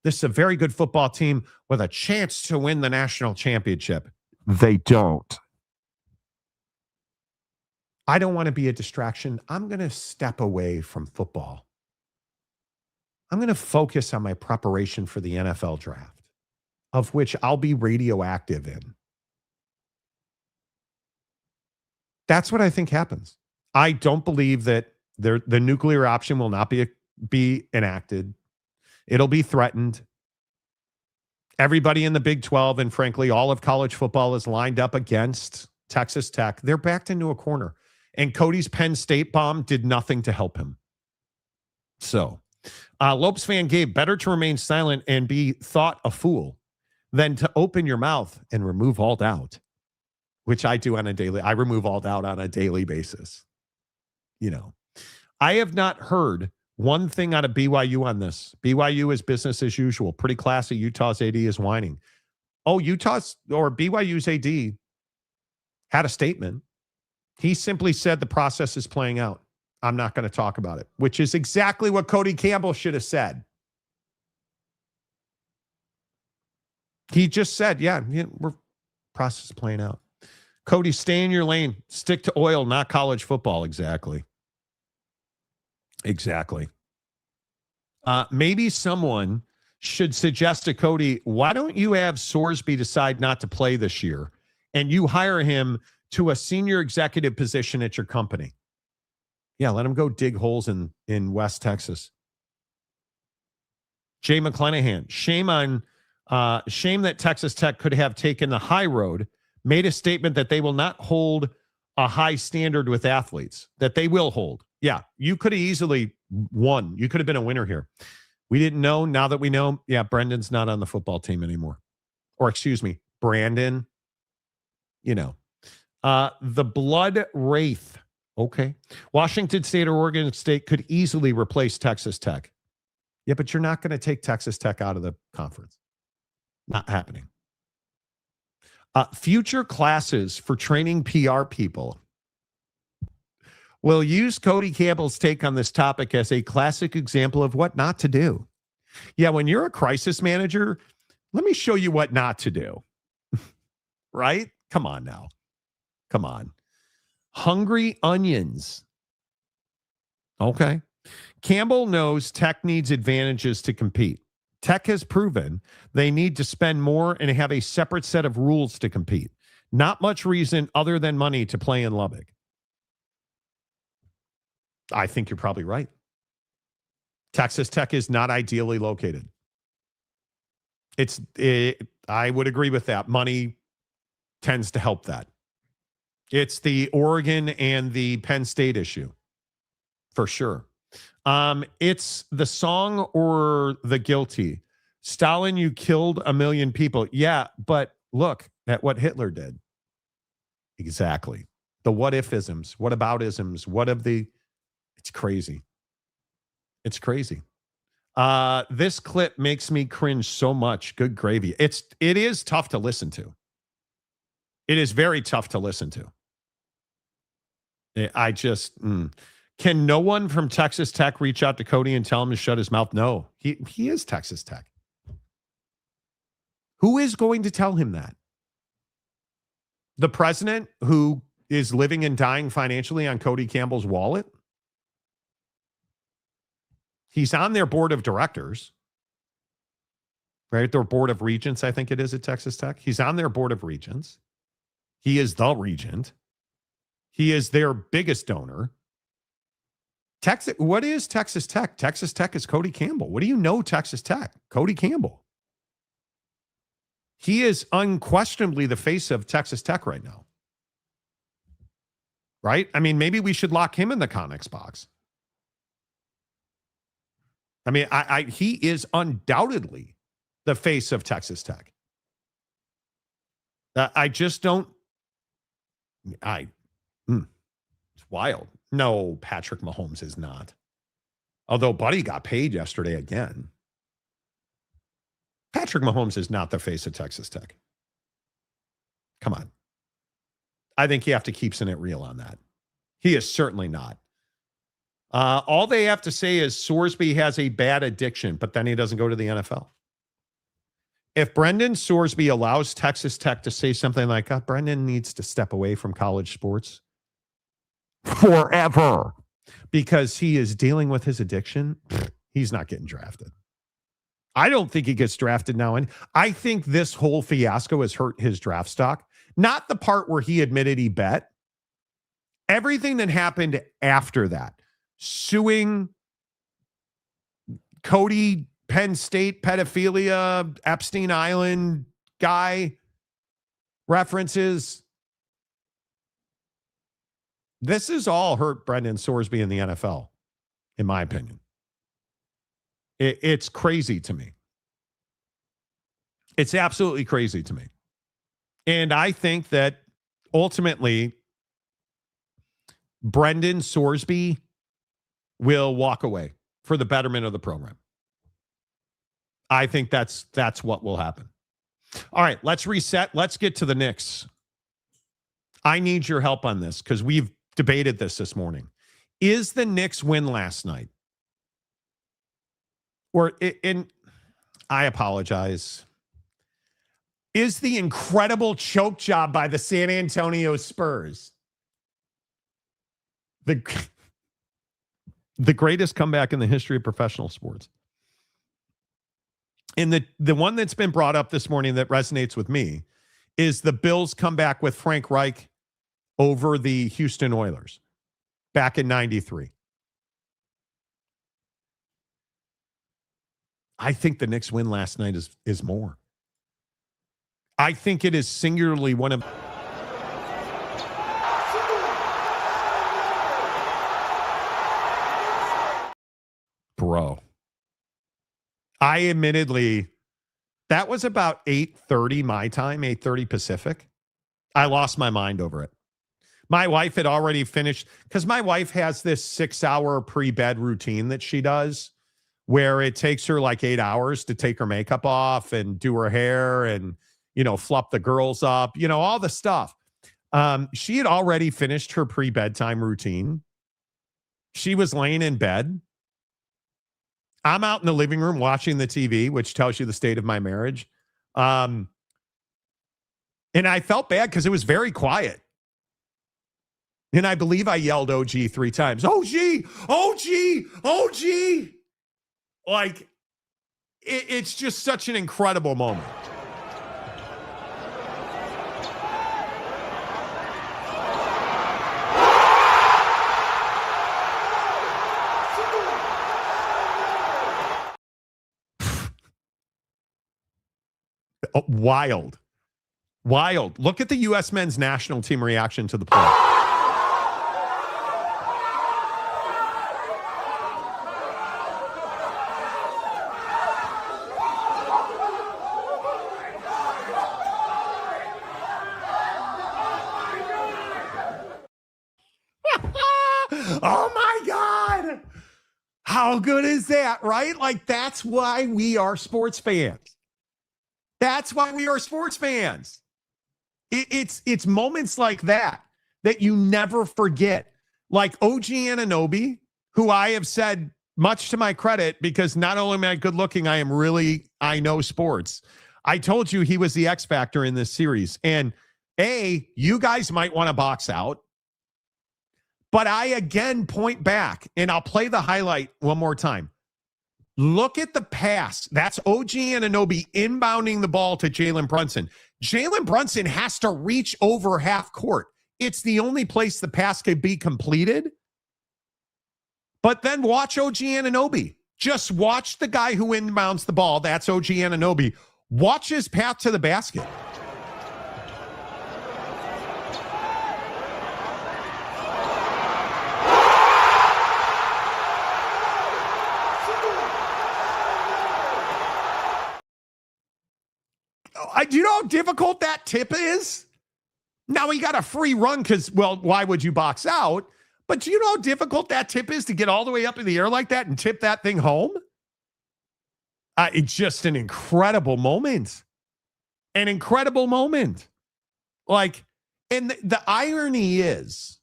This is a very good football team with a chance to win the national championship. They don't. I don't want to be a distraction. I'm going to step away from football. I'm going to focus on my preparation for the NFL draft, of which I'll be radioactive in. That's what I think happens. I don't believe that the nuclear option will not be enacted. It'll be threatened. Everybody in the Big 12 and frankly, all of college football is lined up against Texas Tech. They're backed into a corner. And Cody's Penn State bomb did nothing to help him. So, Lopes fan Gabe, better to remain silent and be thought a fool than to open your mouth and remove all doubt, which I do on a daily. I remove all doubt on a daily basis. I have not heard one thing out of BYU on this. BYU is business as usual. Pretty classy. Utah's AD is whining. Oh, BYU's AD had a statement. He simply said the process is playing out. I'm not going to talk about it, which is exactly what Cody Campbell should have said. He just said, we're process playing out. Cody, stay in your lane. Stick to oil, not college football. Exactly. Maybe someone should suggest to Cody, why don't you have Sorsby decide not to play this year and you hire him to a senior executive position at your company? Yeah, let him go dig holes in West Texas. Jay McClanahan, shame that Texas Tech could have taken the high road, made a statement that they will not hold a high standard with athletes, that they will hold. Yeah, you could have easily won. You could have been a winner here. We didn't know. Now that we know, Brendan's not on the football team anymore. Or excuse me, Brandon, the Blood Wraith. Okay. Washington State or Oregon State could easily replace Texas Tech. Yeah, but you're not going to take Texas Tech out of the conference. Not happening. Future classes for training PR people will use Cody Campbell's take on this topic as a classic example of what not to do. Yeah, when you're a crisis manager, let me show you what not to do. Right? Come on now. Come on. Hungry onions. Okay. Campbell knows Tech needs advantages to compete. Tech has proven they need to spend more and have a separate set of rules to compete. Not much reason other than money to play in Lubbock. I think you're probably right. Texas Tech is not ideally located. I would agree with that. Money tends to help that. It's the Oregon and the Penn State issue, for sure. It's the song or the guilty. Stalin, you killed 1 million people. Yeah, but look at what Hitler did. Exactly. The what if-isms, what about-isms, it's crazy. It's crazy. This clip makes me cringe so much. Good gravy. It is tough to listen to. It is very tough to listen to. Can no one from Texas Tech reach out to Cody and tell him to shut his mouth? No, he is Texas Tech. Who is going to tell him that? The president who is living and dying financially on Cody Campbell's wallet. He's on their board of directors, right? Their board of regents, I think it is at Texas Tech. He's on their board of regents. He is the regent. He is their biggest donor. Texas, what is Texas Tech? Texas Tech is Cody Campbell. What do you know Texas Tech? Cody Campbell. He is unquestionably the face of Texas Tech right now. Right? I mean, maybe we should lock him in the comics box. I mean, he is undoubtedly the face of Texas Tech. I just don't. It's wild. No, Patrick Mahomes is not. Although Buddy got paid yesterday again. Patrick Mahomes is not the face of Texas Tech. Come on. I think you have to keep it real on that. He is certainly not. All they have to say is Sorsby has a bad addiction, but then he doesn't go to the NFL. If Brendan Sorsby allows Texas Tech to say something like, Brendan needs to step away from college sports forever because he is dealing with his addiction, he's not getting drafted. I don't think he gets drafted now. And I think this whole fiasco has hurt his draft stock. Not the part where he admitted he bet. Everything that happened after that. Suing Cody, Penn State, pedophilia, Epstein Island guy references. This has all hurt Brendan Sorsby in the NFL, in my opinion. It's crazy to me. It's absolutely crazy to me. And I think that ultimately, Brendan Sorsby will walk away for the betterment of the program. I think that's what will happen. All right, let's reset. Let's get to the Knicks. I need your help on this because we've debated this morning. Is the Knicks win last night? I apologize. Is the incredible choke job by the San Antonio Spurs the greatest comeback in the history of professional sports? And the one that's been brought up this morning that resonates with me is the Bills comeback with Frank Reich over the Houston Oilers back in 93. I think the Knicks win last night is more. I think it is singularly one of... Bro. I admittedly, that was about 8:30 my time, 8:30 Pacific. I lost my mind over it. My wife had already finished, because my wife has this 6-hour pre-bed routine that she does, where it takes her like 8 hours to take her makeup off and do her hair and, fluff the girls up, all the stuff. She had already finished her pre-bedtime routine. She was laying in bed. I'm out in the living room watching the TV, which tells you the state of my marriage. And I felt bad because it was very quiet. And I believe I yelled OG 3 times. OG, OG, OG. Like, it's just such an incredible moment. Wild. Look at the U.S. men's national team reaction to the play. Oh my God. How good is that, right? Like, that's why we are sports fans. That's why we are sports fans. It's moments like that you never forget. Like OG Anunoby, who I have said, much to my credit, because not only am I good looking, I know sports. I told you he was the X factor in this series. And You guys might want to box out. But I again point back, and I'll play the highlight one more time. Look at the pass. That's OG Anunoby inbounding the ball to Jalen Brunson. Jalen Brunson has to reach over half court. It's the only place the pass could be completed. But then watch OG Anunoby. Just watch the guy who inbounds the ball. That's OG Anunoby. Watch his path to the basket. Do you know how difficult that tip is? Now he got a free run because, well, why would you box out? But do you know how difficult that tip is to get all the way up in the air like that and tip that thing home? It's just an incredible moment. An incredible moment. Like, and the irony is,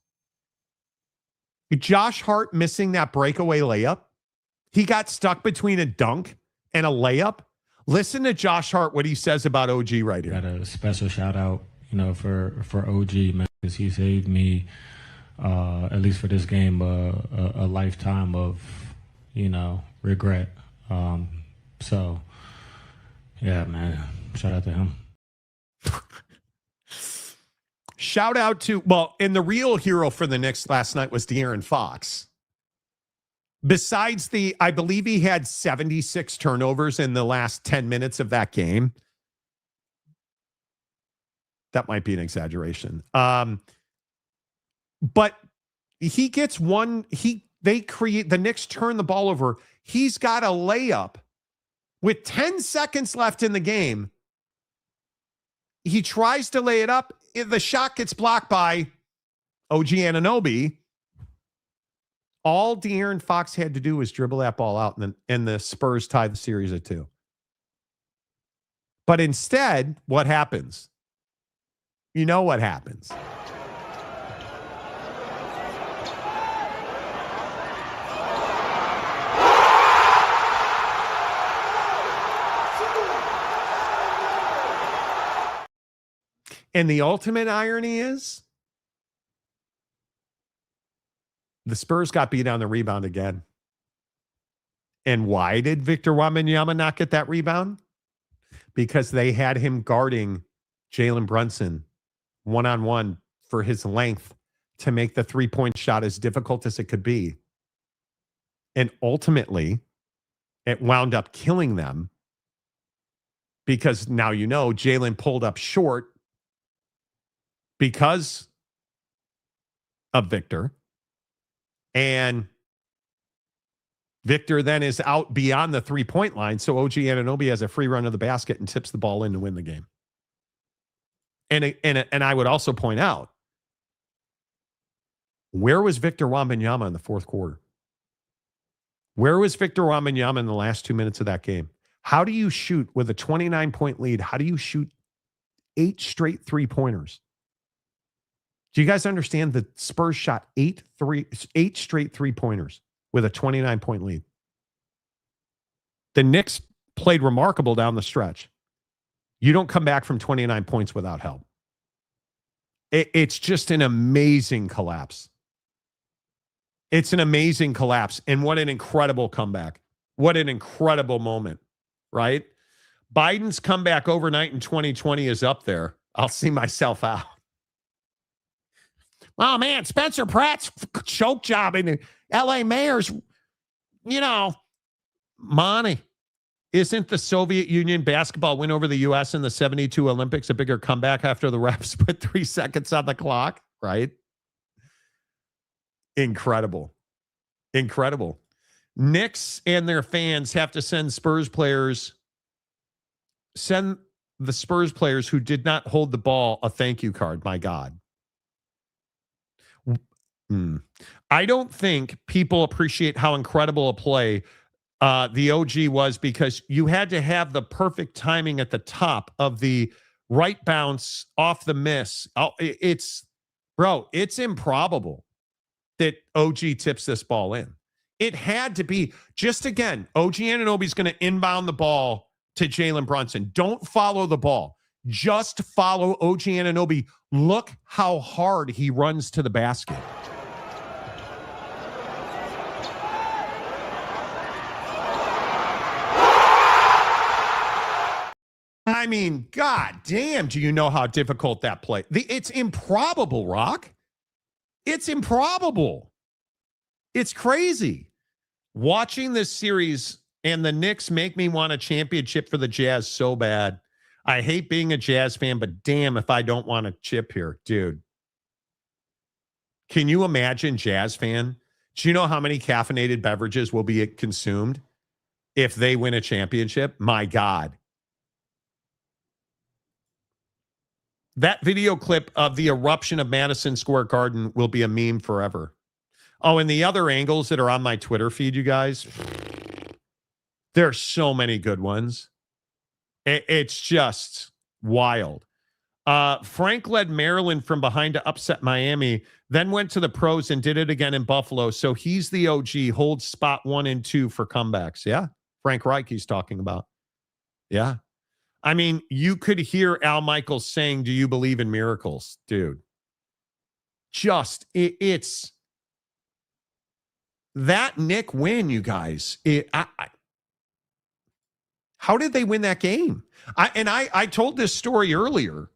Josh Hart missing that breakaway layup. He got stuck between a dunk and a layup. Listen to Josh Hart, what he says about OG right here. Got a special shout out, for OG, man, because he saved me, at least for this game, a lifetime of, regret. So, yeah, man, shout out to him. Shout out to, and the real hero for the Knicks last night was De'Aaron Fox. Besides I believe he had 76 turnovers in the last 10 minutes of that game. That might be an exaggeration. But he gets the Knicks turn the ball over. He's got a layup with 10 seconds left in the game. He tries to lay it up. The shot gets blocked by OG Anunoby. All De'Aaron Fox had to do was dribble that ball out, and the Spurs tied the series at 2. But instead, what happens? You know what happens. And the ultimate irony is, the Spurs got beat on the rebound again. And why did Victor Wembanyama not get that rebound? Because they had him guarding Jalen Brunson one-on-one for his length to make the three-point shot as difficult as it could be. And ultimately, it wound up killing them because now Jalen pulled up short because of Victor. And Victor then is out beyond the three-point line, so OG Anunoby has a free run of the basket and tips the ball in to win the game. And I would also point out, where was Victor Wembanyama in the fourth quarter? Where was Victor Wembanyama in the last 2 minutes of that game? How do you shoot with a 29-point lead? How do you shoot 8 straight three-pointers? Do you guys understand the Spurs shot 8 straight three-pointers with a 29-point lead? The Knicks played remarkable down the stretch. You don't come back from 29 points without help. It's just an amazing collapse. It's an amazing collapse. And what an incredible comeback. What an incredible moment, right? Biden's comeback overnight in 2020 is up there. I'll see myself out. Oh, man, Spencer Pratt's choke job in the L.A. mayor's, Monty. Isn't the Soviet Union basketball win over the U.S. in the 72 Olympics a bigger comeback after the refs put 3 seconds on the clock, right? Incredible. Incredible. Knicks and their fans have to send the Spurs players who did not hold the ball a thank you card. My God. I don't think people appreciate how incredible a play the OG was, because you had to have the perfect timing at the top of the right bounce off the miss. It's improbable that OG tips this ball in. It had to be. Just again, OG Anunoby's going to inbound the ball to Jalen Brunson. Don't follow the ball. Just follow OG Anunoby. Look how hard he runs to the basket. I mean, god damn, do you know how difficult that play? It's improbable, Rock. It's improbable. It's crazy. Watching this series and the Knicks make me want a championship for the Jazz so bad. I hate being a Jazz fan, but damn if I don't want a chip here, dude. Can you imagine, Jazz fan? Do you know how many caffeinated beverages will be consumed if they win a championship? My God. That video clip of the eruption of Madison Square Garden will be a meme forever. Oh, and the other angles that are on my Twitter feed, you guys, there are so many good ones. It's just wild. Frank led Maryland from behind to upset Miami, then went to the pros and did it again in Buffalo. So he's the OG, holds spot 1 and 2 for comebacks. Yeah, Frank Reich he's talking about. Yeah. I mean, you could hear Al Michaels saying, do you believe in miracles? Dude. It's that Nick win, you guys. How did they win that game? I told this story earlier.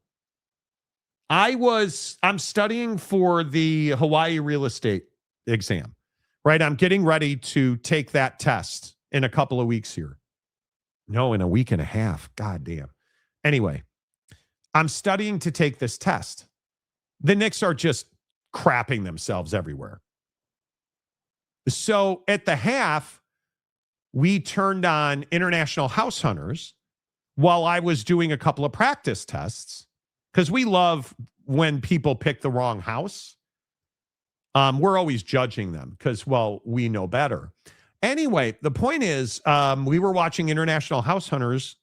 I'm studying for the Hawaii real estate exam, right? I'm getting ready to take that test in a couple of weeks here. No, in a week and a half. God damn. Anyway, I'm studying to take this test. The Knicks are just crapping themselves everywhere. So at the half, we turned on International House Hunters while I was doing a couple of practice tests because we love when people pick the wrong house. We're always judging them because, well, we know better. Anyway, the point is, we were watching International House Hunters,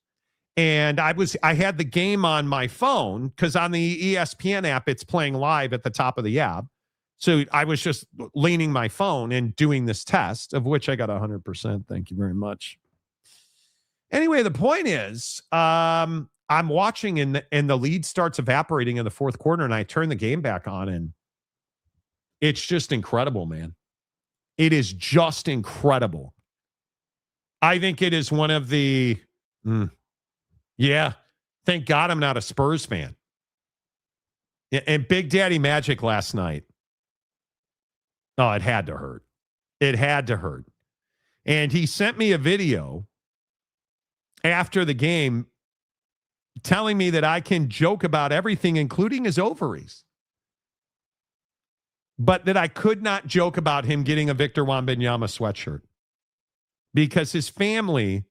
and I had the game on my phone because on the ESPN app, it's playing live at the top of the app. So I was just leaning my phone and doing this test, of which I got 100%. Thank you very much. Anyway, the point is, I'm watching and the lead starts evaporating in the fourth quarter, and I turn the game back on, and it's just incredible, man. It is just incredible. I think it is one of the, thank God I'm not a Spurs fan. And Big Daddy Magic last night. Oh, it had to hurt. It had to hurt. And he sent me a video after the game telling me that I can joke about everything, including his ovaries, but that I could not joke about him getting a Victor Wembanyama sweatshirt because his family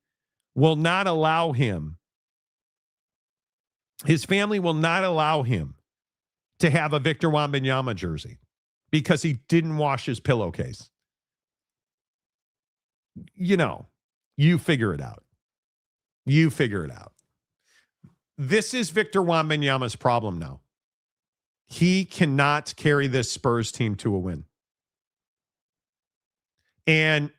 will not allow him. His family will not allow him to have a Victor Wembanyama jersey because he didn't wash his pillowcase. You know, you figure it out. You figure it out. This is Victor Wembanyama's problem now. He cannot carry this Spurs team to a win. And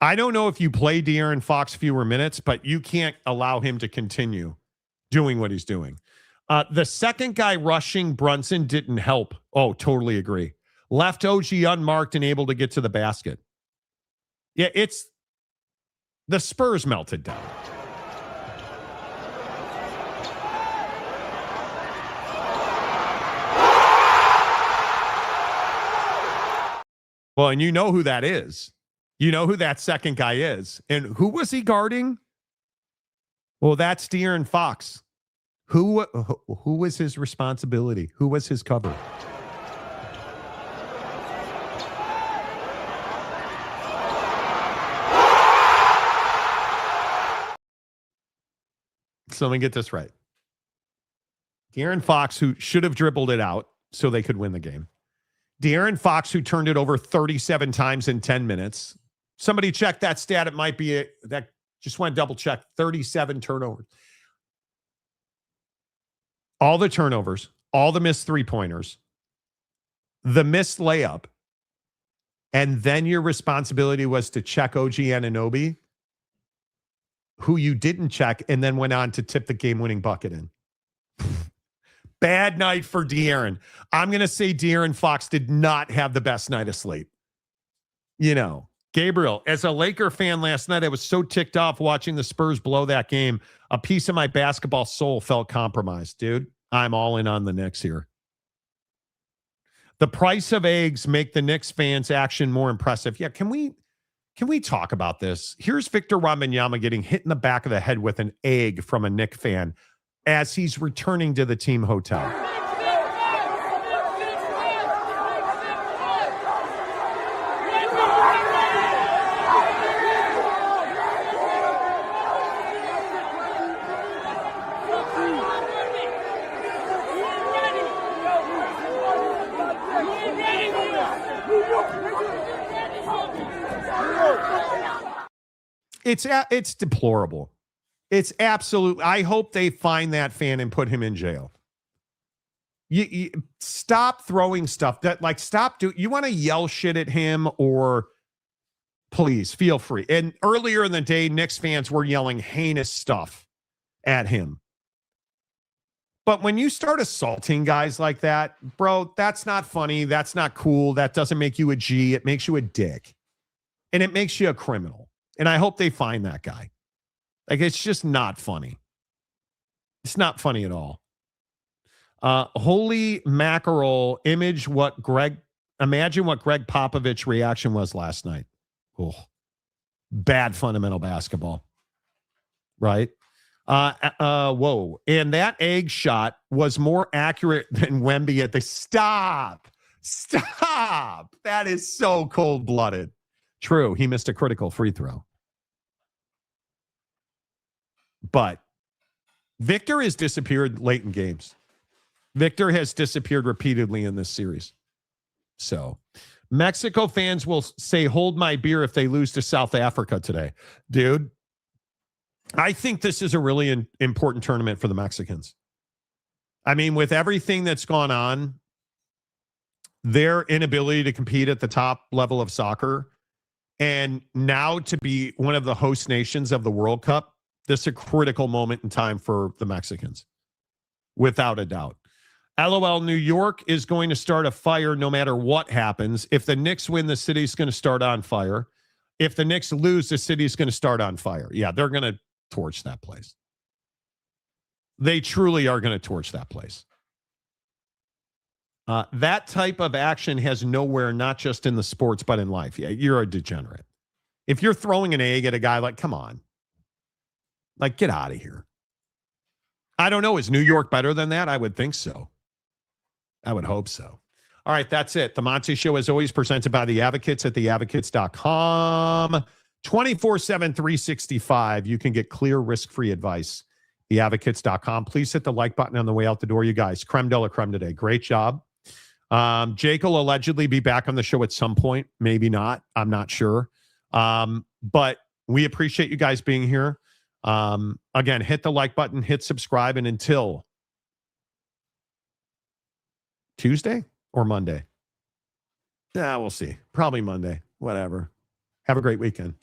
I don't know if you play De'Aaron Fox fewer minutes, but you can't allow him to continue doing what he's doing. The second guy rushing Brunson didn't help. Oh, totally agree. Left OG unmarked and able to get to the basket. Yeah, it's the Spurs melted down. Well, and you know who that is. You know who that second guy is. And who was he guarding? Well, that's De'Aaron Fox. Who was his responsibility? Who was his cover? So let me get this right. De'Aaron Fox, who should have dribbled it out so they could win the game. De'Aaron Fox, who turned it over 37 times in 10 minutes. Somebody check that stat. It might be that. Just want to double check. 37 turnovers. All the turnovers, all the missed three-pointers, the missed layup, and then your responsibility was to check OG Anunoby, who you didn't check, and then went on to tip the game-winning bucket in. Bad night for De'Aaron. I'm going to say De'Aaron Fox did not have the best night of sleep. You know, Gabriel, as a Laker fan last night, I was so ticked off watching the Spurs blow that game. A piece of my basketball soul felt compromised. Dude, I'm all in on the Knicks here. The price of eggs make the Knicks fans' action more impressive. Yeah, can we talk about this? Here's Victor Wembanyama getting hit in the back of the head with an egg from a Knicks fan as he's returning to the team hotel. It's deplorable. It's absolute. I hope they find that fan and put him in jail. You stop throwing stuff that you want to yell shit at him, or please feel free. And earlier in the day, Knicks fans were yelling heinous stuff at him. But when you start assaulting guys like that, bro, that's not funny. That's not cool. That doesn't make you a G. It makes you a dick. And it makes you a criminal. And I hope they find that guy. Like, it's just not funny. It's not funny at all. Holy mackerel, imagine what Greg Popovich's reaction was last night. Oh, bad fundamental basketball. Right? Whoa. And that egg shot was more accurate than Wemby at the stop. That is so cold-blooded. True. He missed a critical free throw. But Victor has disappeared late in games. Victor has disappeared repeatedly in this series. So Mexico fans will say, hold my beer if they lose to South Africa today. Dude, I think this is a really important tournament for the Mexicans. I mean, with everything that's gone on, their inability to compete at the top level of soccer, and now to be one of the host nations of the World Cup, this is a critical moment in time for the Mexicans, without a doubt. LOL, New York is going to start a fire no matter what happens. If the Knicks win, the city's going to start on fire. If the Knicks lose, the city's going to start on fire. Yeah, they're going to torch that place. They truly are going to torch that place. That type of action has nowhere, not just in the sports, but in life. Yeah, you're a degenerate. If you're throwing an egg at a guy, like, come on. Like, get out of here. I don't know. Is New York better than that? I would think so. I would hope so. All right, that's it. The Monty Show is always presented by The Advocates at theadvocates.com. 24/7, 365. You can get clear, risk-free advice. Theadvocates.com. Please hit the like button on the way out the door, you guys. Creme de la creme today. Great job. Jake will allegedly be back on the show at some point. Maybe not. I'm not sure. But we appreciate you guys being here. Again, hit the like button, hit subscribe, and until Tuesday or Monday? Yeah, we'll see. Probably Monday. Whatever. Have a great weekend.